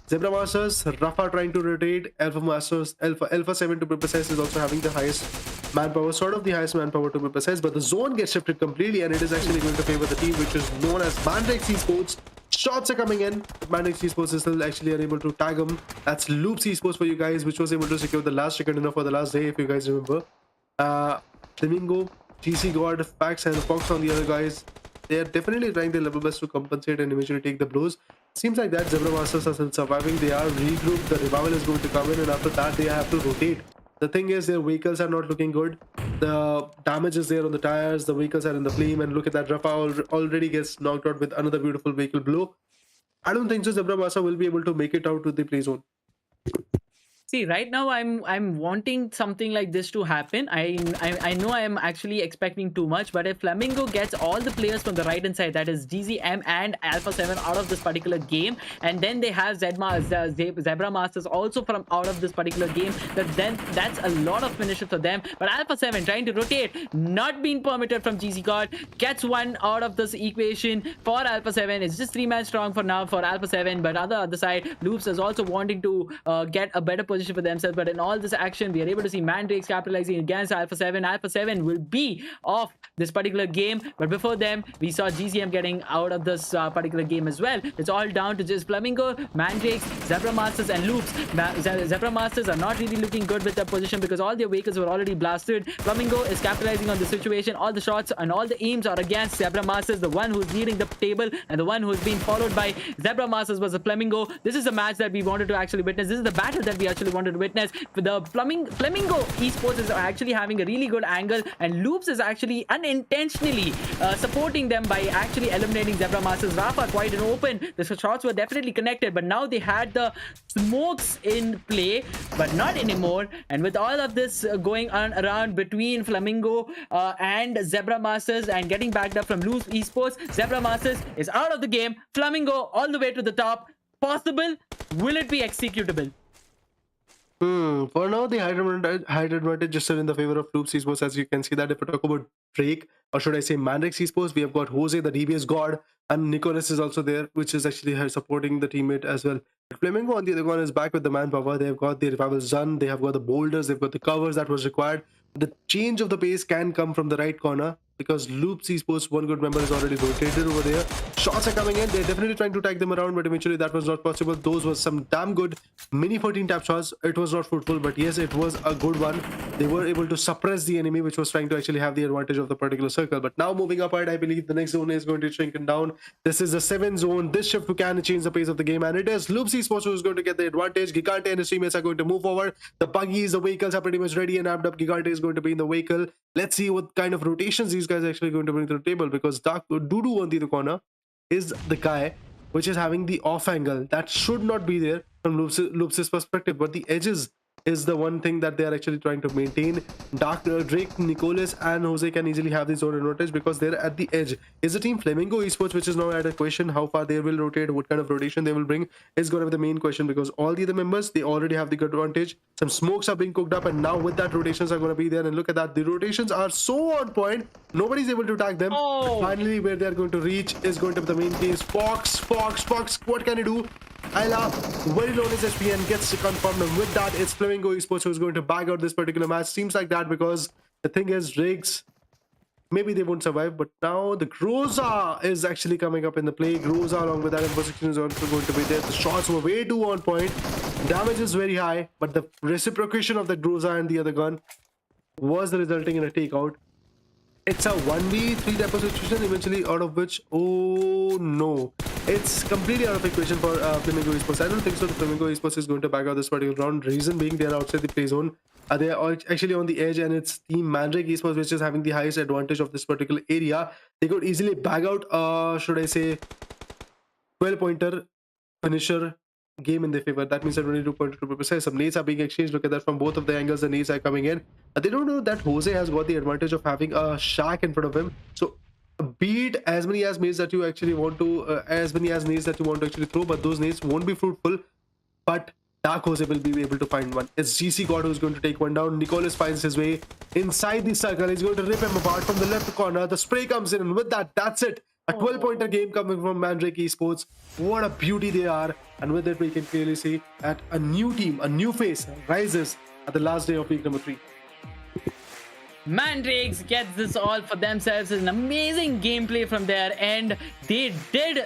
Zebra Masters, Rafa trying to rotate. Alpha 7 to be precise is also having the highest manpower, sort of the highest manpower to be precise, but the zone gets shifted completely and it is actually going to favor the team which is known as MANDRAKES Esports. Shots are coming in, but MANDRAKES Esports is still actually unable to tag him. That's Loops Esports for you guys, which was able to secure the last chicken dinner for the last day, if you guys remember. Flamingo, GC God, Fax and Fox on the other guys. They are definitely trying their level best to compensate and eventually take the blows. Seems like that Zebra Masters are still surviving. They are regrouped. The revival is going to come in, and after that they have to rotate. The thing is, their vehicles are not looking good. The damage is there on the tires, the vehicles are in the flame, and look at that, Rafa already gets knocked out with another beautiful vehicle blow. I don't think so Zebra Massa will be able to make it out to the play zone. See, right now I'm wanting something like this to happen. I know I am actually expecting too much, but if Flamingo gets all the players from the right hand side, that is GZM and Alpha 7 out of this particular game, and then they have Zebra Masters also from out of this particular game, then that's a lot of finishes for them. But Alpha 7 trying to rotate, not being permitted from GZ God, gets one out of this equation for Alpha 7. It's just 3-man strong for now for Alpha 7, but on the other side, Loops is also wanting to get a better position for themselves. But in all this action, we are able to see Mandrakes capitalizing against Alpha 7. Alpha 7 will be off this particular game, but before them, we saw GCM getting out of this particular game as well. It's all down to just Flamingo, Mandrakes, Zebra Masters, and Loops. Zebra Masters are not really looking good with their position because all their vehicles were already blasted. Flamingo is capitalizing on the situation. All the shots and all the aims are against Zebra Masters, the one who's leading the table and the one who's being followed by Zebra Masters was the Flamingo. This is a match that we wanted to actually witness. This is the battle that we actually wanted to witness. The Flamingo Esports is actually having a really good angle, and Loops is actually unintentionally supporting them by actually eliminating Zebra Masters. Rafa quite an open. The shots were definitely connected, but now they had the smokes in play, but not anymore. And with all of this going on around between Flamingo and Zebra Masters and getting backed up from Loops Esports, Zebra Masters is out of the game. Flamingo all the way to the top. Possible? Will it be executable? For now, the height advantage is still in the favor of Loops Esports, as you can see that if we talk about Drake, or should I say Mandrakes Esports, we have got Jose, the DBS god, and Nicholas is also there, which is actually supporting the teammate as well. But Flamingo on the other one is back with the manpower. They've got the revival Zun, they have got the boulders, they've got the covers that was required. The change of the pace can come from the right corner because Loops Esports, one good member, is already rotated over there. Shots are coming in. They're definitely trying to tag them around, but eventually that was not possible. Those were some damn good mini 14 tap shots. It was not fruitful, but yes, it was a good one. They were able to suppress the enemy, which was trying to actually have the advantage of the particular circle. But now moving up, I believe the next zone is going to shrink down. This is the 7th zone. This shift can change the pace of the game, and it is Loops Esports who is going to get the advantage. Gigante and his teammates are going to move forward. The buggies, the vehicles are pretty much ready and amped up. Gigante is going to be in the vehicle. Let's see what kind of rotations these guys are actually going to bring to the table, because Dark Doodoo on the corner is the guy which is having the off angle that should not be there from Loops' perspective, but the edges is the one thing that they are actually trying to maintain. Drake, Nicholas, and Jose can easily have this zone advantage because they're at the edge. Is the team Flamingo Esports, which is now at a question, how far they will rotate, what kind of rotation they will bring is going to be the main question, because all the other members, they already have the good advantage. Some smokes are being cooked up, and now with that, rotations are going to be there. And look at that, the rotations are so on point, nobody's able to tag them. But finally, where they're going to reach is going to be the main case. Fox, what can he do? Ayla, very low in his HP and gets confirmed, and with that, it's Flamingo Esports who is going to bag out this particular match. Seems like that, because the thing is, Riggs, maybe they won't survive, but now the Groza is actually coming up in the play. Groza along with that position is also going to be there. The shots were way too on point. Damage is very high, but the reciprocation of the Groza and the other gun was resulting in a takeout. It's a 1v3 type of situation, eventually out of which, oh no, it's completely out of equation for Flamingo Esports. I don't think so. The Flamingo Esports is going to back out this particular round. Reason being, they are outside the play zone. They are actually on the edge, and it's Team Mandrake Esports which is having the highest advantage of this particular area. They could easily bag out, should I say, 12-pointer finisher game in their favor. That means that 22 to be precise. Some nades are being exchanged. Look at that, from both of the angles the nades are coming in. They don't know that Jose has got the advantage of having a shack in front of him, so beat as many as nades that you actually want to as many as nades that you want to actually throw, but those nades won't be fruitful. But Dark Jose will be able to find one. It's GC God who's going to take one down. Nicholas finds his way inside the circle. He's going to rip him apart from the left corner. The spray comes in, and with that, that's it. A 12-pointer game coming from Mandrake Esports. What a beauty they are. And with it, we can clearly see that a new team, a new face rises at the last day of week number 3. Mandrakes gets this all for themselves. An amazing gameplay from their end. They did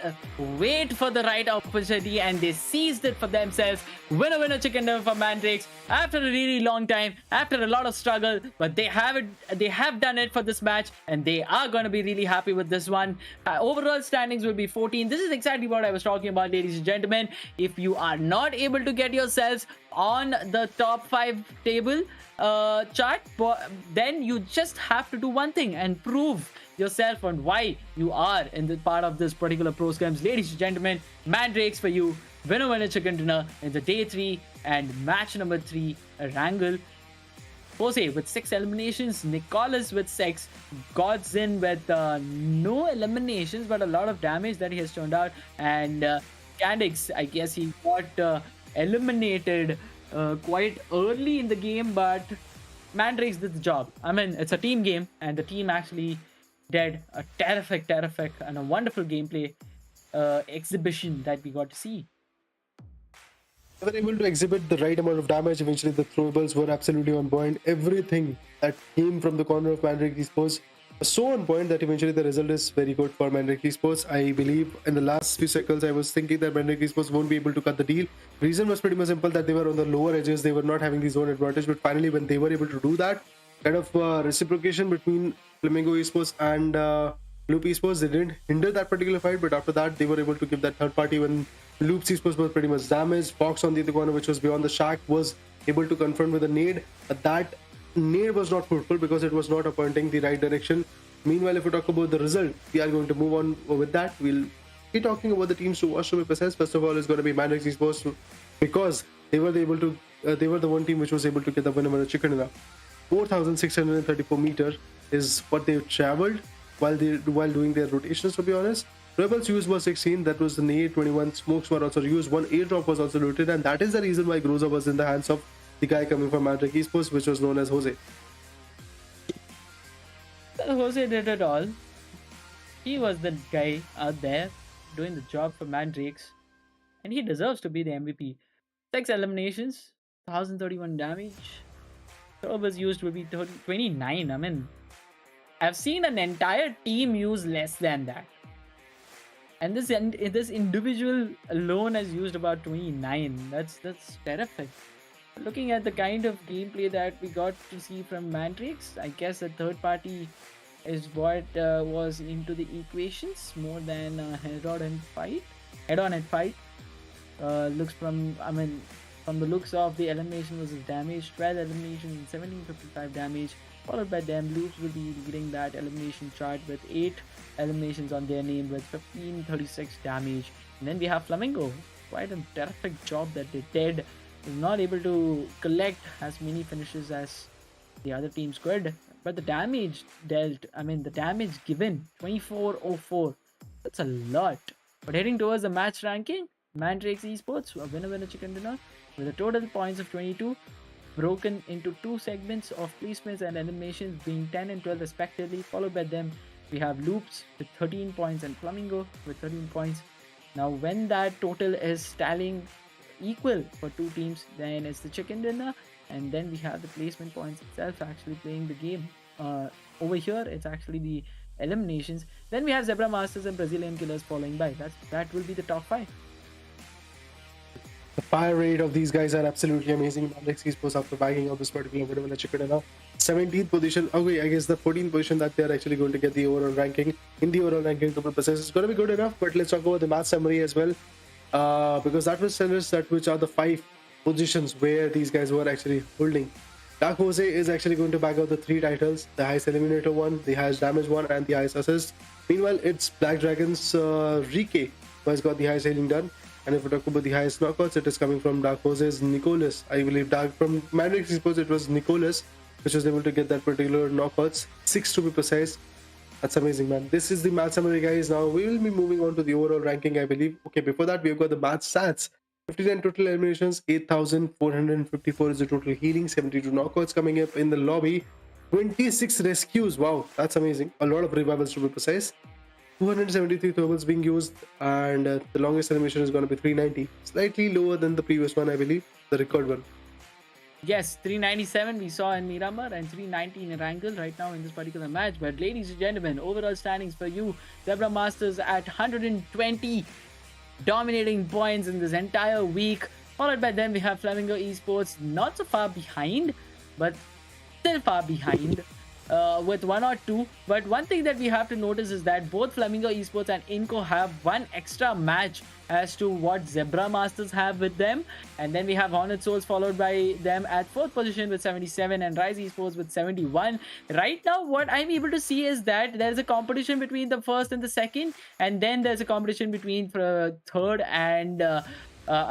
wait for the right opportunity and they seized it for themselves. Winner chicken dinner for Mandrakes after a really long time, after a lot of struggle, but they have done it for this match, and they are going to be really happy with this one. Overall standings will be 14. This is exactly what I was talking about, ladies and gentlemen. If you are not able to get yourselves on the top 5 table chart, then you just have to do one thing and prove yourself on why you are in the part of this particular pro scrims. Ladies and gentlemen, Mandrakes for you, winner chicken dinner in the day 3 and match number 3 Erangel. Jose with 6 eliminations, Nicholas with 6, Godzin with no eliminations but a lot of damage that he has turned out, and Candix, I guess he got eliminated quite early in the game, but Mandrakes did the job. I mean, it's a team game, and the team actually did a terrific and a wonderful gameplay exhibition that we got to see. They were able to exhibit the right amount of damage. Eventually, the throwables were absolutely on point. Everything that came from the corner of Mandrake Esports was so on point that eventually the result is very good for Mandrake Esports. I believe in the last few cycles, I was thinking that Mandrake Esports won't be able to cut the deal. Reason was pretty much simple, that they were on the lower edges. They were not having the zone advantage. But finally, when they were able to do that, kind of reciprocation between Flamingo Esports and Loop Esports, they didn't hinder that particular fight. But after that, they were able to give that third party when Loop Esports was pretty much damaged. Fox on the other corner, which was beyond the shack, was able to confront with a nade. But that nade was not fruitful because it was not pointing the right direction. Meanwhile, if we talk about the result, we are going to move on with that. We'll be talking about the teams to watch to be precise. First of all, it's going to be Mandrake's Esports, because they were the one team which was able to get the winner chicken dinner. 4,634 meters is what they traveled while doing their rotations, to be honest. Rebels used was 16, that was the nade. 21 smokes were also used, one airdrop was also looted, and that is the reason why Groza was in the hands of the guy coming from Mandrake Esports, which was known as Jose. Jose did it all. He was the guy out there doing the job for Mandrakes, and he deserves to be the MVP. 6 eliminations, 1,031 damage. Turbos used will be 29. I mean, I've seen an entire team use less than that. And this individual alone has used about 29. That's terrific. Looking at the kind of gameplay that we got to see from Mandrakes, I guess the third party is what was into the equations more than head-on and fight. Looks from the looks of the elimination was damage, 12 eliminations and 1755 damage. Followed by them, Loops will be leading that elimination chart with 8 eliminations on their name with 1536 damage. And then we have Flamingo. Quite a terrific job that they did. Was not able to collect as many finishes as the other teams could. But the damage dealt, the damage given, 2404. That's a lot. But heading towards the match ranking, Mandrakes Esports, a winner chicken dinner, with a total points of 22. Broken into 2 segments of placements and eliminations being 10 and 12 respectively. Followed by them, we have Loops with 13 points and Flamingo with 13 points. Now, when that total is tallying equal for 2 teams, then it's the chicken dinner, and then we have the placement points itself actually playing the game. Over here, it's actually the eliminations. Then we have Zebra Masters and Brazilian Killers following by. That will be the top 5. The fire rate of these guys are absolutely amazing. Mandrake's Esports, after bagging out this particular winner chicken dinner, 17th position. Okay, I guess the 14th position that they're actually going to get the overall ranking. In the overall ranking, to be precise, it's going to be good enough. But let's talk about the match summary as well, because that will tell us that which are the 5 positions where these guys were actually holding. Dark Jose is actually going to bag out the 3 titles: the highest eliminator one, the highest damage one, and the highest assist. Meanwhile, it's Black Dragon's Rike who has got the highest healing done. And if we talk about the highest knockouts, it is coming from Dark Jose's Nicholas. I believe from Mandrake's Esports, it was Nicholas which was able to get that particular knockouts. 6 to be precise. That's amazing, man. This is the match summary, guys. Now we will be moving on to the overall ranking, I believe. Okay, before that, we've got the match stats. 59 total eliminations, 8,454 is the total healing, 72 knockouts coming up in the lobby, 26 rescues. Wow, that's amazing. A lot of revivals to be precise. 273 thermals being used, and the longest animation is going to be 390, slightly lower than the previous one, I believe, the record one. Yes, 397 we saw in Miramar and 390 in ERANGEL right now in this particular match. But ladies and gentlemen, overall standings for you, Zebra Masters at 120 dominating points in this entire week. Followed by them, we have Flamingo Esports, not so far behind, but still far behind. with one or two. But one thing that we have to notice is that both Flamingo Esports and Inco have one extra match as to what Zebra Masters have with them. And then we have Hornet Souls followed by them at fourth position with 77 and Rise Esports with 71. Right now, what I'm able to see is that there's a competition between the first and the second, and then there's a competition between third and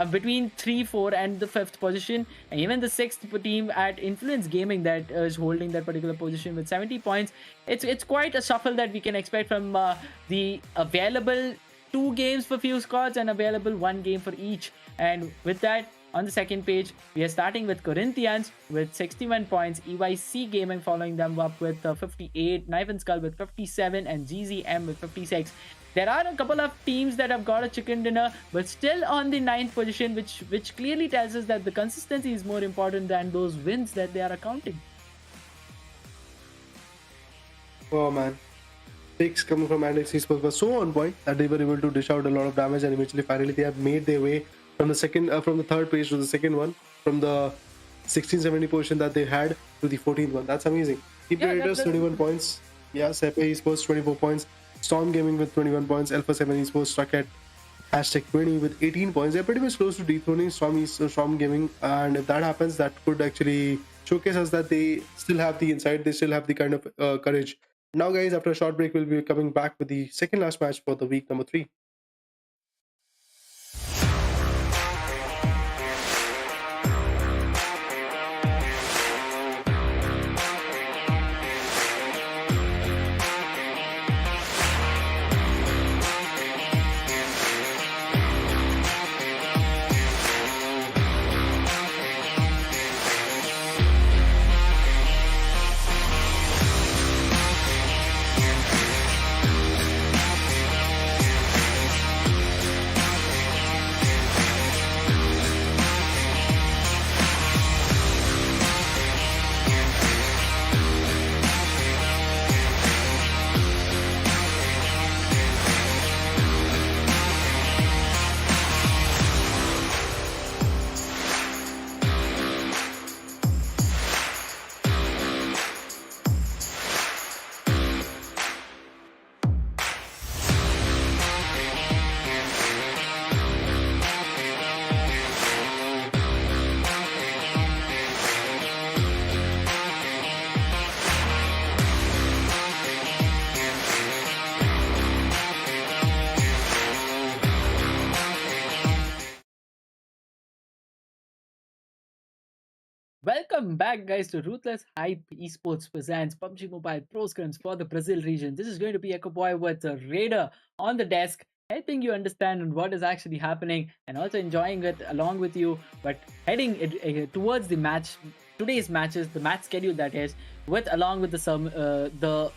between 3, 4, and the fifth position, and even the sixth team at Influence Gaming that is holding that particular position with 70 points. It's quite a shuffle that we can expect from the available 2 games for few squads and available 1 game for each. And with that, on the second page, we are starting with Corinthians with 61 points, EYC Gaming following them up with 58, Knife and Skull with 57, and GZM with 56. There are a couple of teams that have got a chicken dinner, but still on the 9th position, which clearly tells us that the consistency is more important than those wins that they are accounting. Oh man, picks coming from MANDRAKES Esports were so on point that they were able to dish out a lot of damage, and eventually, finally, they have made their way from the third page to the second one, from the 1670 position that they had to the 14th one. That's amazing. Keep Predators 21 points. Yeah, Sepe Esports 24 points. Storm Gaming with 21 points. Alpha 7 Esports stuck at #20 with 18 points. They're pretty much close to dethroning Storm Gaming, and if that happens, that could actually showcase us that they still have the insight, they still have the kind of courage. Now, guys, after a short break, we'll be coming back with the second last match for the week number 3. Welcome back, guys, to Ruthless Hype Esports presents PUBG Mobile Pro Scrims for the Brazil region. This is going to be Echo Boy with a Raider on the desk, helping you understand what is actually happening and also enjoying it along with you. But heading towards the match, today's matches, the match schedule that is, along with the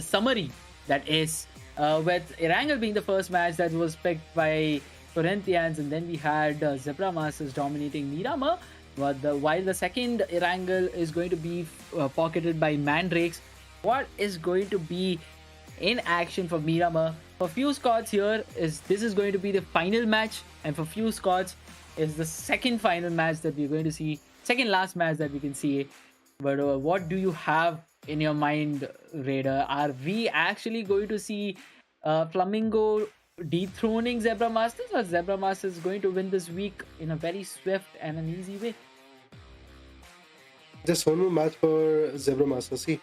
summary that is, with ERANGEL being the first match that was picked by Corinthians, and then we had Zebra Masters dominating Miramar. While the second ERANGEL is going to be pocketed by MANDRAKES. What is going to be in action for Miramar? For few squads here, this is going to be the final match, and for few squads is the second final match that we're going to see, second last match that we can see. But what do you have in your mind, Raider? Are we actually going to see Flamingo dethroning Zebra Masters, or Zebra Masters is going to win this week in a very swift and an easy way? Just one more match for Zebra Masters. See,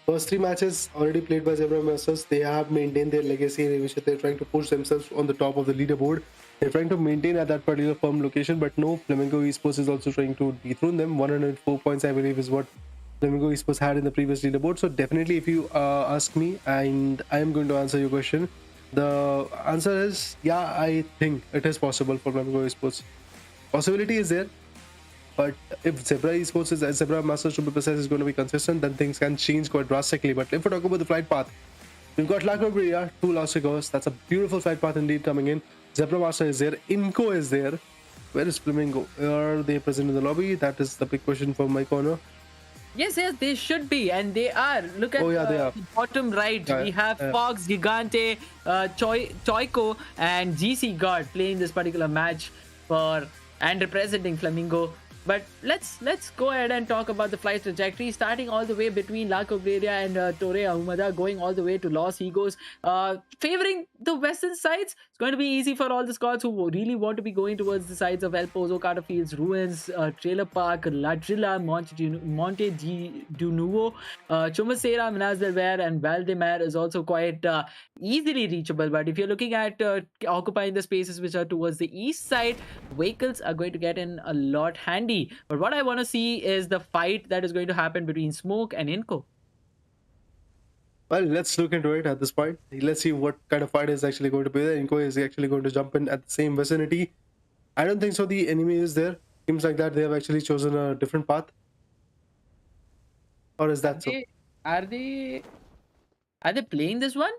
first 3 matches already played by Zebra Masters. They have maintained their legacy, in which they're trying to push themselves on the top of the leaderboard. They're trying to maintain at that particular firm location, but no, Flamingo Esports is also trying to dethrone them. 104 points, I believe, is what Flamingo Esports had in the previous leaderboard. So definitely, if you ask me, and I am going to answer your question, the answer is, yeah, I think it is possible for Flamingo Esports. Possibility is there, but if Zebra Masters to be precise, is going to be consistent, then things can change quite drastically. But if we talk about the flight path, we've got Lacrobria, 2 last figures. That's a beautiful flight path indeed coming in. Zebra Master is there, Inco is there. Where is Flamingo? Are they present in the lobby? That is the big question from my corner. Yes, they should be, and they are. Look at the bottom right. We have Fox, Gigante, Choico, and GC God playing this particular match for and representing Flamingo. But let's go ahead and talk about the flight trajectory, starting all the way between La Cobreria and Torre Ahumada, going all the way to Los Higos, favoring the western sides. It's going to be easy for all the squads who really want to be going towards the sides of El Pozo, Carter Fields, Ruins, Trailer Park, La Drilla, Monte di Nuevo, Chumacera, Minas del Ver, and Valdemar is also quite easily reachable. But if you're looking at occupying the spaces which are towards the east side, vehicles are going to get in a lot handy. But what I want to see is the fight that is going to happen between Smoke and Inco. Well, let's look into it at this point. Let's see what kind of fight is actually going to be there. Inko is actually going to jump in at the same vicinity. I don't think so the enemy is there. Seems like that they have actually chosen a different path. Or is that so? Are they playing this one?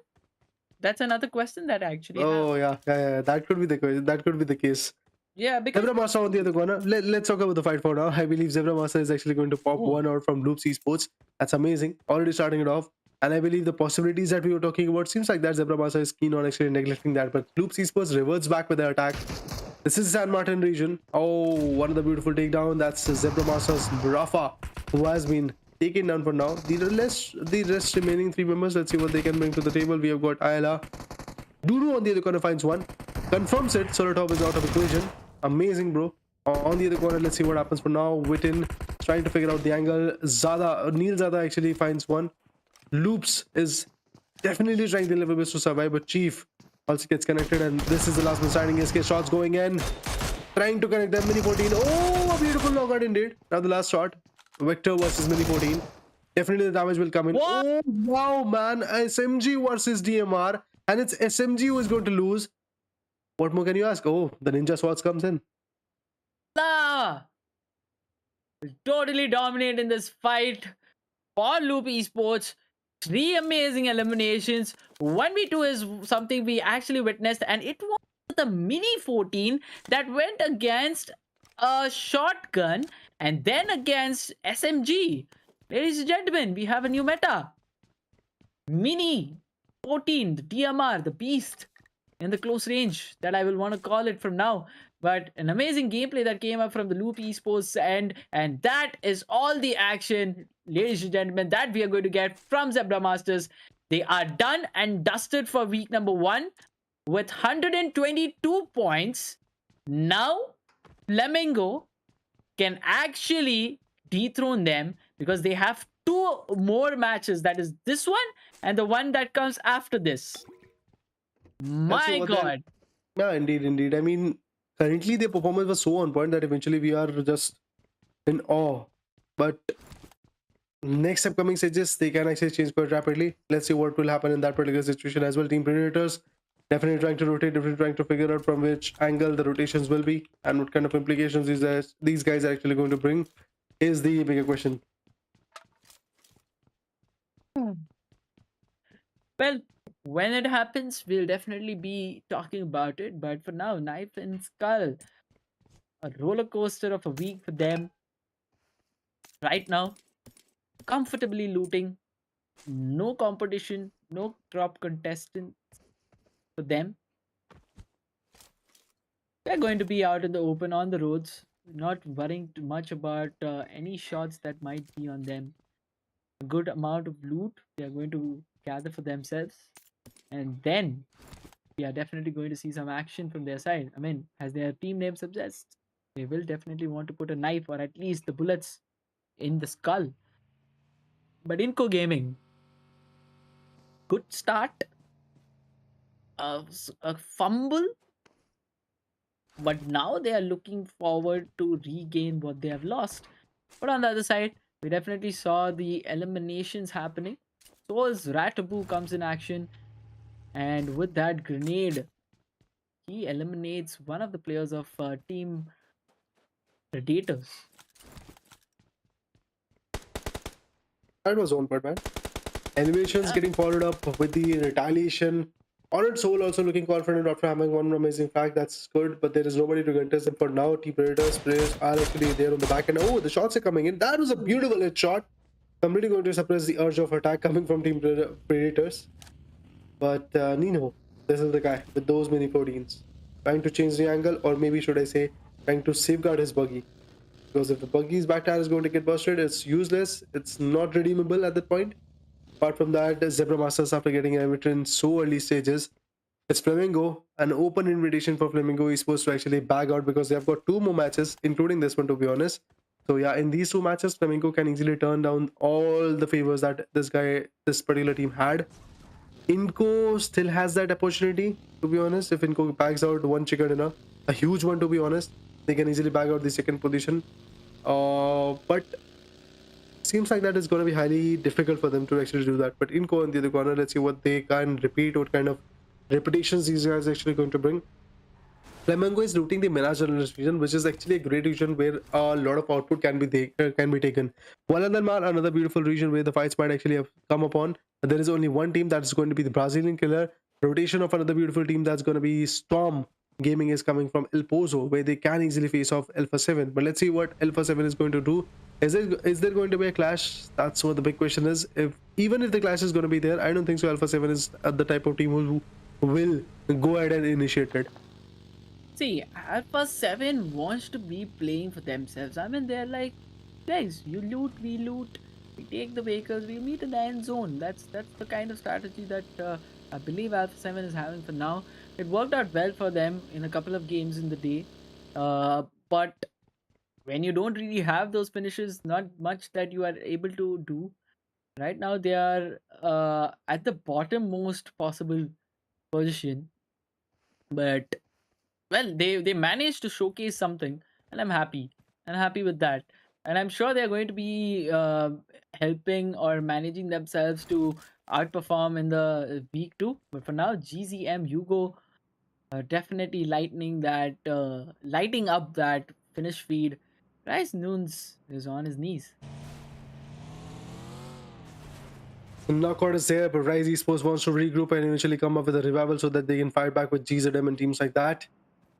That's another question that I actually Oh have. yeah. That could be the question. That could be the case. Yeah, because Zebra Master on the other corner. Let's talk about the fight for now. I believe Zebra Master is actually going to pop one out from Loops Esports. That's amazing. Already starting it off. And I believe the possibilities that we were talking about, seems like that Zebra Master is keen on actually neglecting that. But Loops Esports reverts back with their attack. This is San Martin region. Oh, one of the beautiful takedown. That's Zebra Master's Rafa, who has been taken down for now. The rest remaining 3 members, let's see what they can bring to the table. We have got Ayala. Duru on the other corner finds one. Confirms it. Solotop is out of equation. Amazing, bro. On the other corner, let's see what happens for now. Witten is trying to figure out the angle. Neil Zada actually finds one. Loops is definitely trying the level best to survive, but Chief also gets connected, and this is the last one signing. SK shots going in. Trying to connect them. Mini 14. Oh, a beautiful knockout indeed. Now the last shot. Vector versus Mini 14. Definitely the damage will come in. What? Oh, wow, man. SMG versus DMR. And it's SMG who is going to lose. What more can you ask? Oh, the Ninja Swords comes in. Totally dominate in this fight for Loop Esports. 3 amazing eliminations. 1v2 is something we actually witnessed, and it was the Mini 14 that went against a shotgun and then against SMG. Ladies and gentlemen, we have a new meta. Mini 14, the DMR, the beast in the close range that I will want to call it from now. But an amazing gameplay that came up from the Loop Esports end, and that is all the action, ladies and gentlemen, that we are going to get from Zebra Masters. They are done and dusted for week number 1 with 122 points. Now, Flamingo can actually dethrone them because they have 2 more matches. That is this one and the one that comes after this. My God. Yeah, indeed. I mean, currently their performance was so on point that eventually we are just in awe. But next upcoming stages, they can actually change quite rapidly. Let's see what will happen in that particular situation as well. Team Predators definitely trying to rotate, definitely trying to figure out from which angle the rotations will be and what kind of implications these guys are actually going to bring is the bigger question. Well, when it happens, we'll definitely be talking about it. But for now, Knife and Skull, a roller coaster of a week for them. Right now, comfortably looting, no competition, no top contestants for them. They're going to be out in the open on the roads, not worrying too much about any shots that might be on them. A good amount of loot they are going to gather for themselves, and then we are definitely going to see some action from their side. I mean, as their team name suggests, they will definitely want to put a knife or at least the bullets in the skull. But Inco Gaming, good start, a fumble, but now they are looking forward to regain what they have lost. But on the other side, we definitely saw the eliminations happening. So as Ratabu comes in action, and with that grenade, he eliminates one of the players of Team Predators. That was on part, man. Animations getting followed up with the retaliation. Honored Soul also looking confident after having one amazing fact. That's good, but there is nobody to contest them for now. Team Predators players are actually there on the back end. Oh, the shots are coming in. That was a beautiful hit shot. Completely going to suppress the urge of attack coming from Team Predators. But Nino, this is the guy with those mini 14s. Trying to change the angle, or maybe should I say, trying to safeguard his buggy. because if the Buggy's back tire is going to get busted, it's useless. It's not redeemable at that point. Apart from that, Zebra Masters, after getting a in so early stages, it's Flamingo, an open invitation for Flamingo Esports to actually bag out because they have got 2 more matches, including this one, to be honest. So yeah, in these 2 matches, Flamingo can easily turn down all the favors that this particular team had. Inco still has that opportunity, to be honest. If Inco bags out one chicken dinner, a huge one, to be honest, they can easily bag out the second position. But seems like that is going to be highly difficult for them to actually do that. But Inco on the other corner, let's see what they can repeat, what kind of repetitions these guys are actually going to bring. Flamengo is looting the Minas Gerais region, which is actually a great region where a lot of output can be taken. Mar, another beautiful region where the fights might actually have come upon. There is only one team that's going to be the Brazilian killer. Rotation of another beautiful team that's going to be Storm Gaming is coming from El Pozo, where they can easily face off Alpha 7. But let's see what Alpha 7 is going to do. Is there going to be a clash? That's what the big question is. Even if the clash is going to be there, I don't think so. Alpha 7 is the type of team who will go ahead and initiate it. See, Alpha 7 wants to be playing for themselves. I mean, they're like, guys, you loot, we loot, we take the vehicles, we meet in the end zone. That's the kind of strategy that I believe Alpha 7 is having for now. It worked out well for them in a couple of games in the day. But when you don't really have those finishes, not much that you are able to do. Right now, they are at the bottommost possible position. But well, they managed to showcase something, and I'm happy with that, and I'm sure they're going to be helping or managing themselves to outperform in the week 2. But for now, GZM Hugo definitely lighting up that finish feed. Rice Noons is on his knees. Knockout is there, but Rise Esports wants to regroup and eventually come up with a revival so that they can fight back with GZM and teams like that.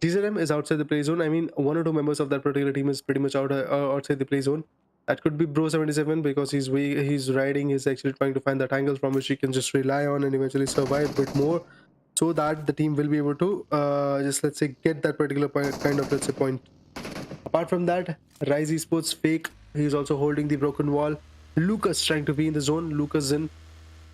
GZM is outside the play zone. I mean, 1 or 2 members of that particular team is pretty much outside the play zone. That could be Bro 77 because he's riding. He's actually trying to find that angle from which he can just rely on and eventually survive a bit more, so that the team will be able to just, let's say, get that particular kind of, let's say, point. Apart from that, Rise Esports fake. He's also holding the broken wall. Lucas trying to be in the zone. Lucas in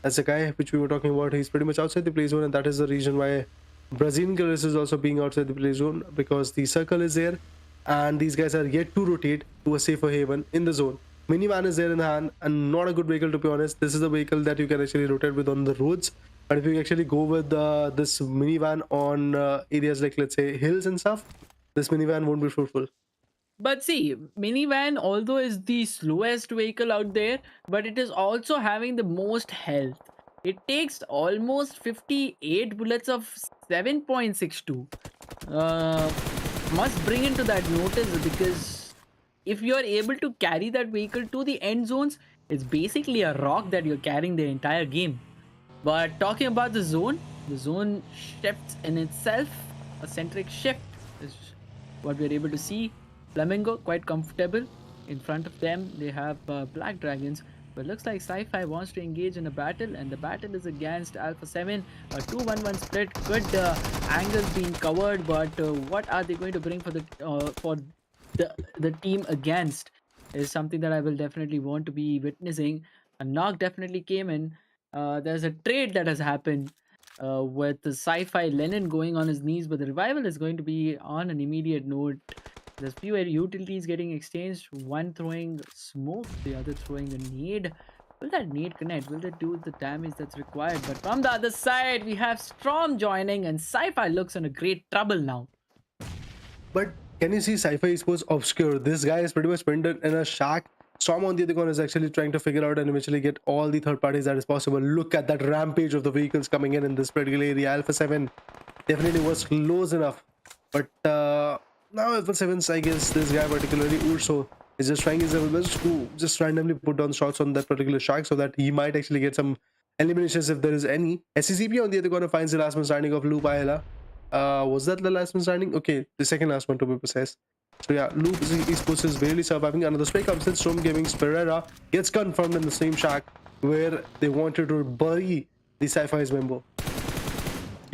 as the guy which we were talking about. He's pretty much outside the play zone, and that is the reason why Brazilian Killers is also being outside the play zone, because the circle is there and these guys are yet to rotate to a safer haven in the zone. Minivan is there in the hand, and not a good vehicle, to be honest. This is a vehicle that you can actually rotate with on the roads, but if you actually go with this minivan on areas like, let's say, hills and stuff, this minivan won't be fruitful. But see, minivan, although is the slowest vehicle out there, but it is also having the most health. It takes almost 58 bullets of 7.62. Uh, must bring into that notice, because if you are able to carry that vehicle to the end zones, it's basically a rock that you're carrying the entire game. But talking about the zone shifts in itself. A centric shift is what we're able to see. Flamingo quite comfortable. In front of them, they have Black Dragons. But looks like Sci-Fi wants to engage in a battle, and the battle is against Alpha 7. A 2-1-1 split. Good angles being covered, but what are they going to bring for the team against is something that I will definitely want to be witnessing. A knock definitely came in. There's a trade that has happened with the Sci-Fi Lennon going on his knees, but the revival is going to be on an immediate note. There's few utilities getting exchanged. One throwing smoke, the other throwing a nade. Will that nade connect? Will they do the damage that's required? But from the other side, we have Storm joining, and Sci-Fi looks in a great trouble now. But can you see Sci-Fi Esports obscure? This guy is pretty much pinned in a shack. Storm on the other corner is actually trying to figure out and eventually get all the third parties that is possible. Look at that rampage of the vehicles coming in this particular area. Alpha 7 definitely was close enough. But now Alpha 7's, I guess, this guy particularly Urso is just trying his level best to just randomly put down shots on that particular shack so that he might actually get some eliminations if there is any. SCCP on the other corner finds the last man standing of Loop Ayala. Was that the last man standing? Okay, the second last one to be precise. So yeah, Loop Esports is barely surviving. Another spray comes in. Storm Gaming's Pereira gets confirmed in the same shack where they wanted to bury the Sci-Fi's member.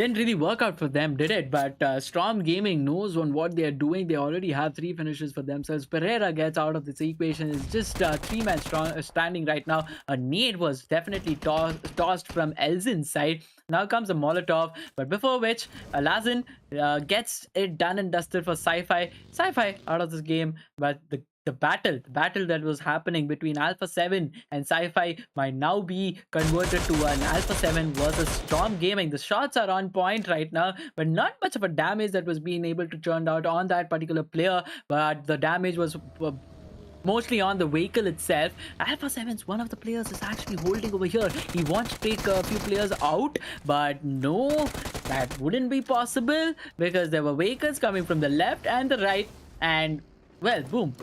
didn't really work out for them, did it? But Storm Gaming knows on what they are doing. They already have 3 finishes for themselves. Pereira gets out of this equation. It's just 3-man standing right now. A nade was definitely tossed from Elzin's side. Now comes a Molotov, but before which, Lazin gets it done and dusted for Sci-Fi. Sci-Fi out of this game, but the battle that was happening between Alpha 7 and Sci-Fi might now be converted to an Alpha 7 versus Storm Gaming. The shots are on point right now, but not much of a damage that was being able to turn out on that particular player, but the damage was mostly on the vehicle itself. Alpha 7's one of the players is actually holding over here. He wants to take a few players out, but no, that wouldn't be possible because there were vehicles coming from the left and the right, and well, boom.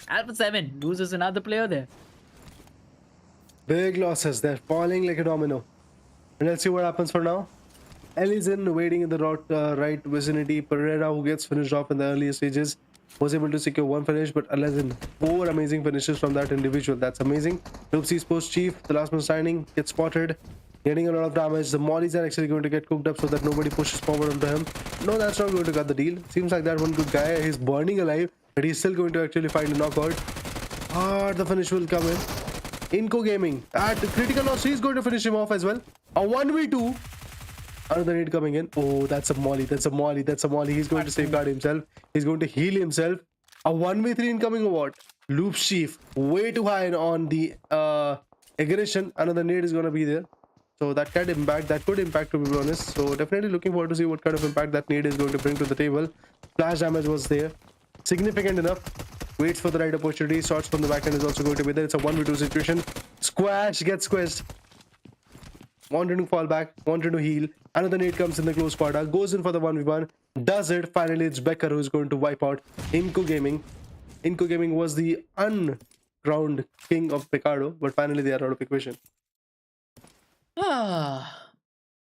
Alpha 7 loses another player there. Big losses. They're falling like a domino. And let's see what happens for now. Ellison waiting in the right vicinity. Pereira, who gets finished off in the earlier stages, was able to secure 1 finish, but Ellison, 4 amazing finishes from that individual. That's amazing. Noob Esports Chief, the last man standing, gets spotted, getting a lot of damage. The mollies are actually going to get cooked up so that nobody pushes forward onto him. No, that's not going to cut the deal. Seems like that one good guy. He's burning alive, but he's still going to actually find a knockout. The finish will come in. Inco Gaming at critical loss. He's going to finish him off as well. A 1v2. Another hit coming in. Oh, that's a molly. That's a molly. That's a molly. He's going to safeguard himself. He's going to heal himself. A 1v3 incoming or what? Loop Chief way too high on the aggression. Another nade is going to be there. So that could impact to be honest. So definitely looking forward to see what kind of impact that nade is going to bring to the table. Flash damage was there. Significant enough. Waits for the right opportunity. Shots from the back end is also going to be there. It's a 1v2 situation. Squash gets squished. Wanted to fall back. Wanted to heal. Another nade comes in the close quarter. Goes in for the 1v1. Does it. Finally, it's Becker who is going to wipe out Inco Gaming. Inco Gaming was the uncrowned king of Picardo. But finally, they are out of equation.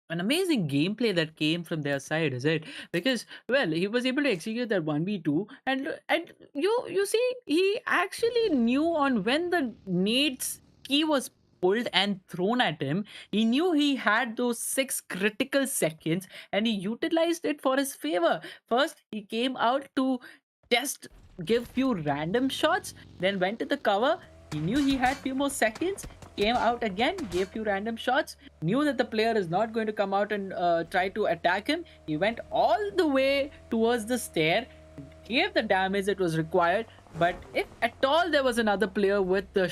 An amazing gameplay that came from their side, is it? Because well, he was able to execute that 1v2, and you see, he actually knew on when the nade's key was pulled and thrown at him. He knew he had those 6 critical seconds, and he utilized it for his favor. First, he came out to just give few random shots, then went to the cover. He knew he had few more seconds, came out again, gave few random shots, knew that the player is not going to come out and try to attack him. He went all the way towards the stair, gave the damage that was required, but if at all there was another player with the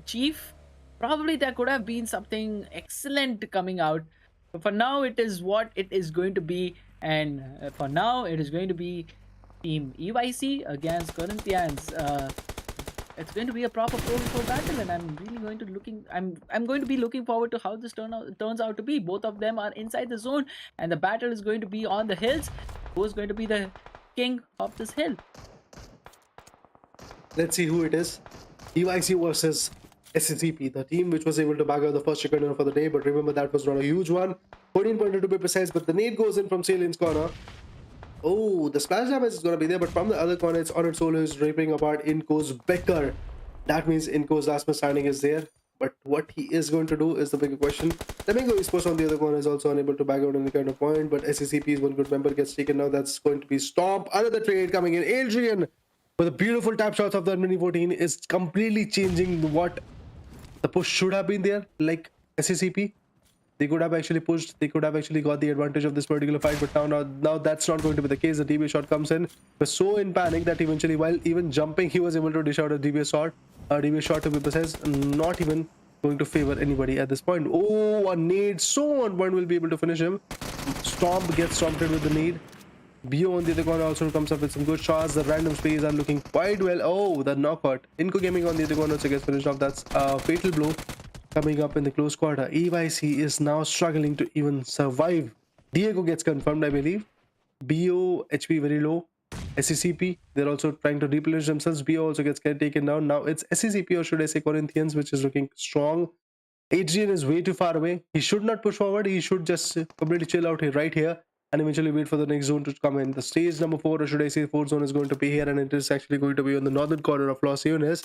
chief, probably there could have been something excellent coming out. But for now, it is what it is going to be, and for now, it is going to be Team EYC against Corinthians. It's going to be a proper 4v4 battle, and I'm going to be looking forward to how this turns out to be. Both of them are inside the zone, and the battle is going to be on the hills. Who's going to be the king of this hill? Let's see who it is. EYC versus SCP, the team which was able to bag out the first chicken dinner for the day. But remember, that was not a huge one. 14 pointer to be precise, but the nade goes in from Salient's corner. Oh, the splash damage is going to be there, but from the other corner, it's Honored Soul who's ripping apart Inco's Becker. That means Inco's last man standing is there. But what he is going to do is the bigger question. Flamingo Esports on the other corner is also unable to bag out any kind of point, but SCCP's one good member gets taken now. That's going to be Stomp. Another trade coming in. Adrian, with the beautiful tap shots of the 2014, is completely changing what the push should have been there. Like SCCP, they could have actually pushed, they could have actually got the advantage of this particular fight, but now that's not going to be the case. The DBS shot comes in. Was so in panic that eventually, while even jumping, he was able to dish out a DBS shot to be precise, not even going to favor anybody at this point. Oh, a nade so on point will be able to finish him. Stomp gets stomped with the nade. Bio on the other corner also comes up with some good shots. The random sprays are looking quite well. Oh, the knockout. Inco Gaming on the other corner also gets finished off. That's a fatal blow coming up in the close quarter. EYC is now struggling to even survive. Diego gets confirmed, I believe. Bio, HP very low. SCCP, they're also trying to replenish themselves. Bio also gets taken down. Now it's SCCP, or should I say Corinthians, which is looking strong. Adrian is way too far away. He should not push forward. He should just completely chill out here, right here, and eventually wait for the next zone to come in. The stage number 4, or should I say 4th zone, is going to be here, and it is actually going to be on the northern corner of Los Angeles.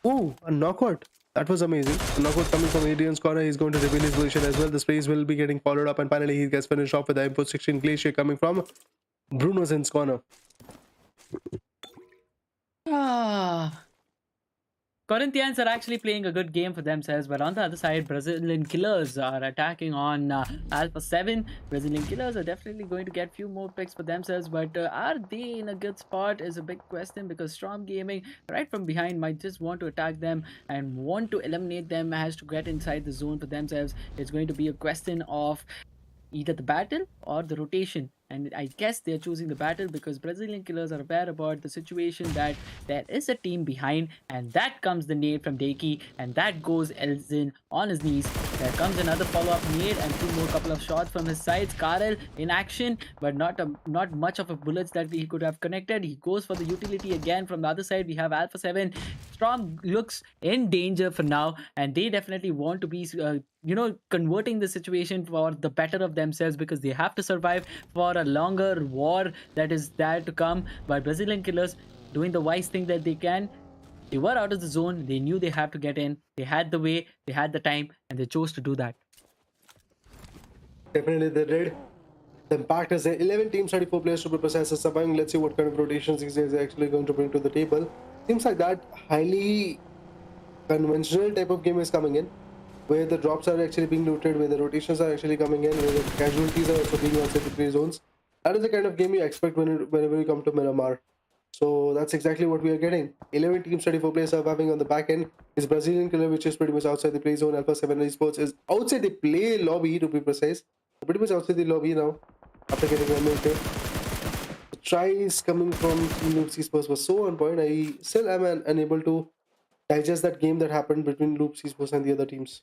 Oh, a knockout. That was amazing. The knockout coming from Adrian's corner. He's going to reveal his position as well. The sprays will be getting followed up, and finally he gets finished off with the input 16 glacier coming from Bruno's corner. Ah. Corinthians are actually playing a good game for themselves, but on the other side, Brazilian Killers are attacking on Alpha 7. Brazilian Killers are definitely going to get few more picks for themselves, but are they in a good spot is a big question, because Storm Gaming right from behind might just want to attack them and want to eliminate them, has to get inside the zone for themselves. It's going to be a question of either the battle or the rotation, and I guess they're choosing the battle because Brazilian Killers are aware about the situation that there is a team behind, and that comes the nade from Deki, and that goes Elzin on his knees. There comes another follow-up nade and two more couple of shots from his sides. Karel in action, but not much of a bullets that he could have connected. He goes for the utility again. From the other side, we have Alpha 7. Storm looks in danger for now, and they definitely want to be converting the situation for the better of themselves, because they have to survive for a longer war that is there to come. But Brazilian Killers doing the wise thing that they can. They were out of the zone. They knew they have to get in. They had the way, they had the time, and they chose to do that. Definitely they did. The impact is 11 teams, 34 players to be precise, is surviving. Let's see what kind of rotations these guys are actually going to bring to the table. Seems like that highly conventional type of game is coming in, where the drops are actually being looted, where the rotations are actually coming in, where the casualties are also being outside the play zones. That is the kind of game you expect whenever you come to Miramar. So that's exactly what we are getting. 11 teams, 34 players surviving on the back end. Is Brazilian Killer, which is pretty much outside the play zone. Alpha 7 Esports is outside the play lobby, to be precise. Pretty much outside the lobby now, after getting eliminated. The tries coming from Team Loops Esports was so on point. I still am unable to digest that game that happened between Loops Esports and the other teams.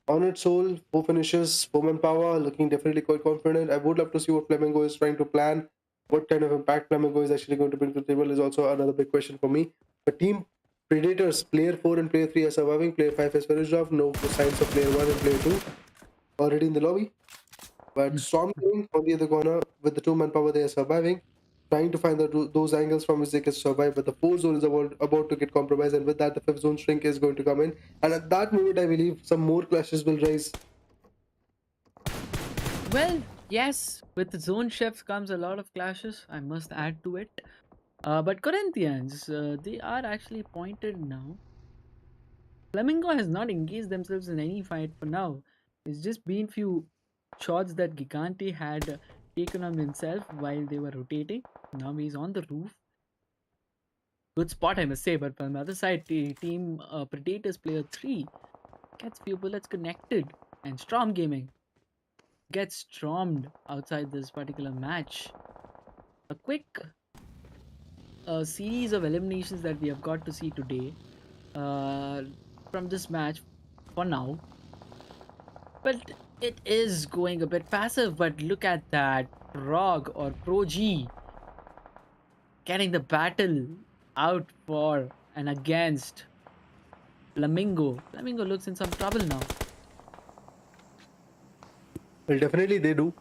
Honored Soul, 4 finishes, 4 manpower, looking definitely quite confident. I would love to see what Flamengo is trying to plan. What kind of impact Flamengo is actually going to bring to the table is also another big question for me. The team Predators, player 4 and player 3 are surviving. Player 5 has finished off. No signs of player 1 and player 2 already in the lobby. But Storm King on the other corner, with the 2 manpower, they are surviving, trying to find those angles from which they can survive. But the 4th zone is about to get compromised, and with that, the 5th zone shrink is going to come in. And at that moment, I believe some more clashes will rise. Well, yes, with the zone shifts comes a lot of clashes, I must add to it. But Corinthians, they are actually pointed now. Flamingo has not engaged themselves in any fight for now. It's just been few shots that Gigante had taken on himself while they were rotating. Now he's on the roof. Good spot, I must say. But on the other side, team Predators player 3 gets few bullets connected, and Storm Gaming gets stormed outside this particular match. A quick series of eliminations that we have got to see today from this match for now. But it is going a bit passive, but look at that. Prog or Pro G getting the battle out for and against Flamingo. Flamingo looks in some trouble now. Well, definitely they do.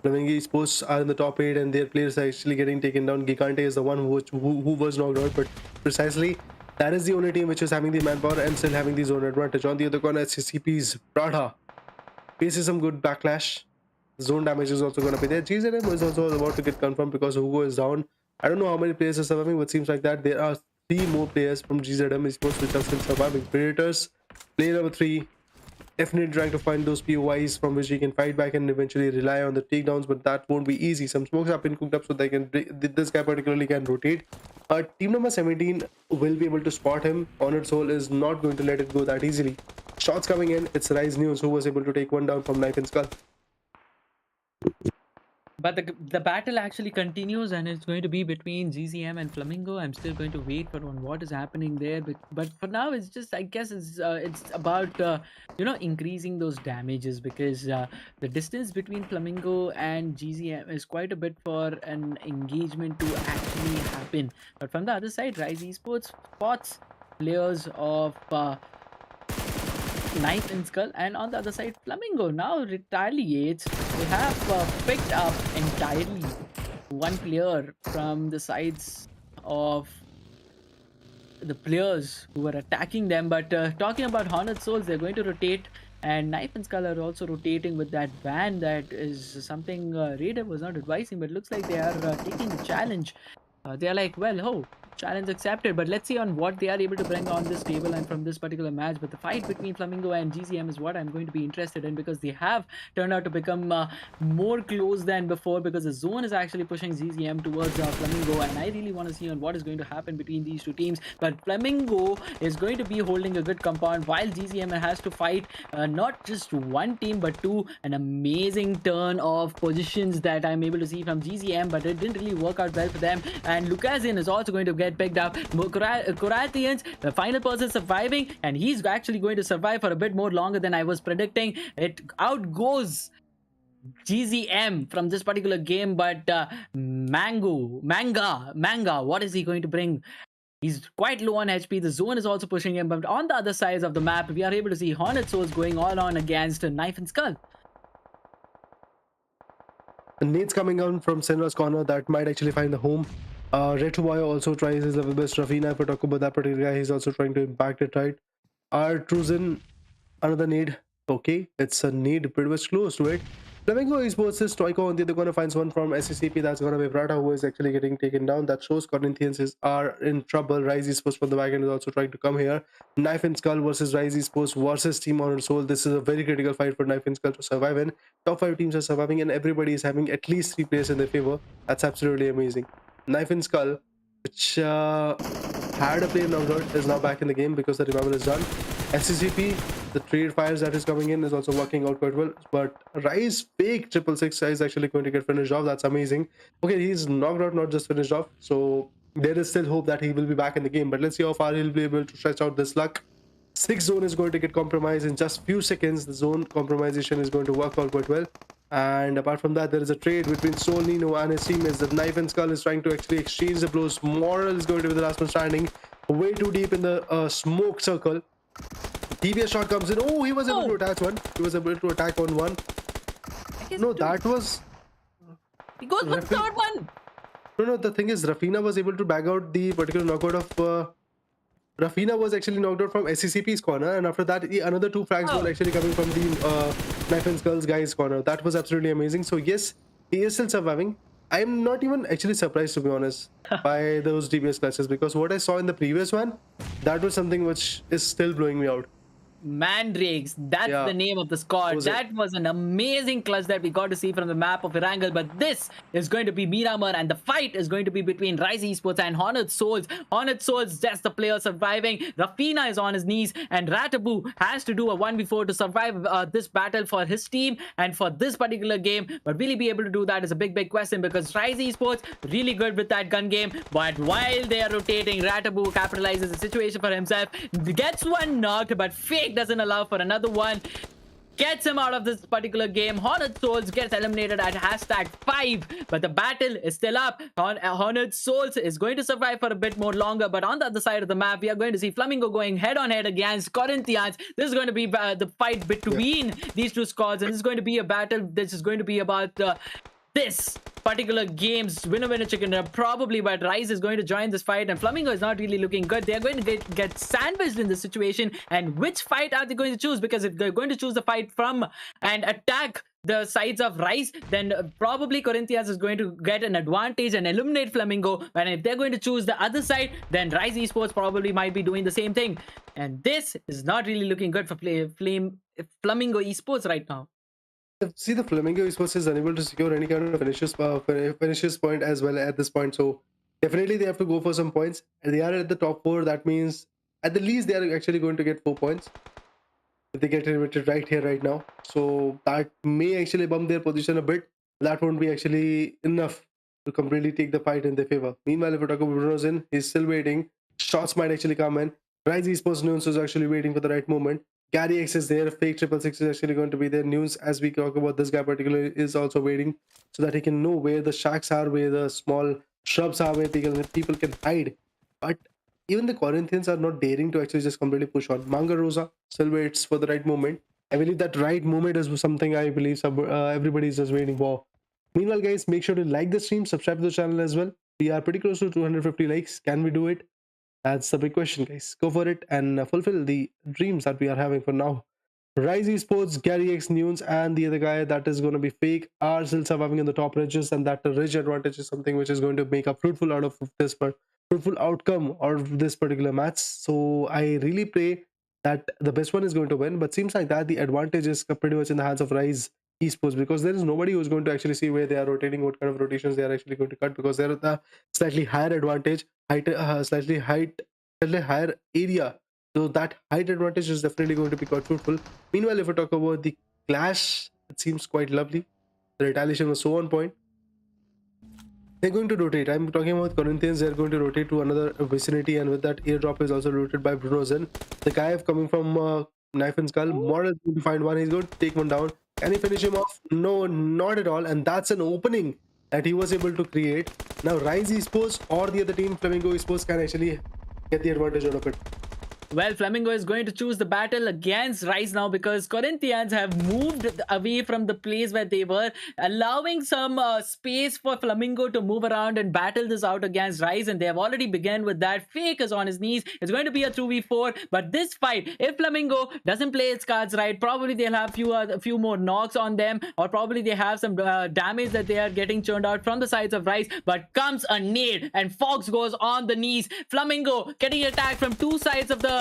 Flamingo Esports are in the top 8 and their players are actually getting taken down. Gigante is the one who was knocked out, but precisely that is the only team which is having the manpower and still having the zone advantage. On the other corner, CCP's Prada faces some good backlash. Zone damage is also going to be there. GZM is also about to get confirmed because Hugo is down. I don't know how many players are surviving, but it seems like that there are 3 more players from GZM Esports which are still surviving. Predators, player number 3, definitely trying to find those POIs from which he can fight back and eventually rely on the takedowns, but that won't be easy. Some smokes have been cooked up so they can this guy particularly can rotate. Team number 17 will be able to spot him. Honored Soul is not going to let it go that easily. Shots coming in. It's Rise News who was able to take one down from Knife and Skull. But the battle actually continues, and it's going to be between GZM and Flamingo. I'm still going to wait for on what is happening there, but for now it's just, I guess it's about increasing those damages, because the distance between Flamingo and GZM is quite a bit for an engagement to actually happen. But from the other side, Rise Esports spots players of Knife and Skull, and on the other side, Flamingo now retaliates. They have picked up entirely one player from the sides of the players who were attacking them. But talking about Hornet Souls, they're going to rotate, and Knife and Skull are also rotating with that ban. That is something Raider was not advising, but looks like they are taking the challenge. They are like, well, challenge accepted, but let's see on what they are able to bring on this table and from this particular match. But the fight between Flamingo and GCM is what I'm going to be interested in, because they have turned out to become more close than before, because the zone is actually pushing GCM towards Flamingo, and I really want to see on what is going to happen between these two teams. But Flamingo is going to be holding a good compound, while GCM has to fight not just one team but two. An amazing turn of positions that I'm able to see from GCM, but it didn't really work out well for them. And Lucasin is also going to get picked up. Korathians, the final person surviving, and he's actually going to survive for a bit more longer than I was predicting. It outgoes GZM from this particular game, but Manga, what is he going to bring? He's quite low on HP. The zone is also pushing him, but on the other sides of the map, we are able to see Hornet Souls going all on against Knife and Skull. Nades coming out from Senra's corner that might actually find the home. Retuboy also tries his level best. Rafina, if we talk about that particular guy, he's also trying to impact it, right? Artruzen, another nade. Okay, it's a nade pretty much close to it. Flamingo Esports is Stoico on the other corner, finds one from SCCP. That's going to be Brata, who is actually getting taken down. That shows Corinthians are in trouble. Rise Esports from the back end is also trying to come here. Knife and Skull versus Rise Esports versus Team Honor Soul. This is a very critical fight for Knife and Skull to survive in. Top 5 teams are surviving, and everybody is having at least 3 players in their favor. That's absolutely amazing. Knife and Skull, which had a player knocked out, is now back in the game because the revival is done. SCCP, the trade fires that is coming in is also working out quite well, but Rise fake 666 is actually going to get finished off. That's amazing. Okay, he's knocked out, not just finished off, so there is still hope that he will be back in the game, but let's see how far he'll be able to stretch out this luck. 6 zone is going to get compromised in just few seconds. The zone compromisation is going to work out quite well. And apart from that, there is a trade between Soul Nino and his teammates. The Knife and Skull is trying to actually exchange the blows. Moral is going to be the last one standing, way too deep in the smoke circle. DBS shot comes in. Oh, he was able to attach one. He was able to attack on one. No, that was... He goes for the third one. No, the thing is, Rafina was able to bag out the particular knockout of... Rafina was actually knocked out from SCCP's corner, and after that, another 2 frags were actually coming from the Knife and Skull's guy's corner. That was absolutely amazing. So yes, he is still surviving. I'm not even actually surprised, to be honest, by those DBS clashes, because what I saw in the previous one, that was something which is still blowing me out. Mandrakes, that's the name of the squad. That was an amazing clutch that we got to see from the map of ERANGEL, but this is going to be Miramar, and the fight is going to be between Rise Esports and Hornet Souls. Hornet Souls, that's the player surviving. Rafina is on his knees, and Ratabu has to do a 1v4 to survive this battle for his team and for this particular game. But will he be able to do that is a big question, because Rise Esports really good with that gun game, but while they are rotating, Ratabu capitalizes the situation for himself, gets one knocked, but Fake doesn't allow for another one, gets him out of this particular game. Hornet Souls gets eliminated at #5, but the battle is still up. Hornet Souls is going to survive for a bit more longer, but on the other side of the map, we are going to see Flamingo going head-on-head against Corinthians. This is going to be the fight between these two squads, and this is going to be a battle. This is going to be about this particular game's winner chicken dinner, probably, but Rise is going to join this fight, and Flamingo is not really looking good. They're going to get sandwiched in this situation, and which fight are they going to choose? Because if they're going to choose the fight from and attack the sides of Rise, then probably Corinthians is going to get an advantage and eliminate Flamingo, and if they're going to choose the other side, then Rise Esports probably might be doing the same thing, and this is not really looking good for Flamingo Esports right now. See, the Flamingo Esports is unable to secure any kind of finishes point as well at this point. So definitely they have to go for some points. And they are at the top 4. That means at the least they are actually going to get 4 points if they get eliminated right here, right now. So that may actually bump their position a bit. That won't be actually enough to completely take the fight in their favor. Meanwhile, if we talk about Bruno's in, he's still waiting. Shots might actually come in. Rise Esports Nunes is actually waiting for the right moment. Gary X is there. Fake 666 is actually going to be there. Nunes, as we talk about this guy particularly, is also waiting so that he can know where the shacks are, where the small shrubs are, where people can hide. But even the Corinthians are not daring to actually just completely push on. Manga Rosa still waits for the right moment. I believe that right moment is something I believe everybody is just waiting for. Meanwhile, guys, make sure to like the stream, subscribe to the channel as well. We are pretty close to 250 likes. Can we do it? That's the big question, guys. Go for it and fulfill the dreams that we are having for now. Rise Esports, Gary X Nunes, and the other guy that is going to be fake are still surviving in the top ridges, and that ridge advantage is something which is going to make a fruitful out of this, but fruitful outcome of this particular match. So I really pray that the best one is going to win, but seems like that the advantage is pretty much in the hands of Rise Esports, because there is nobody who's going to actually see where they are rotating, what kind of rotations they are actually going to cut, because they're at the slightly higher advantage, slightly higher area, so that height advantage is definitely going to be quite fruitful. Meanwhile, if I talk about the clash, it seems quite lovely. The retaliation was so on point. They're going to rotate. I'm talking about Corinthians. They're going to rotate to another vicinity, and with that, airdrop is also rotated by Bruno Zen. The guy coming from Knife and Skull, Mortal is going to find one. He's going to take one down. Can he finish him off? No, not at all. And that's an opening that he was able to create. Now, Rise Esports or the other team, Flamingo Esports, can actually get the advantage out of it. Well, Flamingo is going to choose the battle against Rise now, because Corinthians have moved away from the place where they were, allowing some space for Flamingo to move around and battle this out against Rise, and they have already begun with that. Fake is on his knees. It's going to be a 2v4, but this fight, if Flamingo doesn't play its cards right, probably they'll have a few more knocks on them, or probably they have some damage that they are getting churned out from the sides of Rise, but comes a nade, and Fox goes on the knees. Flamingo getting attacked from two sides of the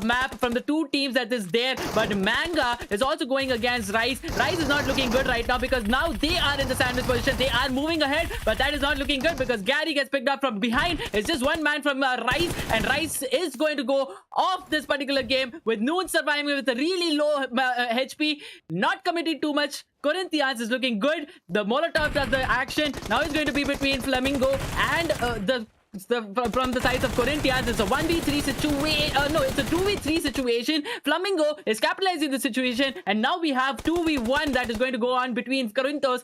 map, from the two teams that is there, but Manga is also going against Rise. Rise is not looking good right now, because now they are in the sandwich position. They are moving ahead, but that is not looking good, because Gary gets picked up from behind. It's just one man from Rise, and Rise is going to go off this particular game, with Noon surviving with a really low HP, not committing too much. Corinthians is looking good. The Molotov does the action. Now it's going to be between Flamingo and from the sides of Corinthians. It's a 1v3 situation. No, it's a 2v3 situation. Flamingo is capitalizing the situation, and now we have 2v1 that is going to go on between Corinthians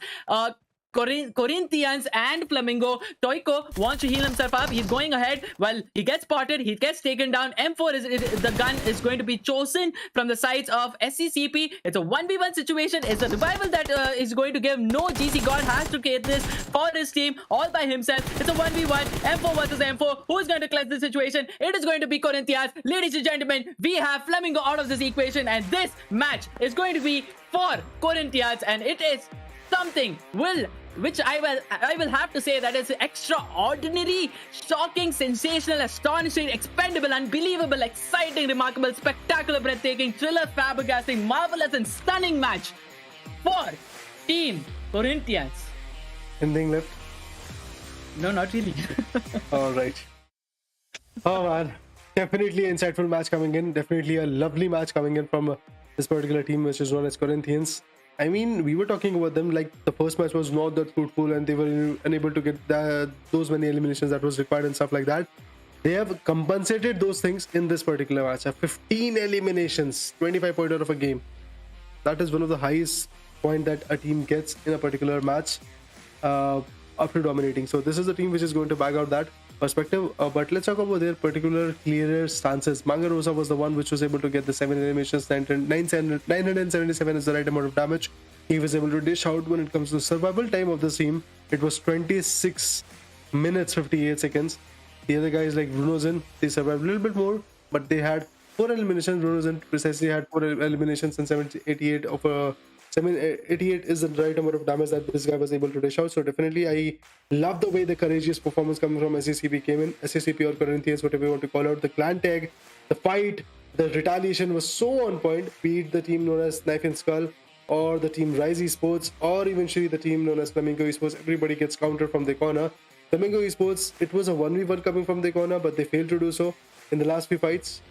and Flamingo. Toiko wants to heal himself up. He's going ahead. Well, he gets spotted. He gets taken down. M4 the gun is going to be chosen from the sides of SCCP. It's a 1v1 situation. It's a revival that is going to give no GC. God has to create this for his team all by himself. It's a 1v1. M4 versus M4. Who is going to clutch the situation? It is going to be Corinthians. Ladies and gentlemen, we have Flamingo out of this equation, and this match is going to be for Corinthians, and it is something which I will have to say that is extraordinary, shocking, sensational, astonishing, expendable, unbelievable, exciting, remarkable, spectacular, breathtaking, thriller, flabbergasting, marvelous, and stunning match for Team Corinthians. Anything left? No, not really. All right. Oh man, definitely an insightful match coming in. Definitely a lovely match coming in from this particular team, which is known as Corinthians. I mean, we were talking about them like the first match was not that fruitful, and they were unable to get those many eliminations that was required and stuff like that. They have compensated those things in this particular match. 15 eliminations, 25 points out of a game. That is one of the highest point that a team gets in a particular match after dominating. So this is the team which is going to bag out that perspective. But let's talk about their particular clearer stances. Manga Rosa was the one which was able to get the 7 eliminations. 977 is the right amount of damage. He was able to dish out. When it comes to survival time of this team, it was 26 minutes 58 seconds. The other guys like Bruno Zen, they survived a little bit more, but they had 4 eliminations. Bruno Zen precisely had 4 eliminations, and 788 of a 788 is the right amount of damage that this guy was able to dish out. So definitely I love the way the courageous performance coming from SCCP came in. SCCP or Corinthians, whatever you want to call out. The clan tag, the fight, the retaliation was so on point. Be it the team known as Knife and Skull, or the team Rise Esports, or eventually the team known as Flamingo Esports, everybody gets countered from the corner. Flamingo Esports, it was a 1v1 coming from the corner, but they failed to do so in the last few fights.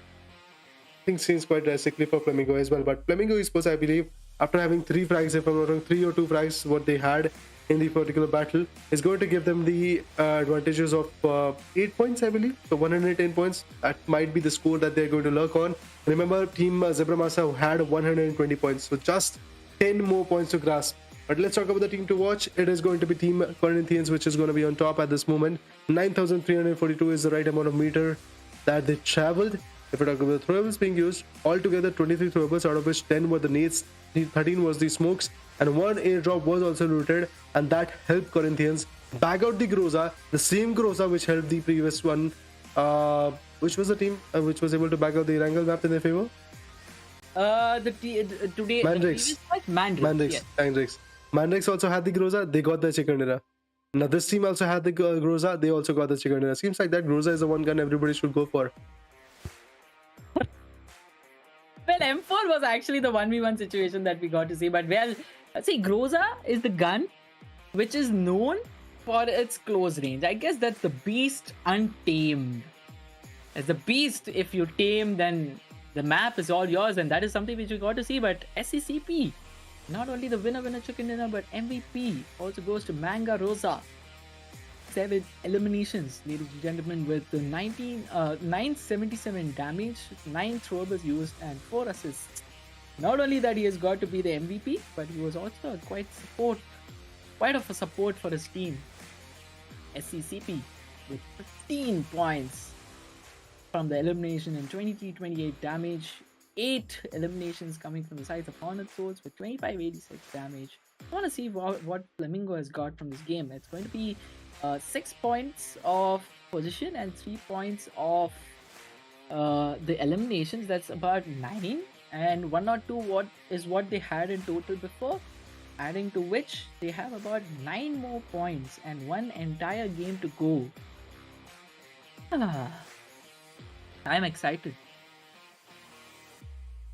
Things changed quite drastically for Flamingo as well. But Flamingo Esports, I believe, after having 3 frags, if I'm not wrong, 3 or 2 frags, what they had in the particular battle, is going to give them the advantages of 8 points, I believe. So 110 points, that might be the score that they're going to lurk on. Remember, Team Zebra Masa had 120 points, so just 10 more points to grasp. But let's talk about the team to watch. It is going to be Team Corinthians, which is going to be on top at this moment. 9,342 is the right amount of meter that they traveled. If we talk about the throwables being used, altogether 23 throwables, out of which 10 were the nades, 13 was the smokes, and 1 airdrop was also looted, and that helped Corinthians bag out the Groza, the same Groza which helped the previous one Which was the team which was able to back out the Erangel map in their favor? Today the Mandrakes. previous match, Mandrakes. Yes. Mandrakes. Mandrakes also had the Groza. They got the chicken dinner. Now this team also had the Groza. They also got the chicken dinner. Seems like that Groza is the one gun everybody should go for. Well, M4 was actually the 1v1 situation that we got to see. But well, see, Groza is the gun which is known for its close range. I guess that's the beast untamed. As the beast, if you tame, then the map is all yours, and that is something which we got to see. But SCCP, not only the winner chicken dinner, but MVP also goes to Manga Rosa. 7 eliminations, ladies and gentlemen, with the 977 damage, 9 throwables used, and 4 assists. Not only that he has got to be the MVP, but he was also quite of a support for his team. SCCP with 15 points from the elimination and 23-28 damage. 8 eliminations coming from the sides of Hornet Swords with 25-86 damage. I want to see what Flamingo has got from this game. It's going to be 6 points of position and 3 points of the eliminations. That's about 9, and 1 or 2 what they had in total before, adding to which they have about 9 more points and 1 entire game to go. I'm excited.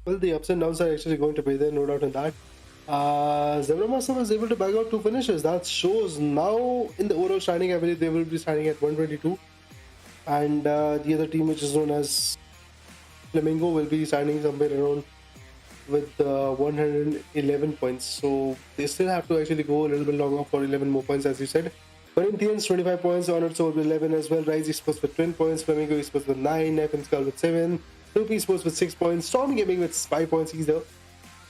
Well, the ups and downs are actually going to be there, no doubt in that. ZebraMaster was able to bag out 2 finishes. That shows now in the overall standing, I believe they will be standing at 122. And the other team, which is known as Flamingo, will be standing somewhere around with 111 points. So they still have to actually go a little bit longer for 11 more points, as you said. Corinthians 25 points, Honored Soul with 11 as well. Rise Esports with 10 points, Flamingo Esports with 9, Knife and Skull with 7, Loop Esports with 6 points, Storm Gaming with 5 points either.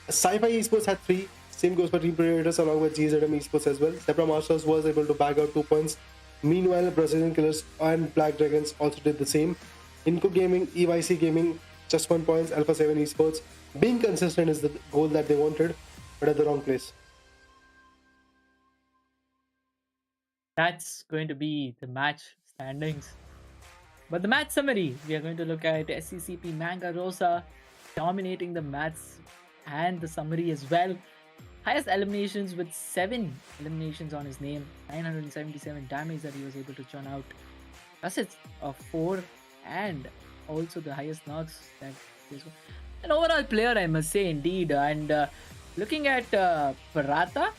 Sci-Fi Esports had 3. Same goes for Team Predators along with GZM Esports as well. Zebra Masters was able to bag out 2 points. Meanwhile, Brazilian Killers and Black Dragons also did the same. Inco Gaming, EYC Gaming, just 1 point. Alpha 7 Esports. Being consistent is the goal that they wanted, but at the wrong place. That's going to be the match standings. But the match summary, we are going to look at SCCP Manga Rosa dominating the match and the summary as well. Highest eliminations with 7 eliminations on his name, 977 damage that he was able to churn out. Assists of 4, and also the highest knocks that he's got. An overall player, I must say, indeed. And looking at Parata,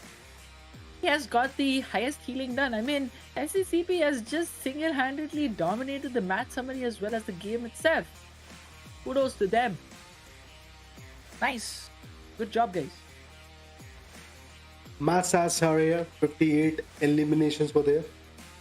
he has got the highest healing done. I mean, SCCP has just single-handedly dominated the match summary as well as the game itself. Kudos to them. Nice. Good job, guys. Massas area, 58 eliminations were there.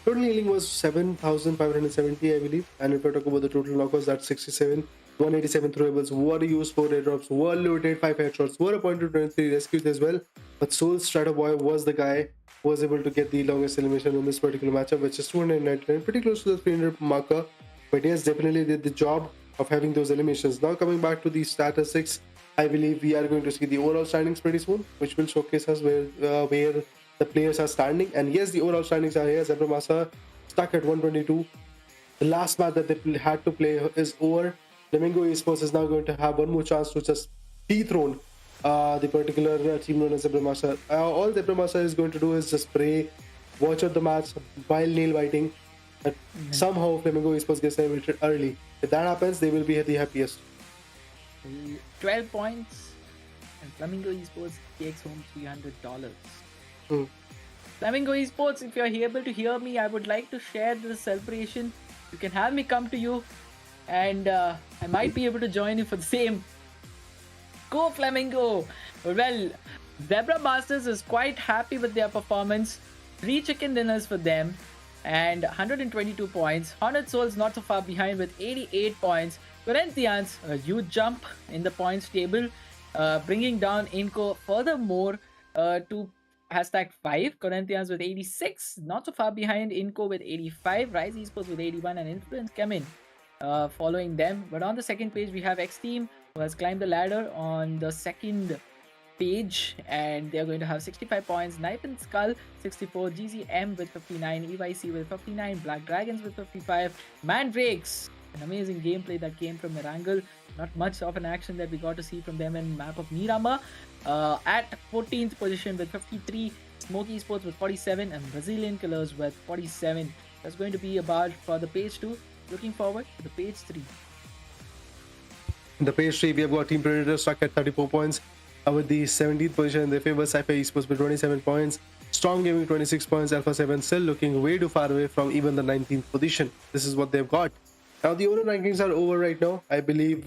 Total healing was 7,570, I believe. And if I talk about the total knockouts, that's 67. 187 throwables were used, 4 airdrops were looted, 5 headshots were appointed, 23 rescues as well. But Soul Strato Boy was the guy who was able to get the longest elimination in this particular matchup, which is 299, pretty close to the 300 marker. But yes, definitely did the job of having those eliminations. Now coming back to the statistics, I believe we are going to see the overall standings pretty soon, which will showcase us where the players are standing. And yes, the overall standings are here. ZebraMaster stuck at 122. The last match that they had to play is over. Flamingo Esports is now going to have one more chance to just dethrone the particular team known as ZebraMaster. All ZebraMaster is going to do is just pray, watch out the match while nail biting, that somehow Flamingo Esports gets eliminated early. If that happens, they will be the happiest. 12 points, and Flamingo Esports takes home $300. Flamingo Esports, if you're able to hear me, I would like to share this celebration. You can have me come to you, and I might be able to join you for the same. Go Flamingo! Well, Zebra Masters is quite happy with their performance. 3 chicken dinners for them and 122 points. Hornet Souls not so far behind with 88 points. Corinthians, a huge jump in the points table, bringing down Inco furthermore to #5. Corinthians with 86, not so far behind. Inco with 85, Rise Esports with 81, and Influence CHEMIN following them. But on the second page, we have XTEAM, who has climbed the ladder on the second page, and they're going to have 65 points. Knife and Skull 64, GZM with 59, EYC with 59, Black Dragons with 55, Mandrakes An amazing gameplay that came from ERANGEL. Not much of an action that we got to see from them in map of MIRAMAR. At 14th position with 53, Smoke Esports with 47, and Brazilian Killers with 47. That's going to be about for the page 2. Looking forward to the page 3. In the page 3, we have got Team Predator stuck at 34 points. With the 17th position, they favor Cypher Esports with 27 points. Strong Gaming 26 points. Alpha 7 still looking way too far away from even the 19th position. This is what they've got. Now the owner rankings are over right now. I believe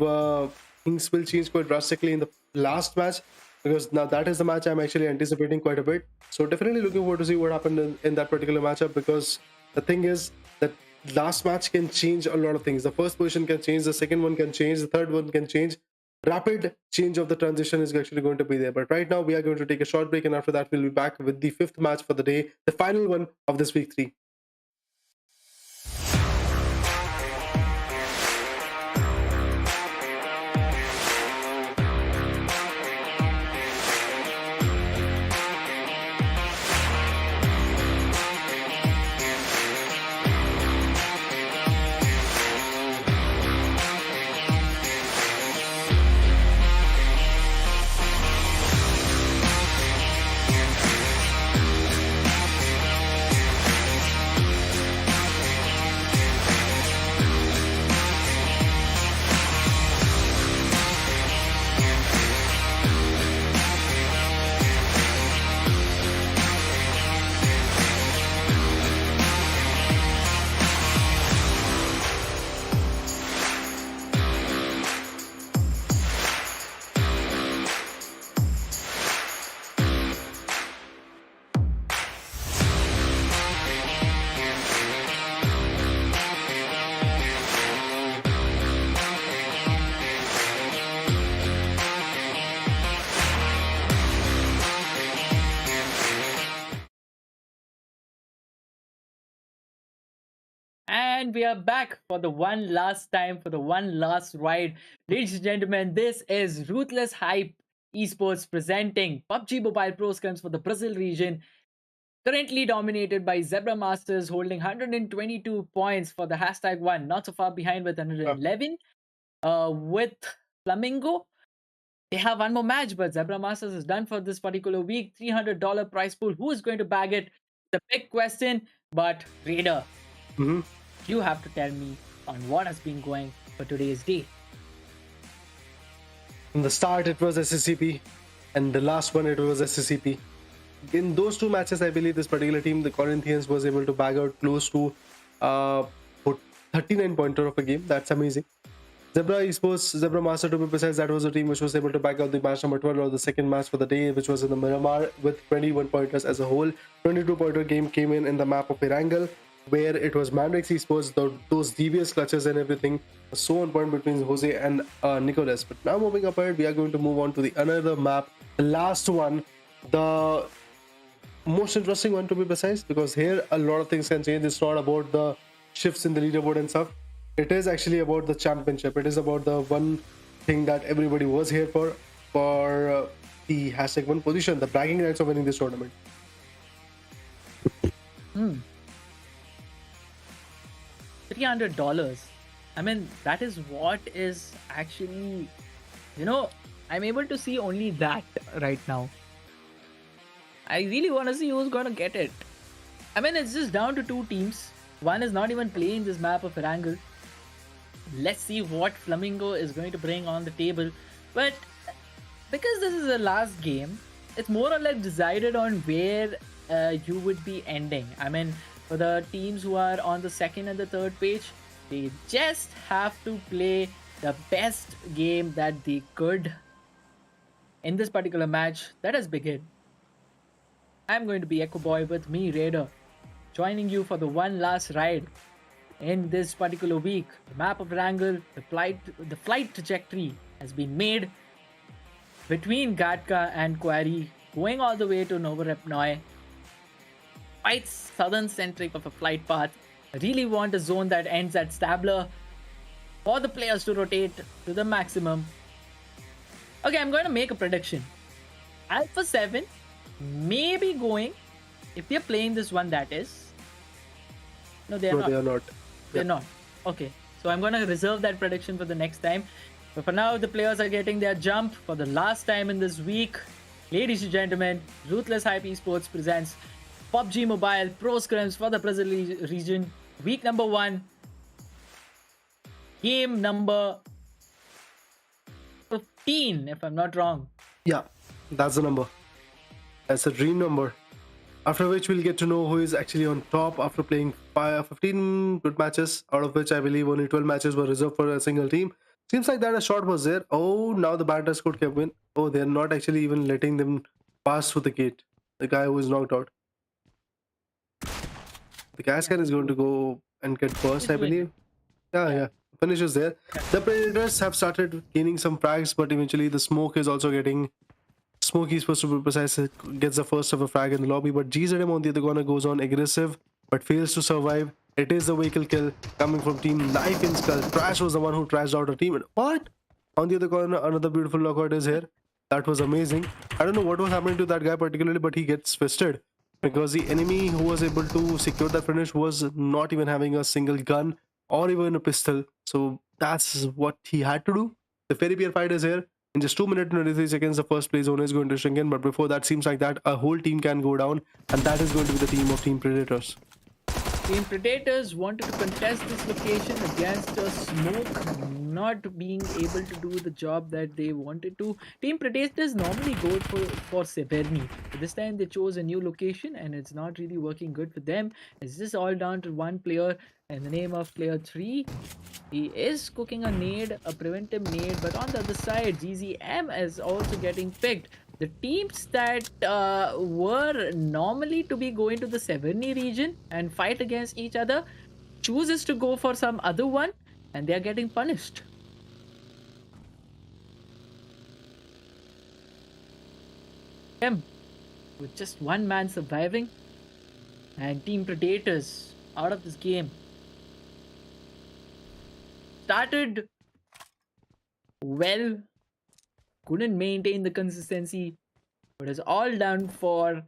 things will change quite drastically in the last match, because now that is the match I'm actually anticipating quite a bit. So definitely looking forward to see what happened in that particular matchup, because the thing is that last match can change a lot of things. The first position can change, the second one can change, the third one can change. Rapid change of the transition is actually going to be there. But right now we are going to take a short break, and after that we'll be back with the 5th match for the day, the final one of this week 3. And we are back for the one last time, for the one last ride. Ladies and gentlemen, this is Ruthless Hype Esports presenting PUBG Mobile Pro Scrims for the Brazil region. Currently dominated by Zebra Masters, holding 122 points for the hashtag one. Not so far behind with 111. With Flamingo, they have one more match, but Zebra Masters is done for this particular week. $300 prize pool. Who is going to bag it? The big question. But Raider, you have to tell me on what has been going for today's day. In the start, it was SCCP, and the last one, it was SCCP. In those two matches, I believe this particular team, the Corinthians, was able to bag out close to 39 pointer of a game. That's amazing. Zebra Esports, Zebra Master to be precise, that was a team which was able to bag out the match number 12, or the second match for the day, which was in the Miramar with 21 pointers as a whole. 22 pointer game came in the map of ERANGEL, where it was MANDRAKES Esports. Those devious clutches and everything was so on point between Jose and Nicholas. But now moving up ahead, we are going to move on to the another map, the last one, the most interesting one to be precise, because here a lot of things can change. It's not about the shifts in the leaderboard and stuff. It is actually about the championship. It is about the one thing that everybody was here for the hashtag one position, the bragging rights of winning this tournament. $300. I mean, that is what is actually, I'm able to see only that right now. I really want to see who's going to get it. I mean, it's just down to two teams. One is not even playing this map of ERANGEL. Let's see what Flamingo is going to bring on the table. But because this is the last game, it's more or less decided on where you would be ending. I mean, for the teams who are on the second and the third page, they just have to play the best game that they could in this particular match that has begun. I'm going to be Echo Boy with me, Raider, joining you for the one last ride in this particular week. The map of ERANGEL, the flight trajectory has been made between Gatka and Quarry, going all the way to Novorepnoy. Quite southern centric of a flight path. I really want a zone that ends at Stabler for the players to rotate to the maximum. Okay, I'm going to make a prediction. Alpha 7 may be going, if they're playing this one, that is. No, they are not. They are not. They're not. Okay. So I'm going to reserve that prediction for the next time. But for now, the players are getting their jump for the last time in this week. Ladies and gentlemen, Ruthless Hype Esports presents PUBG Mobile Pro Scrims for the Brazil region. Week number 1. Game number 15, if I'm not wrong. Yeah, that's the number. That's a dream number. After which we'll get to know who is actually on top after playing 15 good matches, out of which I believe only 12 matches were reserved for a single team. Seems like that a shot was there. Oh, now the batters could come in. Oh, they're not actually even letting them pass through the gate. The guy who is knocked out. The gas can is going to go and get burst, I believe. Yeah. Finish is there. The Predators have started gaining some frags, but eventually the smoke is also getting... Smokey is supposed to be precise, gets the first of a frag in the lobby, but GZM on the other corner goes on aggressive, but fails to survive. It is the vehicle kill coming from team Knife in Skull. Trash was the one who trashed out a team. What? On the other corner, another beautiful lockout is here. That was amazing. I don't know what was happening to that guy particularly, but he gets fisted because the enemy who was able to secure that finish was not even having a single gun or even a pistol. So that's what he had to do. The Fairy Beer fight is here. In just 2 minutes and 23 seconds, the first play zone is going to shrink in. But before that, seems like that a whole team can go down. And that is going to be the team of Team Predators. Team Predators wanted to contest this location against a smoke not being able to do the job that they wanted to. Team Predators normally go for Severny. But this time they chose a new location and it's not really working good for them. It's just all down to one player in the name of player 3. He is cooking a nade, a preventive nade, but on the other side, GZM is also getting picked. The teams that were normally to be going to the Severny region and fight against each other chooses to go for some other one, and they are getting punished. Them with just one man surviving, and Team Predators out of this game. Started well, couldn't maintain the consistency, but it's all down for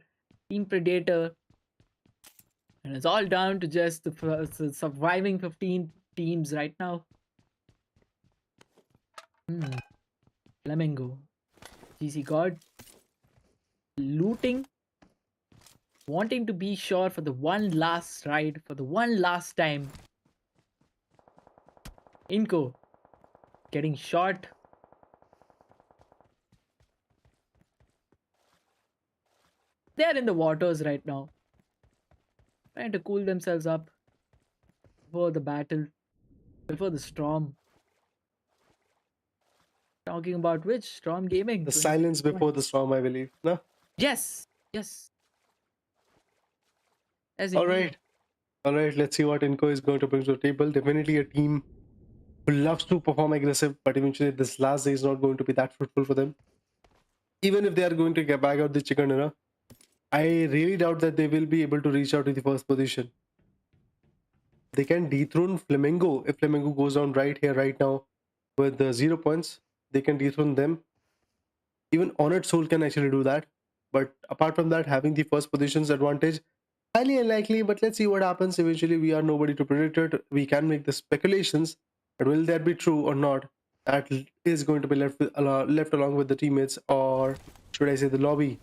Team Predator, and it's all down to just the surviving 15 teams right now. Flamingo, GC God, looting, wanting to be sure for the one last ride, for the one last time. Inco getting shot. They're in the waters right now, trying to cool themselves up before the battle, before the storm. Talking about which? Storm Gaming. The silence before the storm, I believe. No? Yes. All right. Let's see what Inco is going to bring to the table. Definitely a team who loves to perform aggressive, but eventually this last day is not going to be that fruitful for them. Even if they are going to get back out the chicken dinner, I really doubt that they will be able to reach out to the first position. They can dethrone Flamingo if Flamingo goes down right here, right now, with the 0 points. They can dethrone them. Even Honored Soul can actually do that. But apart from that, having the first position's advantage, highly unlikely. But let's see what happens. Eventually, we are nobody to predict it. We can make the speculations, but will that be true or not? That is going to be left along with the teammates, or should I say the lobby.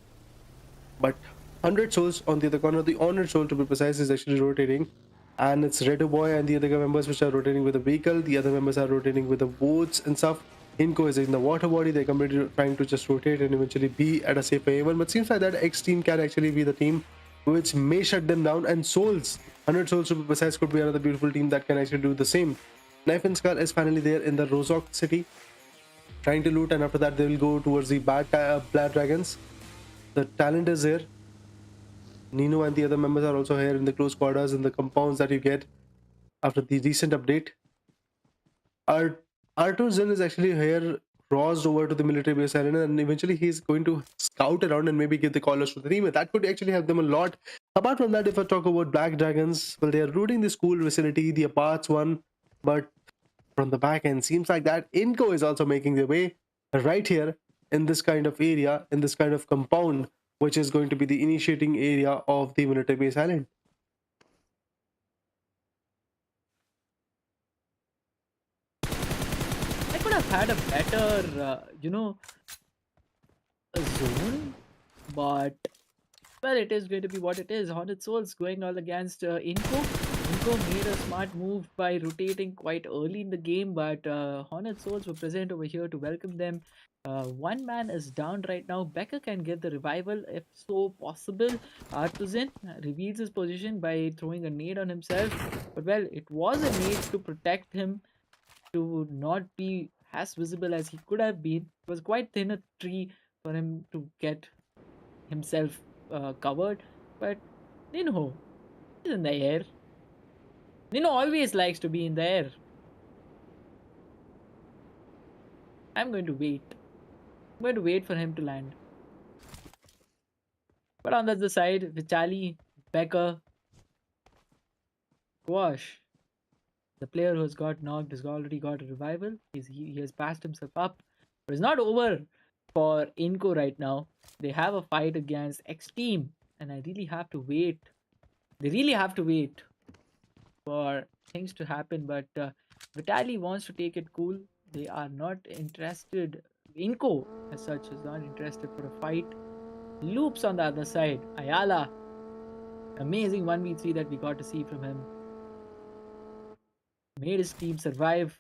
But 100 souls on the other corner, the Honored Soul to be precise, is actually rotating. And it's Redo Boy and the other members which are rotating with the vehicle. The other members are rotating with the boats and stuff. Inco is in the water body. They're completely trying to just rotate and eventually be at a safer haven. But seems like that XTEAM can actually be the team which may shut them down. And Souls, 100 Souls to be precise, could be another beautiful team that can actually do the same. Knife and Skull is finally there in the Rozok city, trying to loot, and after that they will go towards the Black Dragons. The talent is here. Nino and the other members are also here in the close quarters in the compounds that you get after the recent update. Arthur Zinn is actually here, crossed over to the military base arena, and eventually he's going to scout around and maybe give the callers to the team. That could actually help them a lot. Apart from that, if I talk about Black Dragons, well, they are looting the school vicinity, the aparts one, but from the back end, seems like that Inco is also making their way right here in this kind of area, in this kind of compound, which is going to be the initiating area of the military base island. had a better, zone, but well, it is going to be what it is. Haunted Souls going all against Inco. Inco made a smart move by rotating quite early in the game, but Haunted Souls were present over here to welcome them. One man is down right now. Becker can get the revival if so possible. Artisan reveals his position by throwing a nade on himself. But well, it was a nade to protect him to not be as visible as he could have been. It was quite thin a tree for him to get himself covered. But Ninho is in the air. Nino always likes to be in the air. I'm going to wait. I'm going to wait for him to land. But on the other side, Vitali, Becker, Quash, the player who has got knocked has already got a revival. He has passed himself up. But it's not over for Inco right now. They have a fight against XTEAM, and I really have to wait. They really have to wait for things to happen. But Vitali wants to take it cool. They are not interested. Inco, as such, is not interested for a fight. Loops on the other side. Ayala. Amazing 1v3 that we got to see from him. Made his team survive.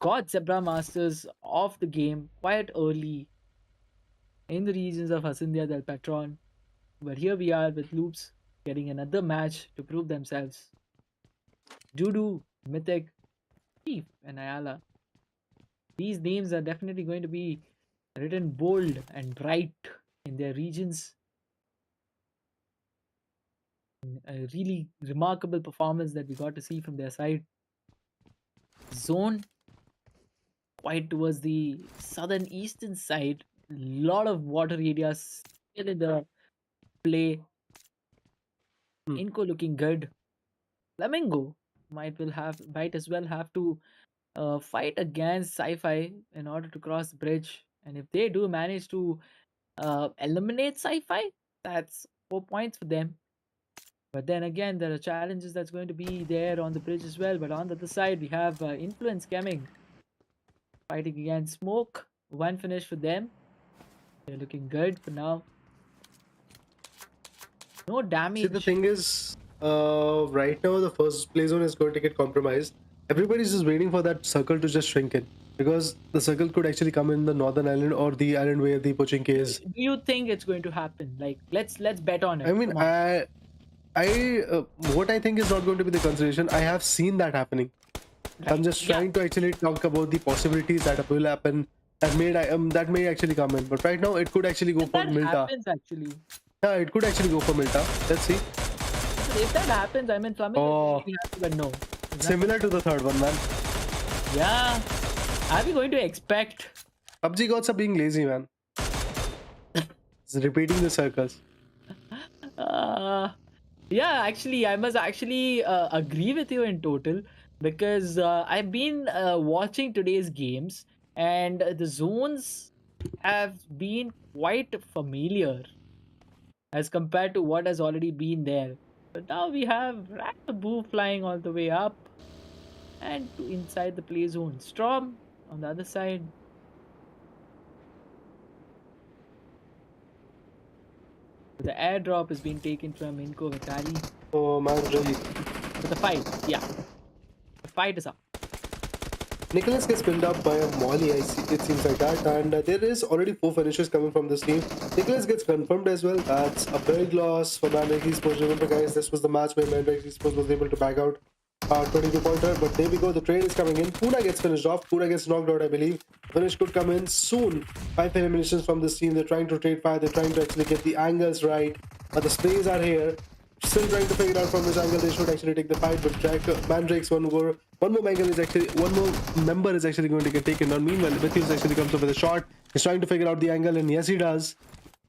Got Zebra Masters off the game quite early in the regions of Hasindia del Patron. But here we are with Loops getting another match to prove themselves. Dudu, Mythic, Chief, and Ayala. These names are definitely going to be written bold and bright in their regions. A really remarkable performance that we got to see from their side. Zone quite towards the southern eastern side. Lot of water areas still in the play. Inco looking good. Flamingo might as well have to fight against Sci-Fi in order to cross the bridge. And if they do manage to eliminate Sci-Fi, that's 4 points for them. But then again, there are challenges that's going to be there on the bridge as well. But on the other side, we have Influence coming, fighting against Smoke. One finish for them. They're looking good for now. No damage. See, the thing is, right now the first play zone is going to get compromised. Everybody's just waiting for that circle to just shrink in, because the circle could actually come in the northern island or the island where the Pochinki is. Do you think it's going to happen? Like, let's bet on it. I mean, what I think is not going to be the consideration. I have seen that happening. Right. I'm just trying to actually talk about the possibilities that will happen, that may actually come in. But right now, it could actually go for Milta. Happens, actually. Yeah, it could actually go for Milta. Let's see. If that happens, I mean, Flamingo is really happy, but no. Similar to the third one, man. Yeah. Are we going to expect? PUBG gods are being lazy, man. It's repeating the circles. Yeah, actually, I must actually agree with you in total, because I've been watching today's games, and the zones have been quite familiar as compared to what has already been there. But now we have Rakaboo flying all the way up and to inside the play zone. Storm on the other side. The airdrop is being taken from Inco Vitali. Oh man, really. But the fight, yeah. The fight is up. Nicholas gets pinned up by a Molly, it seems like that, and there is already 4 finishes coming from this team. Nicholas gets confirmed as well. That's a big loss for MANDRAKES Esports. Remember guys, this was the match where MANDRAKES Esports was able to back out 22-pointer, but there we go, the trade is coming in. Puna gets finished off. Puna gets knocked out, I believe. Finish could come in soon. 5 eliminations from this team. They're trying to trade fire. They're trying to actually get the angles right. But the sprays are here. Still trying to figure out from which angle they should actually take the fight. But MANDRAKES, one more member is actually going to get taken down. Meanwhile, Matthews actually comes up with a shot. He's trying to figure out the angle, and yes, he does.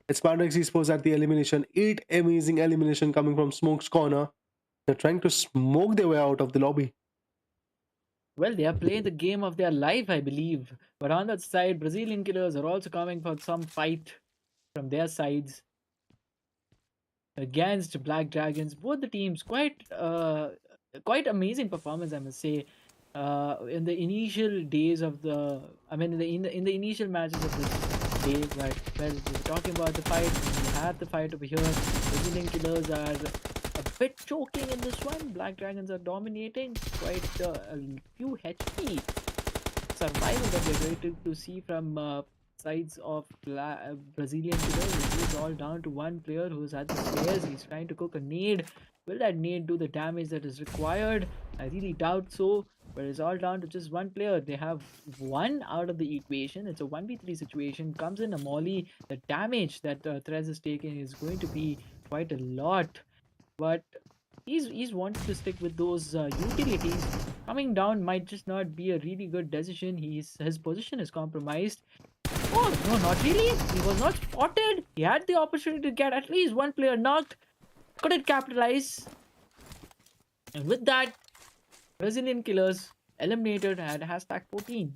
It's MANDRAKES Esports at the elimination. 8 amazing elimination coming from Smoke's corner. They're trying to smoke their way out of the lobby. Well, they are playing the game of their life, I believe. But on that side, Brazilian killers are also coming for some fight from their sides against Black Dragons. Both the teams quite amazing performance, I must say. in the initial days of the, I mean, in the initial matches of this day, but well, we were talking about the fight. We have the fight over here. Brazilian Killers are a bit choking in this one. Black Dragons are dominating. Quite a few HP survival that we're going to see from sides of Brazilian Killers. It is all down to one player who's at the stairs. He's trying to cook a nade. Will that nade do the damage that is required? I really doubt so. But it's all down to just one player. They have one out of the equation. It's a 1v3 situation. Comes in a molly. The damage that Threz is taking is going to be quite a lot. But he's wanted to stick with those utilities. Coming down might just not be a really good decision. His position is compromised. Oh no, not really. He was not spotted. He had the opportunity to get at least one player knocked. Couldn't capitalize. And with that, Brazilian Killers eliminated at hashtag 14.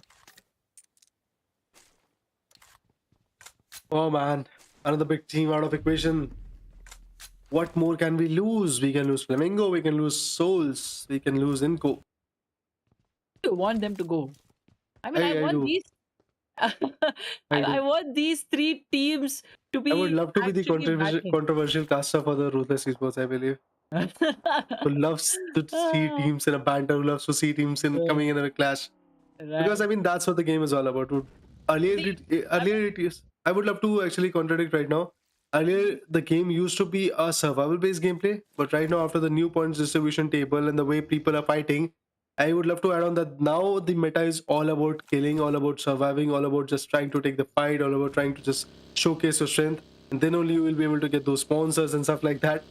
Oh man, another big team out of equation. What more can we lose? We can lose Flamingo, we can lose Souls, we can lose Inco. You want them to go? I mean, I I want do. these. I I do. want these three teams to I would be love to be the actually battling. controversial caster for the Ruthless Esports, I believe. Who loves to see Ah, teams in a banter, who loves to see teams in right, coming in a clash. Because right. I mean that's what the game is all about. See, I mean, Earlier it is. I would love to actually contradict right now. Earlier the game used to be a survival based gameplay, but right now after the new points distribution table and the way people are fighting, I would love to add on that now the meta is all about killing, all about surviving, all about just trying to take the fight, all about trying to just showcase your strength, and then only you will be able to get those sponsors and stuff like that.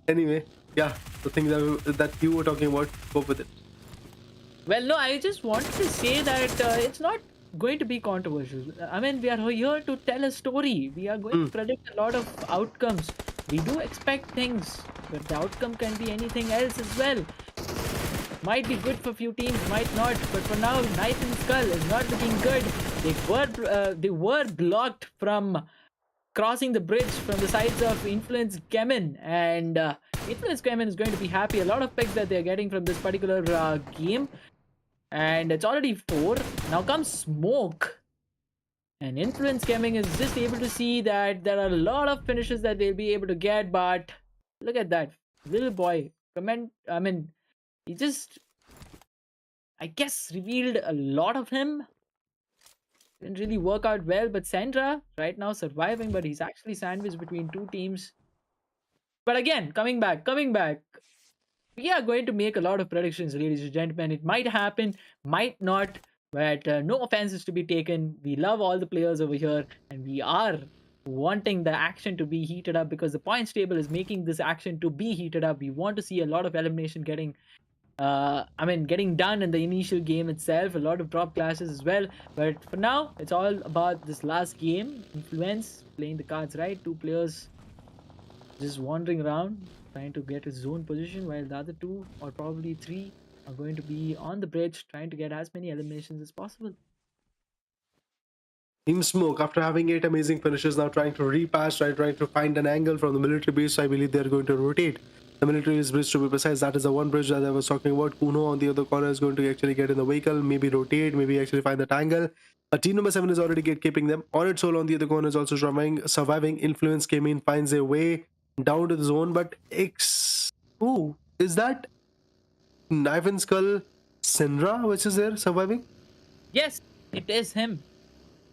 Anyway, yeah, the thing that you were talking about, go with it. well, no, I just wanted to say that it's not going to be controversial. I mean, we are here to tell a story. We are going to Mm. predict a lot of outcomes. We do expect things, but the outcome can be anything else as well. Might be good for few teams, might not. But for now, Knife and Skull is not looking good. They were blocked from crossing the bridge from the sides of Influence CHEMIN, and Influence CHEMIN is going to be happy. A lot of picks that they're getting from this particular game, and it's already 4. Now comes Smoke, and Influence CHEMIN is just able to see that there are a lot of finishes that they'll be able to get, but look at that little boy. I mean, he just, I guess, revealed a lot of him. Didn't really work out well, but Sandra right now surviving, but he's actually sandwiched between two teams. But again, coming back, we are going to make a lot of predictions, ladies and gentlemen. It might happen, might not, but no offenses to be taken. We love all the players over here, and we are wanting the action to be heated up because the points table is making this action to be heated up. We want to see a lot of elimination getting getting done in the initial game itself, a lot of drop clashes as well. But for now, it's all about this last game. Influence playing the cards right. Two players just wandering around, trying to get his zone position, while the other two, or probably three, are going to be on the bridge, trying to get as many eliminations as possible. Team Smoke, after having 8 amazing finishes, now trying to repass, trying to find an angle from the military base. I believe they're going to rotate the military base bridge to be precise. That is the one bridge that I was talking about. Kuno on the other corner is going to actually get in the vehicle, maybe rotate, maybe actually find that angle. Team number 7 is already gatekeeping them. On its soul on the other corner is also surviving. Influence came in, finds a way down to the zone, but Who is that? Knife and Skull Syndra, which is there surviving? Yes, it is him.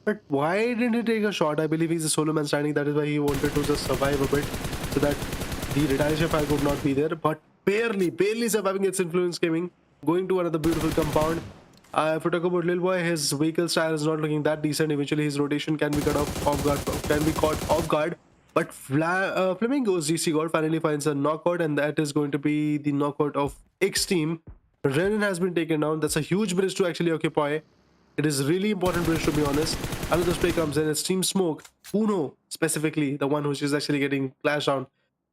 But why didn't he take a shot? I believe he's a solo man standing. That is why he wanted to just survive a bit so that the retaliation fire would not be there. But barely surviving its influence gaming. Going to another beautiful compound. If we talk about Lil Boy, his vehicle style is not looking that decent. Eventually, his rotation can be caught off guard. But Flamingo's GC God finally finds a knockout, and that is going to be the knockout of XTEAM. Renan has been taken down. That's a huge bridge to actually occupy. It is really important bridge, to be honest. Another spray comes in. It's Team Smoke. Uno, specifically, the one which is actually getting flashed down.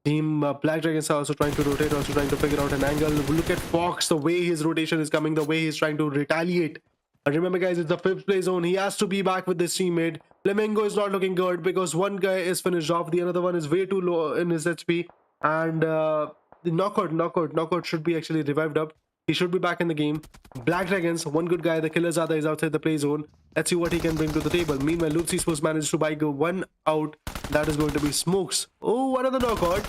Team Black Dragons are also trying to rotate, also trying to figure out an angle. Look at Fox, the way his rotation is coming, the way he's trying to retaliate. And remember, guys, it's the 5th play zone. He has to be back with this teammate. Flamingo is not looking good because one guy is finished off. The another one is way too low in his HP. And the knockout should be actually revived up. He should be back in the game. Black Dragons, one good guy, the Killer Zada is outside the play zone. Let's see what he can bring to the table. Meanwhile, Loops Esports managed to buy one out. That is going to be Smokes. Oh, another knockout.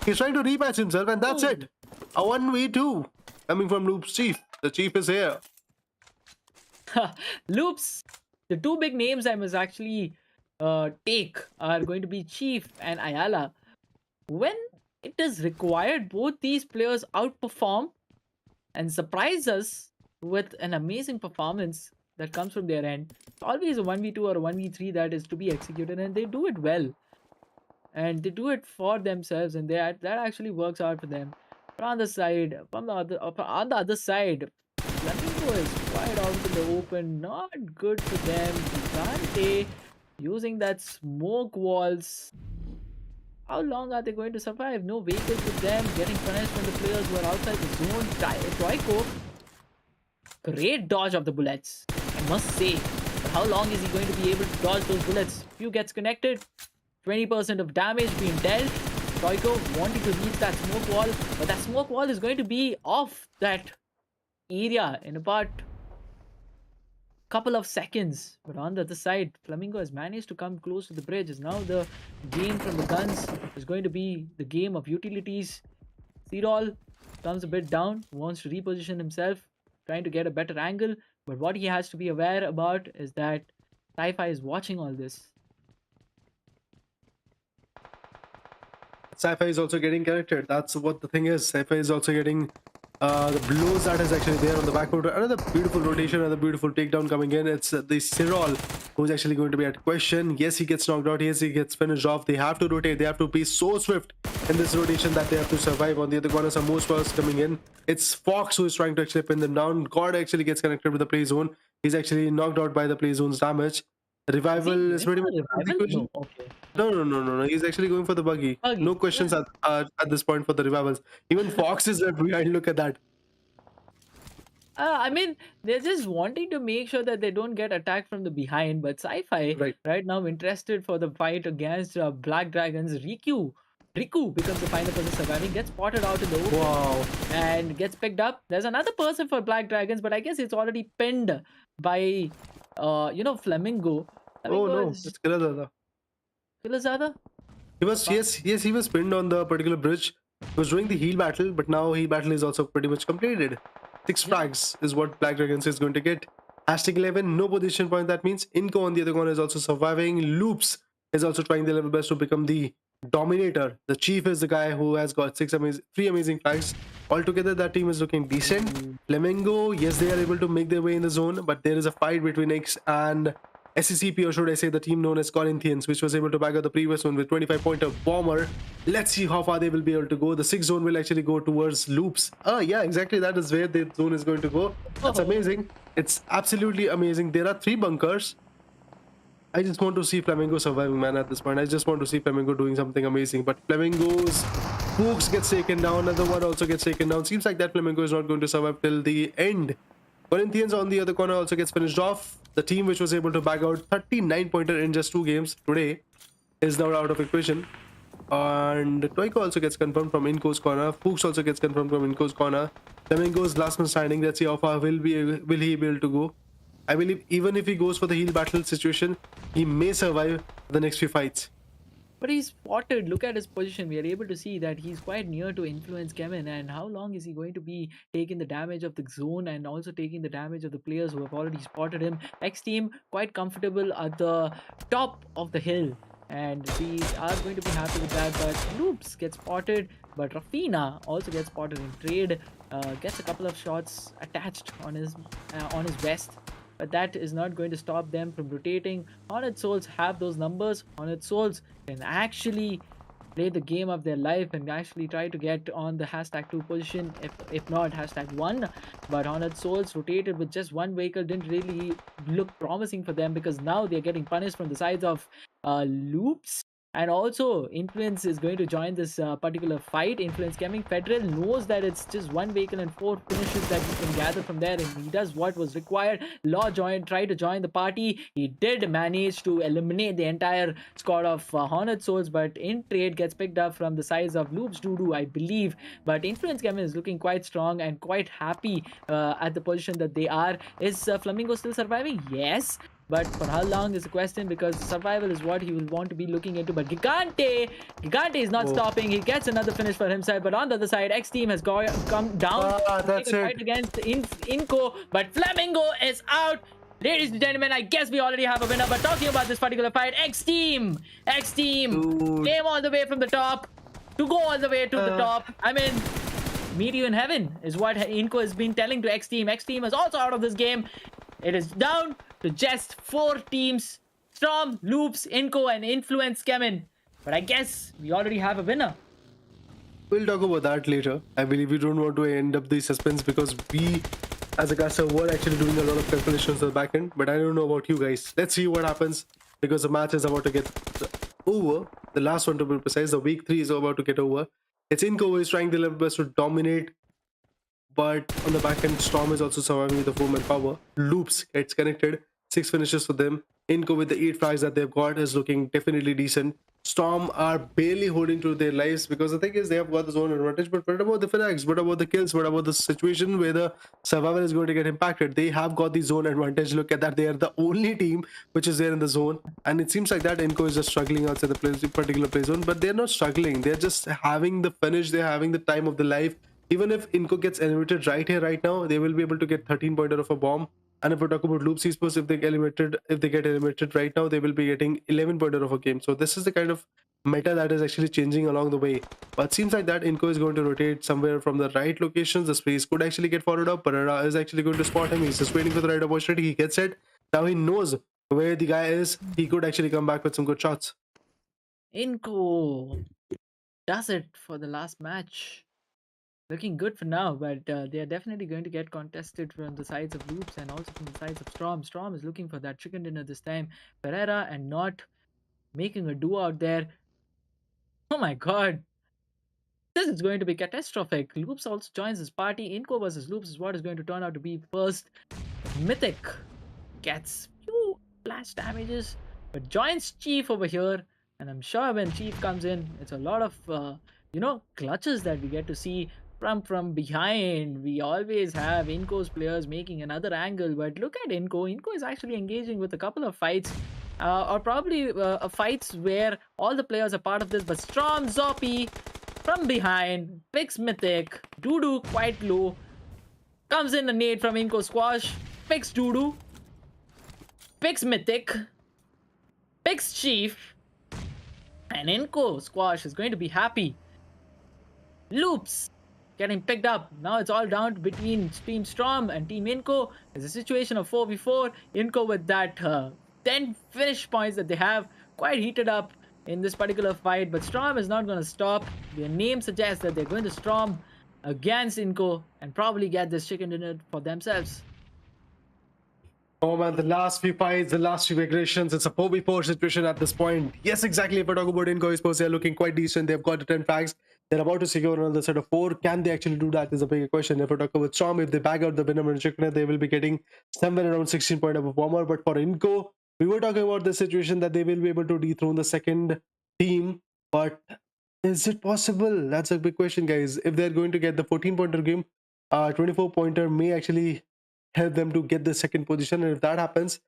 He's trying to rematch himself, and that's it. A 1v2 coming from Loops Chief. The Chief is here. Loops. The two big names I must actually take are going to be Chief and Ayala. When it is required, both these players outperform and surprise us with an amazing performance that comes from their end. It's always a 1v2 or a 1v3 that is to be executed, and they do it well. And they do it for themselves, and that actually works out for them. But on the side, on the other side, Flamingo is quite out in the open. Not good for them. Gigante using that smoke walls. How long are they going to survive? No vehicles with them. Getting punished from the players who are outside the zone. Troiko. Great dodge of the bullets, I must say. But how long is he going to be able to dodge those bullets? Few gets connected. 20% of damage being dealt. Troiko wanting to reach that smoke wall. But that smoke wall is going to be off that area in about couple of seconds. But on the other side, Flamingo has managed to come close to the bridge. Is now the game from the guns is going to be the game of utilities. Zerol comes a bit down, wants to reposition himself, trying to get a better angle. But what he has to be aware about is that Sci-Fi is watching all this. Sci-Fi is also getting connected. That's what the thing is. Sci-Fi is also getting the blows that is actually there on the back border. Another beautiful rotation, another beautiful takedown coming in. It's the Cyril who's actually going to be at question. Yes, he gets knocked out. Yes, he gets finished off. They have to rotate. They have to be so swift in this rotation that they have to survive. On the other corner, some more spurs coming in. It's Fox who is trying to actually pin them down. God actually gets connected with the play zone. He's actually knocked out by the play zone's damage. Revival is pretty much the equation. No, okay. No. He's actually going for the buggy. Buggy, No questions yeah. at this point for the revivals. Even Fox is left behind. Look at that. I mean, they're just wanting to make sure that they don't get attacked from the behind. But Sci-Fi right now interested for the fight against Black Dragons. Riku becomes the final person surviving, gets spotted out in the open, Wow. and gets picked up. There's another person for Black Dragons, but I guess it's already pinned by, Flamingo. Oh no, it's Kirazada. Kilazada? He was yes, he was pinned on the particular bridge. He was doing the heal battle, but now heal battle is also pretty much completed. 6 frags is what Black Dragons is going to get. Hashtag 11, no position point. That means Inco on the other corner is also surviving. Loops is also trying their level best to become the dominator. The Chief is the guy who has got 3 amazing flags. Altogether, that team is looking decent. Flamingo, yes, they are able to make their way in the zone, but there is a fight between X and SCCP, or should I say the team known as Corinthians, which was able to back out the previous one with 25-pointer Bomber. Let's see how far they will be able to go. The 6th zone will actually go towards Loops. Yeah, exactly. That is where the zone is going to go. That's amazing. It's absolutely amazing. There are 3 bunkers. I just want to see Flamingo surviving, man, at this point. I just want to see Flamingo doing something amazing. But Flamingo's Pubg gets taken down. Another one also gets taken down. Seems like that Flamingo is not going to survive till the end. Corinthians on the other corner also gets finished off. The team which was able to bag out 39-pointer in just 2 games today is now out of equation. And Toiko also gets confirmed from Inco's corner. Fuchs also gets confirmed from Inco's corner. Flamingo's last man standing. Let's see how far will he be able to go. I believe even if he goes for the heal battle situation, he may survive the next few fights. But he's spotted. Look at his position. We are able to see that he's quite near to influence CHEMIN. And how long is he going to be taking the damage of the zone and also taking the damage of the players who have already spotted him? XTEAM quite comfortable at the top of the hill. And we are going to be happy with that. But Loops gets spotted. But Rafina also gets spotted in trade. Gets a couple of shots attached on his vest. But that is not going to stop them from rotating. Hornet Souls have those numbers. Hornet Souls can actually play the game of their life and actually try to get on the hashtag 2 position, if not hashtag 1. But Hornet Souls rotated with just 1 vehicle didn't really look promising for them, because now they're getting punished from the sides of Loops. And also, Influence is going to join this particular fight. Influence coming. Federal knows that it's just one vehicle and 4 finishes that he can gather from there, and he does what was required. Law tried to join the party. He did manage to eliminate the entire squad of Hornet Souls, but in trade gets picked up from the size of Loops Doodoo, I believe. But Influence Kevin is looking quite strong and quite happy at the position that they are. Is Flamingo still surviving? Yes. But for how long is the question, because survival is what he will want to be looking into. But Gigante is not stopping. He gets another finish for himself. But on the other side, XTEAM has come down to take a fight against Inco. But Flamingo is out. Ladies and gentlemen, I guess we already have a winner. But talking about this particular fight, XTEAM came all the way from the top to go all the way to the top. I mean, meet you in heaven is what Inco has been telling to XTEAM. XTEAM is also out of this game. It is down to just 4 teams: Storm, Loops, Inco, and Influence CHEMIN. But I guess we already have a winner. We'll talk about that later. I believe we don't want to end up the suspense because we, as a caster, were actually doing a lot of calculations on the back end. But I don't know about you guys. Let's see what happens because the match is about to get over. The last one, to be precise, the week 3 is about to get over. It's Inco who is trying their best to dominate, but on the back end, Storm is also surviving with the 4-man power. Loops gets connected, 6 finishes for them. Inco with the 8 frags that they've got is looking definitely decent. Storm are barely holding to their lives because the thing is they have got the zone advantage. But what about the frags? What about the kills? What about the situation where the survivor is going to get impacted? They have got the zone advantage. Look at that. They are the only team which is there in the zone. And it seems like that Inco is just struggling outside the particular play zone. But they're not struggling. They're just having the finish. They're having the time of the life. Even if Inco gets eliminated right here, right now, they will be able to get 13 pointer of a bomb. And if we talk about Loops Esports, if they get eliminated right now, they will be getting 11 pointer of a game. So this is the kind of meta that is actually changing along the way. But it seems like that Inco is going to rotate somewhere from the right locations. The space could actually get followed up. Pereira is actually going to spot him. He's just waiting for the right opportunity. He gets it. Now he knows where the guy is. He could actually come back with some good shots. Inco does it for the last match. Looking good for now, but they are definitely going to get contested from the sides of Loops and also from the sides of Storm. Storm is looking for that chicken dinner this time. Pereira and not making a do out there. Oh my god. This is going to be catastrophic. Loops also joins his party. Inco versus Loops is what is going to turn out to be first. Mythic gets few flash damages, but joins Chief over here. And I'm sure when Chief comes in, it's a lot of clutches that we get to see from behind. We always have Inco's players making another angle, but look at Inco. Inco is actually engaging with a couple of fights, or probably fights where all the players are part of this. But Storm Zoppy from behind picks Mythic. Doodoo quite low. Comes in a nade from Inco Squash. Picks Doodoo. Picks Mythic. Picks Chief. And Inco Squash is going to be happy. Loops getting picked up. Now it's all down between Team Storm and Team Inco. It's a situation of 4v4. Inco with that 10 finish points that they have, quite heated up in this particular fight. But Storm is not going to stop. Their name suggests that they're going to Storm against Inco and probably get this chicken dinner for themselves. Oh man, the last few fights, the last few aggressions, it's a 4v4 situation at this point. Yes, exactly. If I talk about Inco Esports, they're looking quite decent. They've got the 10 frags. They're about to secure another set of 4. Can they actually do that is a bigger question. If I talk about Storm, if they bag out the Venom and Chicken, they will be getting somewhere around 16 point of a bomber. But for Inco, we were talking about the situation that they will be able to dethrone the second team. But is it possible? That's a big question, guys. If they're going to get the 14-pointer game, 24-pointer may actually help them to get the second position. And if that happens,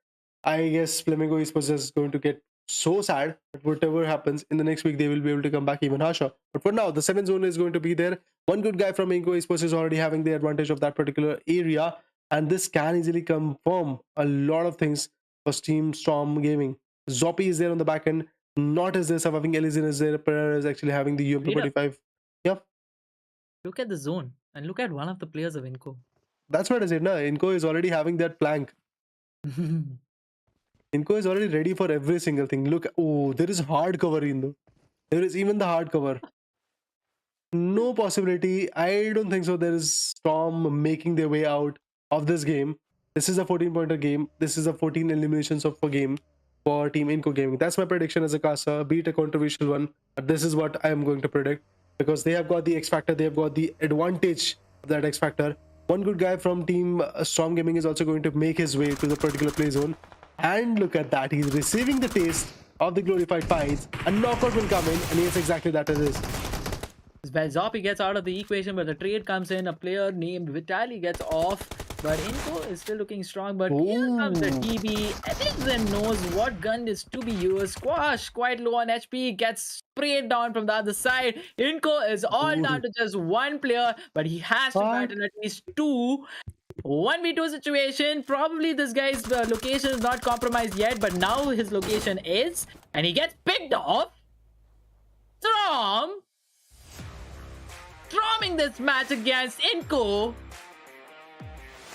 I guess Flamingo Esports is going to get so sad. But whatever happens in the next week, they will be able to come back even harsher. But for now, the 7th zone is going to be there. One good guy from Inco Esports is already having the advantage of that particular area. And this can easily confirm a lot of things for Team Storm Gaming. Zoppy is there on the back end. Not as there, surviving Elysian is there. Pereira is actually having the UMP45. Yep. Look at the zone and look at one of the players of Inco. That's what I said. No, Inco is already having that plank. Inco is already ready for every single thing. Look, oh, there is hard cover in though. There is even the hard cover. No possibility. I don't think so. There is Storm making their way out of this game. This is a 14-pointer game. This is a 14 eliminations of a game. for Team Inco Gaming. That's my prediction as a Casa, be it a controversial one. But this is what I am going to predict because they have got the X Factor, they have got the advantage of that X Factor. One good guy from Team Storm Gaming is also going to make his way to the particular play zone. And look at that, he's receiving the taste of the glorified fights. A knockout will come in, and yes, exactly that it is. Well, Zoppy gets out of the equation, but the trade comes in. A player named Vitali gets off. But Inco is still looking strong. But here comes the TB. Edison knows what gun is to be used. Squash, quite low on HP, gets sprayed down from the other side. Inco is all down to just one player, but he has to battle at least two. 1v2 situation. Probably this guy's location is not compromised yet, but now his location is. And he gets picked off. Storming this match against Inco.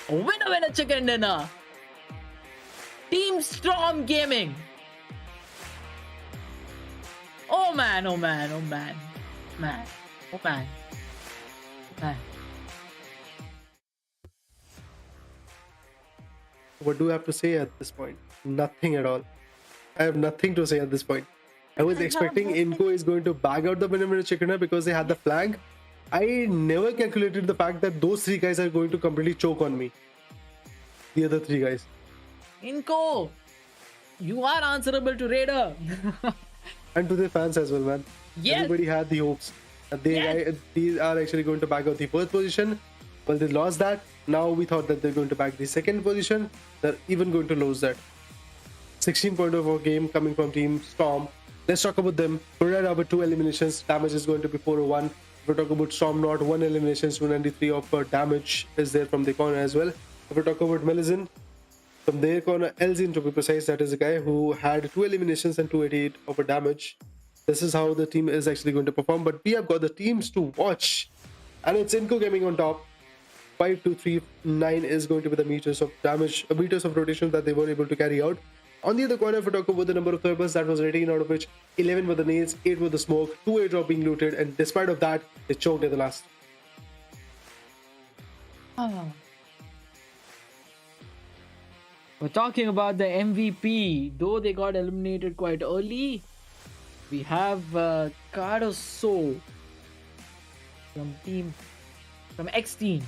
Winner chicken dinner. Team Storm Gaming. Oh man, oh man, oh man. Man. Oh man. Man. What do I have to say at this point? Nothing at all. I have nothing to say at this point. I was expecting Inco is going to bag out the winner chicken dinner because they had the flag. I never calculated the fact that those three guys are going to completely choke on me. The other three guys. Inco, you are answerable to Raider. And to the fans as well, man. Yes. Everybody had the hopes that they are actually going to bag out the first position. Well, they lost that. Now we thought that they're going to bag the second position. They're even going to lose that. 16.04 game coming from Team Storm. Let's talk about them. Pereira with 2 eliminations. Damage is going to be 401. If we talk about Storm, not 1 elimination, 293 of damage is there from the corner as well. If we talk about Melizin, from their corner, Elzin to be precise, that is a guy who had 2 eliminations and 288 of damage. This is how the team is actually going to perform. But we have got the teams to watch. And it's Inco Gaming on top. 5239 is going to be the meters of damage, meters of rotation that they were able to carry out. On the other corner, if we talk about the number of thermals, that was 18, out of which 11 were the nades, 8 were the smoke, 2 airdrop being looted, and despite of that, they choked at the last. We're talking about the MVP. Though they got eliminated quite early, we have Cardoso from XTEAM.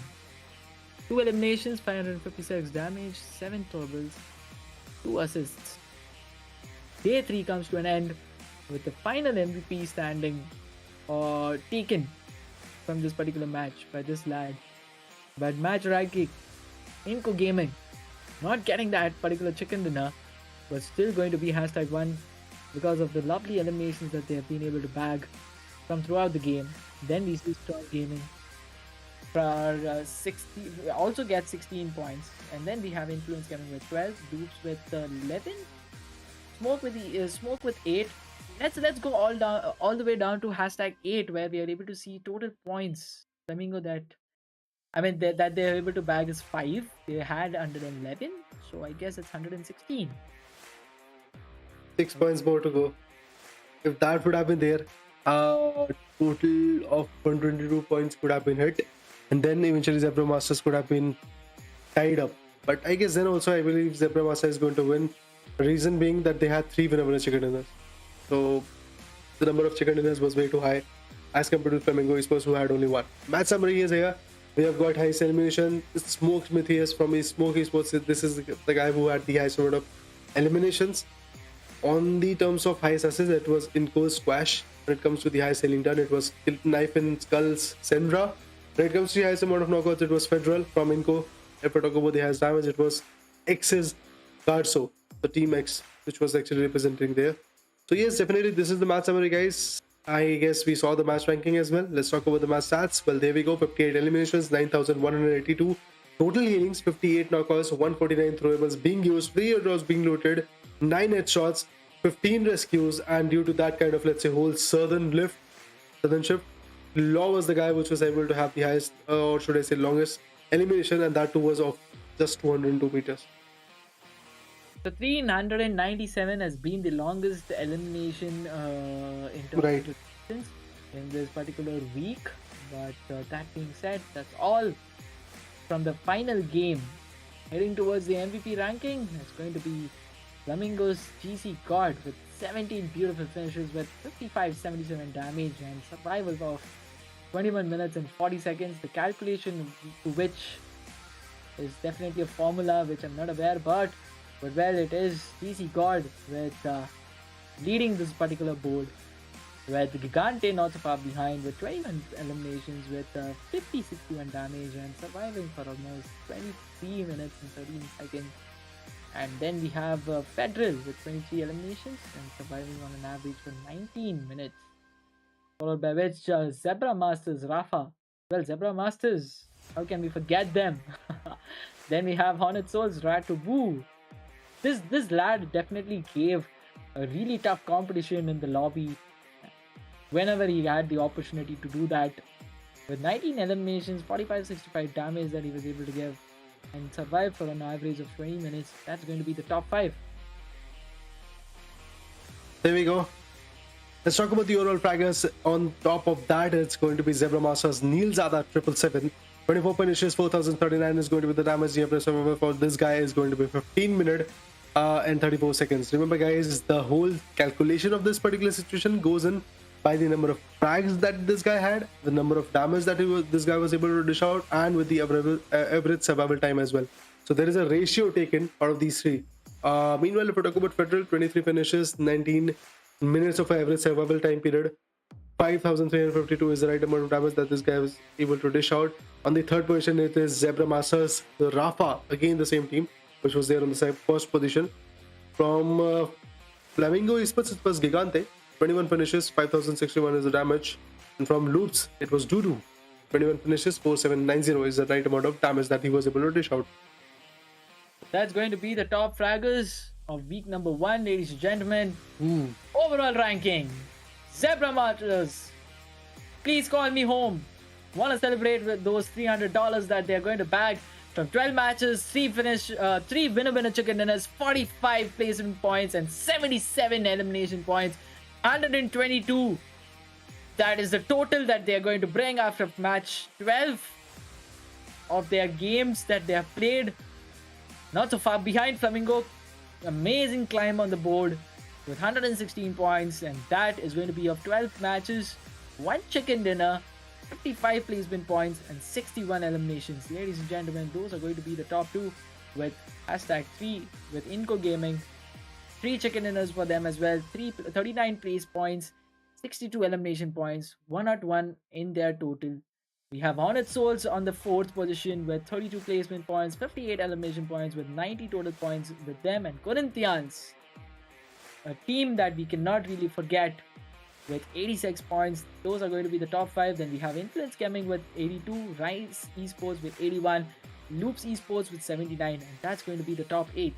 2 eliminations, 556 damage, 7 turbos, 2 assists. Day 3 comes to an end with the final MVP standing taken from this particular match by this lad. But match ranking, Inco Gaming not getting that particular chicken dinner, but still going to be #1 because of the lovely eliminations that they have been able to bag from throughout the game. Then we see Storm Gaming for 60, also get 16 points, and then we have Influence coming with 12, Dupes with 11, Smoke with 8. Let's go all the way down to #8, where we are able to see total points. Flamingo that they're able to bag is 5. They had 111, so I guess it's 116. 6 points more to go. If that would have been there, total of 122 points could have been hit, and then eventually Zebra Masters could have been tied up. But I guess then also I believe Zebra Master is going to win. Reason being that they had 3 winner chicken dinners, so the number of chicken dinners was way too high as compared to Flamingo Esports, who had only 1. Match summary is here. We have got highest elimination. Smoke Smithius from Smoke Esports. This is the guy who had the highest amount of eliminations. On the terms of highest assists, it was Inco's Squash. When it comes to the highest selling done, it was Knife in Skulls Sendra. When it comes to the highest amount of knockouts, it was Federal from Inco. If we talk about the highest damage, it was X's Garso, the Team X, which was actually representing there. So yes, definitely this is the match summary, guys. I guess we saw the match ranking as well. Let's talk about the match stats. Well, there we go. 58 eliminations, 9,182. Total healings, 58 knockouts, 149 throwables being used, 3 airdrops being looted, 9 headshots, 15 rescues, and due to that kind of, let's say, whole southern shift, Law was the guy which was able to have the highest, or should I say longest elimination, and that too was of just 202 meters. So 397 has been the longest elimination in terms of distance in this particular week. But that being said, that's all from the final game. Heading towards the MVP ranking, it's going to be Flamingo's GC God with 17 beautiful finishes with 5577 damage and survival of 21 minutes and 40 seconds. The calculation to which is definitely a formula which I'm not aware, but well, it is GC God with leading this particular board, with Gigante not so far behind with 21 eliminations with 50-61 damage and surviving for almost 23 minutes and 13 seconds. And then we have Federal with 23 eliminations and surviving on an average for 19 minutes. Followed by which Zebra Masters Rafa. Well, Zebra Masters, how can we forget them? Then we have Hornet Souls Ratubu. This lad definitely gave a really tough competition in the lobby whenever he had the opportunity to do that. With 19 eliminations, 45-65 damage that he was able to give, and survive for an average of 20 minutes. That's going to be the top 5. There we go. Let's talk about the overall fraggers. On top of that, it's going to be Zebra Masters Neil Zada 777. 24 finishes, 4039 is going to be the damage the average survival for this guy is going to be 15 minutes and 34 seconds. Remember, guys, the whole calculation of this particular situation goes in by the number of frags that this guy had, the number of damage that this guy was able to dish out, and with the average survival time as well. So there is a ratio taken out of these three. Meanwhile, if we talk about Federal, 23 finishes, 19 minutes of average survival time period, 5,352 is the right amount of damage that this guy was able to dish out. On the third position, it is Zebra Masters Rafa, again the same team, which was there on the first position. From Flamingo Esports, it was Gigante, 21 finishes, 5,061 is the damage. And from Loops, it was Dudu, 21 finishes, 4,790 is the right amount of damage that he was able to dish out. That's going to be the top fraggers of week number 1, ladies and gentlemen. Overall ranking: Zebra Masters, please call me home. Want to celebrate with those $300 that they're going to bag from 12 matches, 3 winner chicken dinners, 45 placement points, and 77 elimination points. 122. That is the total that they are going to bring after match 12 of their games that they have played. Not so far behind Flamingo. Amazing climb on the board with 116 points, and that is going to be of 12 matches, 1 chicken dinner, 55 placement points, and 61 eliminations. Ladies and gentlemen, those are going to be the top 2 with #3 with Inco Gaming. 3 chicken dinners for them as well, 39 place points, 62 elimination points, 101 in their total. We have Hornet Souls on the 4th position with 32 placement points, 58 elimination points with 90 total points with them, and Corinthians, a team that we cannot really forget, with 86 points. Those are going to be the top 5. Then we have Influence Gaming with 82, Rise Esports with 81, Loops Esports with 79, and that's going to be the top 8.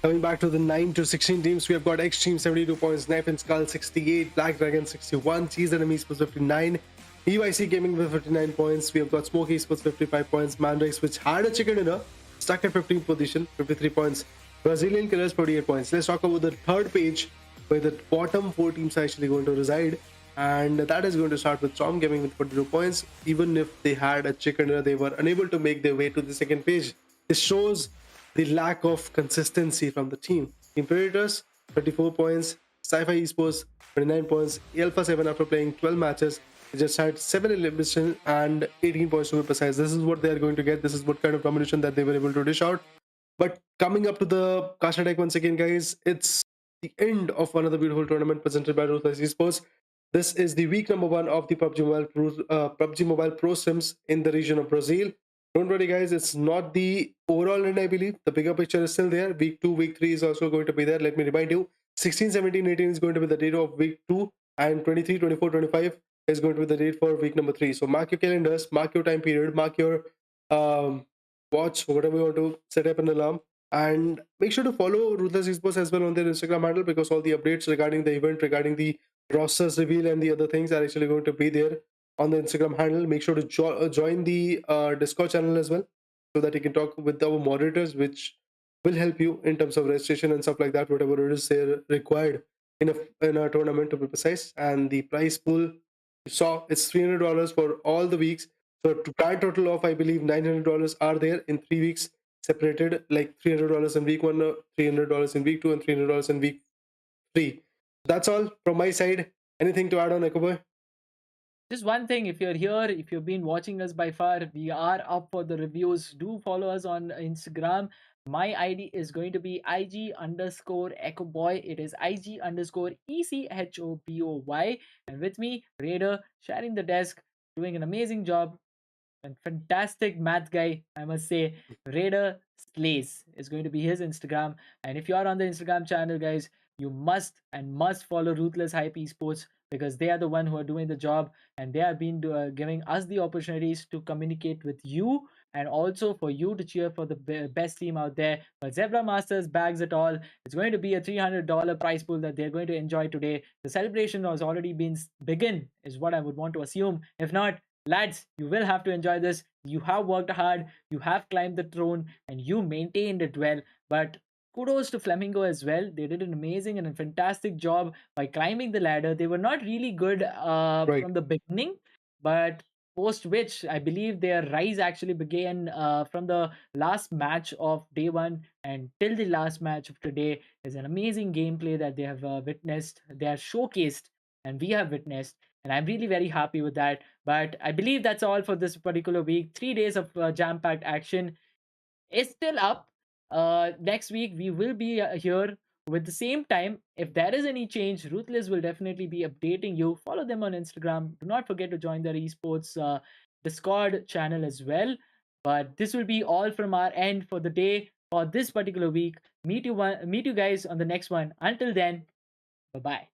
Coming back to the 9 to 16 teams, we have got XTEAM 72 points, Knife and Skull 68, Black Dragon 61, Cheese Enemy Esports 59, EYC Gaming with 59 points. We have got Smoke Esports 55 points, MANDRAKES, which had a chicken dinner, stuck at 15th position, 53 points, Brazilian Killers 48 points. Let's talk about the third page where the bottom 4 teams are actually going to reside, and that is going to start with Storm Gaming with 42 points. Even if they had a chicken dinner, they were unable to make their way to the second page. This shows the lack of consistency from the team. Team Predators 34 points, Sci-Fi Esports 29 points, Alpha 7 after playing 12 matches, they just had 7 eliminations and 18 points to be precise. This is what they are going to get. This is what kind of combination that they were able to dish out. But coming up to the Kasha deck once again, guys, it's the end of another beautiful tournament presented by Ruthless Esports. This is the week number 1 of the PUBG Mobile Pro Sims in the region of Brazil. Don't worry, guys, it's not the overall end, I believe. The bigger picture is still there. Week 2, week 3 is also going to be there. Let me remind you, 16, 17, 18 is going to be the date of week 2, and 23, 24, 25 is going to be the date for week number 3. So mark your calendars, mark your time period, mark your watch, whatever you want to set up an alarm, and make sure to follow Ruthless Esports as well on their Instagram handle, because all the updates regarding the event, regarding the rosters reveal and the other things are actually going to be there on the Instagram handle. Make sure to join the Discord channel as well, so that you can talk with our moderators, which will help you in terms of registration and stuff like that, whatever it is they're required in a tournament, to be precise. And the prize pool, you saw, it's $300 for all the weeks. So to grand total of, I believe, $900 are there in 3 weeks. separated, like $300 in week one, $300 in week two, and $300 in week three. That's all from my side. Anything to add on, Echo Boy? Just one thing, if you're here, if you've been watching us by far, we are up for the reviews. Do follow us on Instagram. My ID is going to be IG underscore Echo Boy. It is IG underscore ECHOBOY. And with me, Raider, sharing the desk, doing an amazing job. And fantastic math guy, I must say. Raider Slays is going to be his Instagram. And if you are on the Instagram channel, guys, you must follow Ruthless Hype Esports, because they are the one who are doing the job, and they have been giving us the opportunities to communicate with you, and also for you to cheer for the best team out there. But Zebra Masters bags it all. It's going to be a $300 prize pool that they're going to enjoy today. The celebration has already been begin, is what I would want to assume. If not, lads, you will have to enjoy this. You have worked hard, you have climbed the throne, and you maintained it well. But kudos to Flamingo as well. They did an amazing and a fantastic job by climbing the ladder. They were not really good Right. from the beginning, but post which I believe their rise actually began from the last match of day one and till the last match of today. Is an amazing gameplay that they have witnessed. They are showcased, and we have witnessed, and I'm really very happy with that. But I believe that's all for this particular week. 3 days of jam-packed action is still up. Next week we will be here with the same time. If there is any change, Ruthless will definitely be updating you. Follow them on Instagram. Do not forget to join their esports Discord channel as well. But this will be all from our end for the day for this particular week. Meet you guys on the next one. Until then, bye bye.